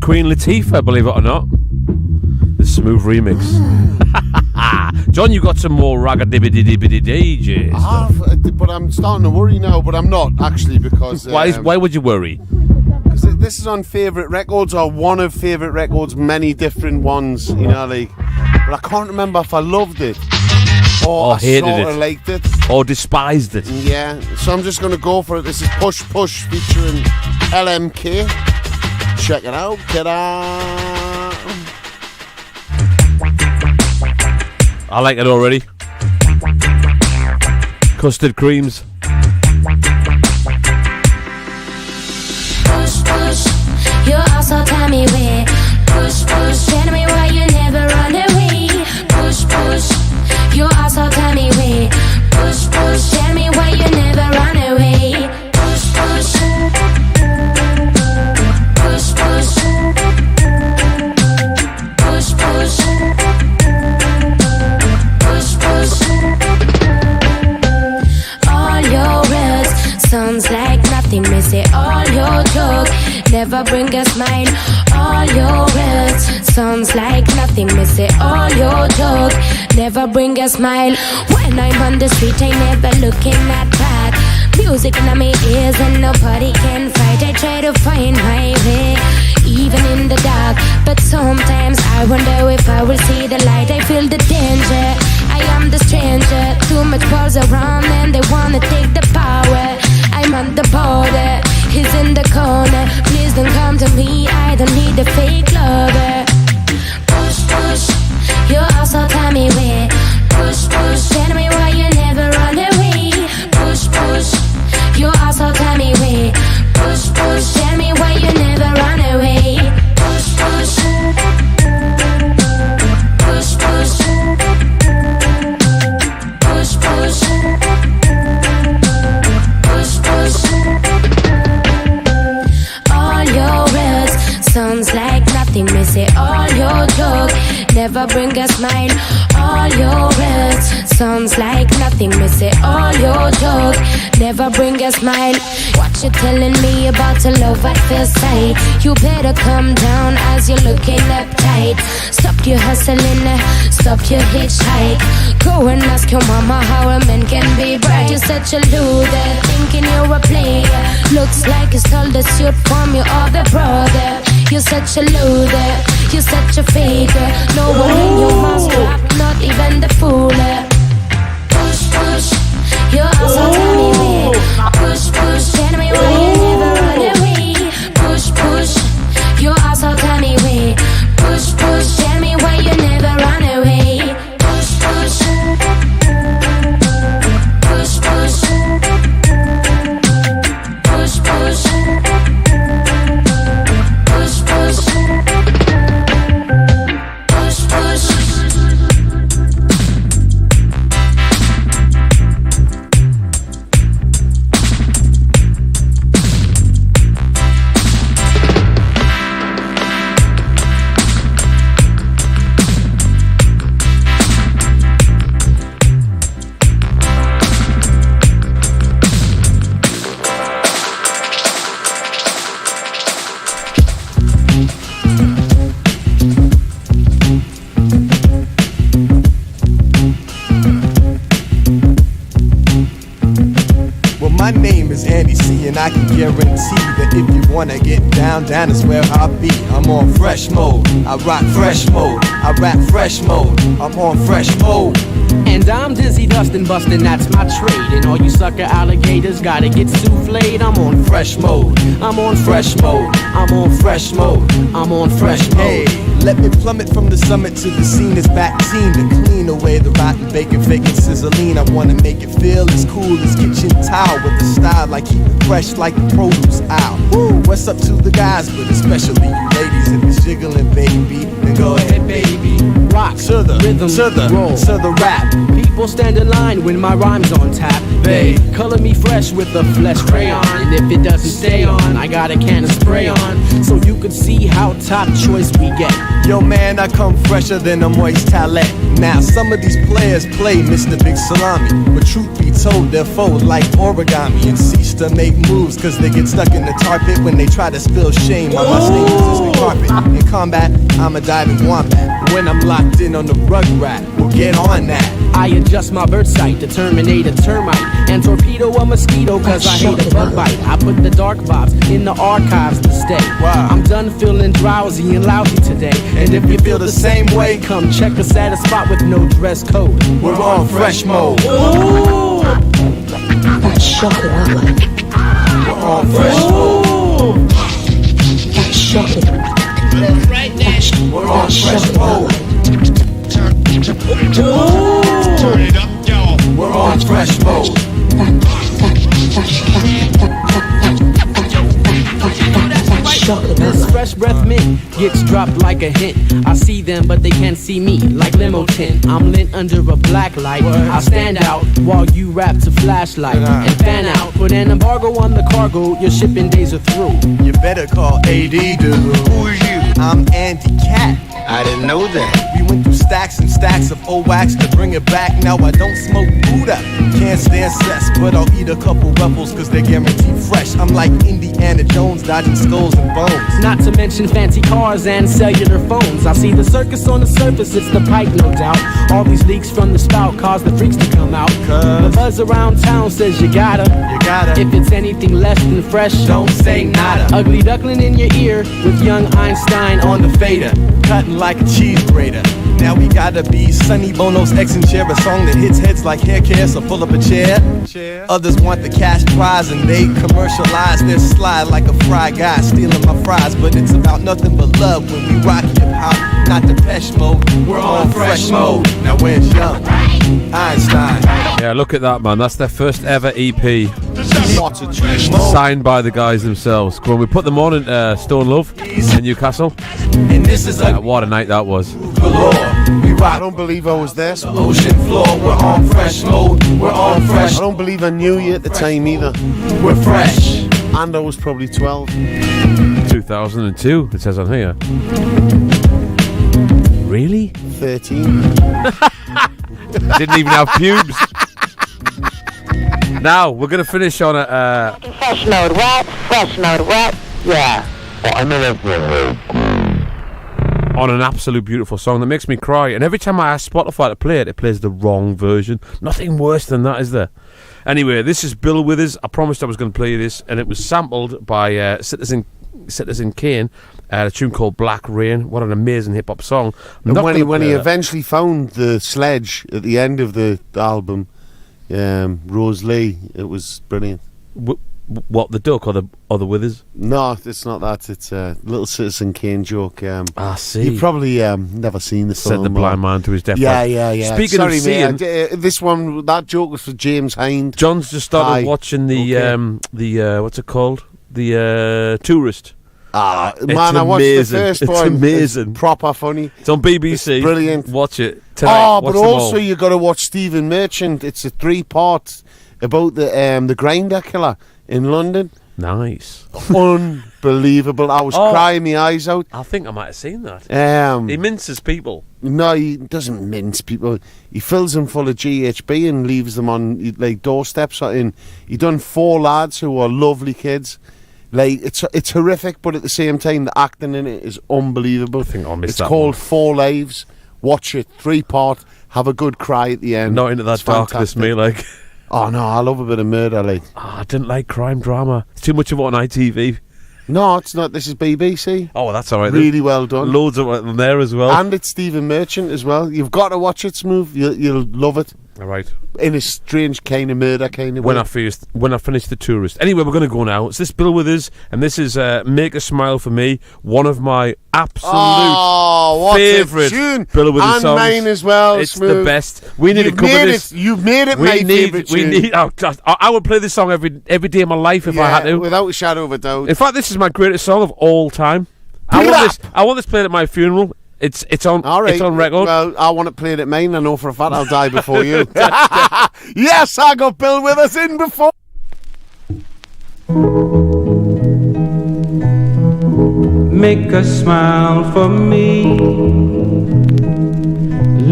Queen Latifah, believe it or not. The Smoove remix. John, you got some more ragga-dibby-dibby DJs. I have, but I'm starting to worry now, but I'm not actually because... Why would you worry? Because this is on Favourite Records, or one of Favourite Records, many different ones, you know, like... But I can't remember if I loved it. Or I hated sort it. of liked it. Or despised it. Yeah, so I'm just going to go for it. This is Push Push featuring LMK. Check it out. Ta-da! I like it already. Custard creams. Push, push, you're also tell me where. Push, push, tell me why you never run away. Push, push, you're also tell me where. Push, push, tell me why you never run away. Push, push, push, push, push, push. All your words sounds like nothing. Me say all your joke never bring a smile. All your words sounds like nothing. Me say all your joke never bring a smile. When I'm on the street, I never looking at back. Music in my ears and nobody can fight. I try to find my way, even in the dark. But sometimes I wonder if I will see the light. I feel the danger, I am the stranger. Too much walls around and they wanna take the power. I'm on the border, he's in the corner. Please don't come to me, I don't need a fake lover. Push, push, you also tell me where. Push, push, tell me why you never run away. Push, push, you also tell me where. Push, push, tell me why you never run away. Push, push, push, push, push, push, push, push. All your words sounds like nothing. Me say all your joke never bring a smile. All your words sounds like nothing. Me say all your joke never bring a smile. What you telling me about a love at first sight? You better come down as you're looking uptight. Stop your hustling, stop your hitchhike. Go and ask your mama how a man can be bright. You're such a loser, thinking you're a player. Looks like you stole the suit from your other brother. You're such a loser, you're such a faker. No one in your mouth drop, not even the fooler. Push, push, you also tell me where. Push, push, tell me why you never run away. Push, push, you also tell me where. Push, push, tell me why you never run away. Push, push, push, push, push, push, push, push, push, push. My name is Andy C, and I can guarantee that if you wanna get down is where I'll be. I'm on fresh mode, I rock fresh mode, I rap fresh mode, I'm on fresh mode. And I'm dizzy, dustin', bustin', that's my trade. And all you sucker alligators gotta get souffled. I'm on fresh mode, I'm on fresh mode, I'm on fresh mode, I'm on fresh mode. Hey, let me plummet from the summit to the scene that's back team to clean away the rotten bacon, fake and sizzling. I wanna make it feel as cool as kitchen towel with a style like keep it fresh like the produce aisle. Woo, what's up to the guys, but especially you ladies, if it's jiggling, baby, then go ahead, baby. Rock to the rhythm, to the roll to the rap. People stand in line when my rhyme's on tap. They color me fresh with a flesh crayon, and if it doesn't stay on, I got a can of spray on, so you could see how top choice we get. Yo man, I come fresher than a moist towelette. Now some of these players play Mr. Big Salami, but truth be told, they're fold like origami and cease to make moves cause they get stuck in the tar pit when they try to spill shame on my sneakers the carpet. In combat, I'm a diving wombat. When I'm locked in on the rug rat, we'll get on that. I adjust my bird sight to terminate a termite and torpedo a mosquito cause I hate a bug bite. I put the dark vibes in the archives to stay. Wow. I'm done feeling drowsy and lousy today. And if you feel the same way, come check us at a spot with no dress code. We're on fresh mode. Ooh. That's shocking, I like. We're on fresh mode. That's shocking. We're on fresh mode. Turn it up, yo. We're on fresh mode. This fresh breath mint gets dropped like a hint. I see them, but they can't see me like limo tint. I'm lit under a black light. I stand out while you rap to flashlight and fan out. Put an embargo on the cargo. Your shipping days are through. You better call AD, dude. Who are you? I'm Andy Cat. I didn't know that. We went through stacks and stacks of old wax to bring it back. Now I don't smoke Buddha. Can't stand cess, but I'll eat a couple rebels cause they're guaranteed fresh. I'm like Indiana Jones dodging skulls and bones. Not to mention fancy cars and cellular phones. I see the circus on the surface, it's the pipe, no doubt. All these leaks from the spout cause the freaks to come out. The buzz around town says you gotta. If it's anything less than fresh, don't say nada. Ugly duckling in your ear with young Einstein on the fader, cutting like a cheese grater. Now we gotta be Sonny Bono's X and share a song that hits heads like hair care, so pull up a chair. Others want the cash prize and they commercialize their slide like a fry guy stealing my fries. But it's about nothing but love when we rock hip hop, not Depeche Mode. We're on fresh mode. Now where's young Einstein? Yeah, look at that, man. That's their first ever EP. Signed by the guys themselves. Come on, we put them on in Stone Love in Newcastle. And this is what a night that was. I don't believe I was there. Ocean floor, we're on fresh mode. We're on fresh. I don't believe I knew you at the time either. We're fresh. And I was probably 12. 2002, it says on here. Really? 13. Didn't even have pubes. Now, we're going to finish on a... fresh mode, what? Fresh mode, what? Yeah. On an absolute beautiful song that makes me cry. And every time I ask Spotify to play it, it plays the wrong version. Nothing worse than that, is there? Anyway, this is Bill Withers. I promised I was going to play this, and it was sampled by Citizen Kane, a tune called Black Rain. What an amazing hip-hop song. And when he eventually found the sledge at the end of the album, Rose Lee, it was brilliant. What, the duck or the Withers? No, it's not that. It's a little Citizen Kane joke. See. You've probably never seen the film. Said the blind man to his deaf. Yeah. Speaking of seeing, this one, that joke was for James Hind. John's just started watching the what's it called? The Tourist. Man, I watched the first one. It's amazing. It's proper funny. It's on BBC. It's brilliant. Watch it tonight. But also you got to watch Stephen Merchant. It's a 3-part about the grinder killer in London. Nice. Unbelievable. I was crying my eyes out. I think I might have seen that. He minces people. No, he doesn't mince people. He fills them full of GHB and leaves them on like doorsteps. He done 4 lads who are lovely kids. Like it's horrific, but at the same time the acting in it is unbelievable. I think I missed it's that called one. 4 Lives. Watch it, 3-part. Have a good cry at the end. Not into that It's darkness, fantastic. me like. Oh no, I love a bit of murder, like. I didn't like crime drama. It's too much of it on ITV. No, it's not. This is BBC. Oh, well, that's all right. Really well done. Loads of it on there as well. And it's Stephen Merchant as well. You've got to watch it, Smoove. You'll love it. All right. In a strange kind of murder kind of when way. I finish The Tourist. Anyway, we're going to go now. It's this Bill Withers, and this is Make a Smile for Me, one of my absolute favourite Bill Withers and songs. Mine as well. It's Smoove. the best. We need to cover this. You've made it my favourite tune. I would play this song every day of my life if I had to. Without a shadow of a doubt. In fact, this is my greatest song of all time. I want this played at my funeral. It's on. All right. It's on record. Well, I want it played at mine. I know for a fact I'll die before you. Yes, I got Bill Withers in before. make a smile for me.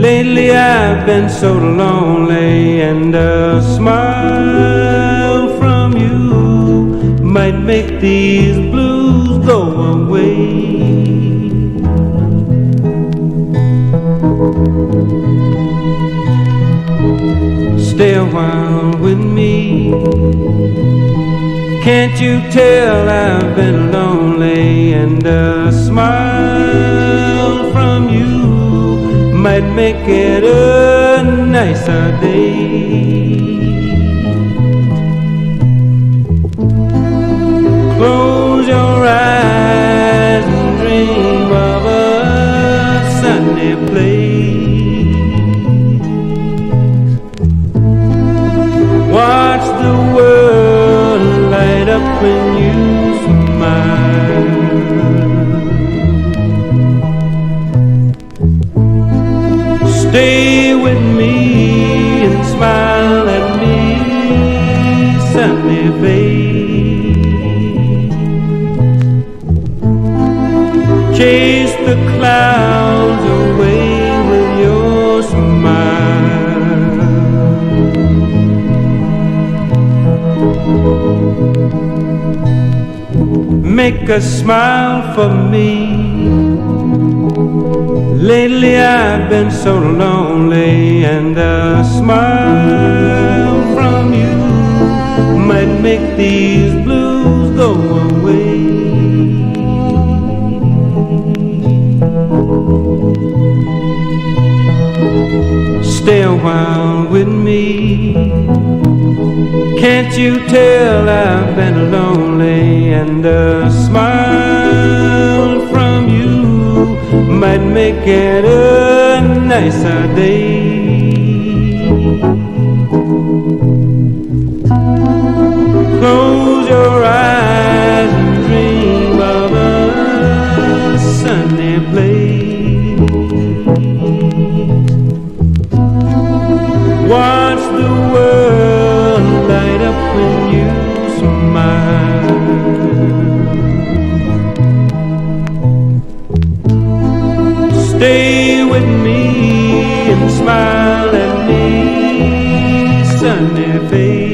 Lately I've been so lonely, and a smile from you might make these blues go away. Stay a while with me. Can't you tell I've been lonely, and a smile from you might make it a nicer day. Close your eyes and dream of a sunny place. Watch the world light up when you smile. Stay with me and smile at me, sunny face. Chase the clouds away with your smile. Make a smile for me. Lately I've been so lonely, and a smile from you might make these blues go away. Stay a while with me. Can't you tell I've been lonely, and a smile from you might make it a nicer day. Close your eyes and dream of a sunny place. Watch the world light up when you smile. Stay with me and smile at me, sunny face.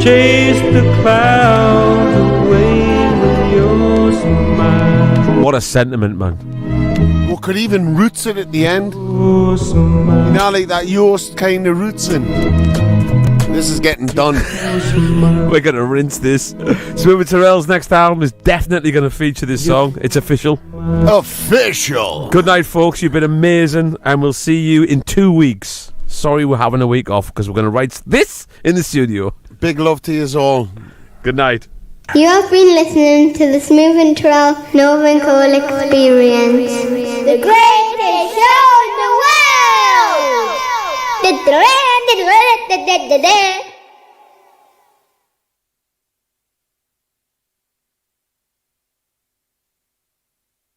Chase the clouds away with your smile. What a sentiment, man. What could even roots it at the end? You know, like that Yost kind of roots in. This is getting done. We're going to rinse this. Smoove Turrell's next album is definitely going to feature this song. It's official. Official. Good night, folks. You've been amazing, and we'll see you in 2 weeks. Sorry we're having a week off because we're going to write this in the studio. Big love to you all. Good night. You have been listening to the Smoove and Turrell Northern Coal Experience. The greatest show in the world!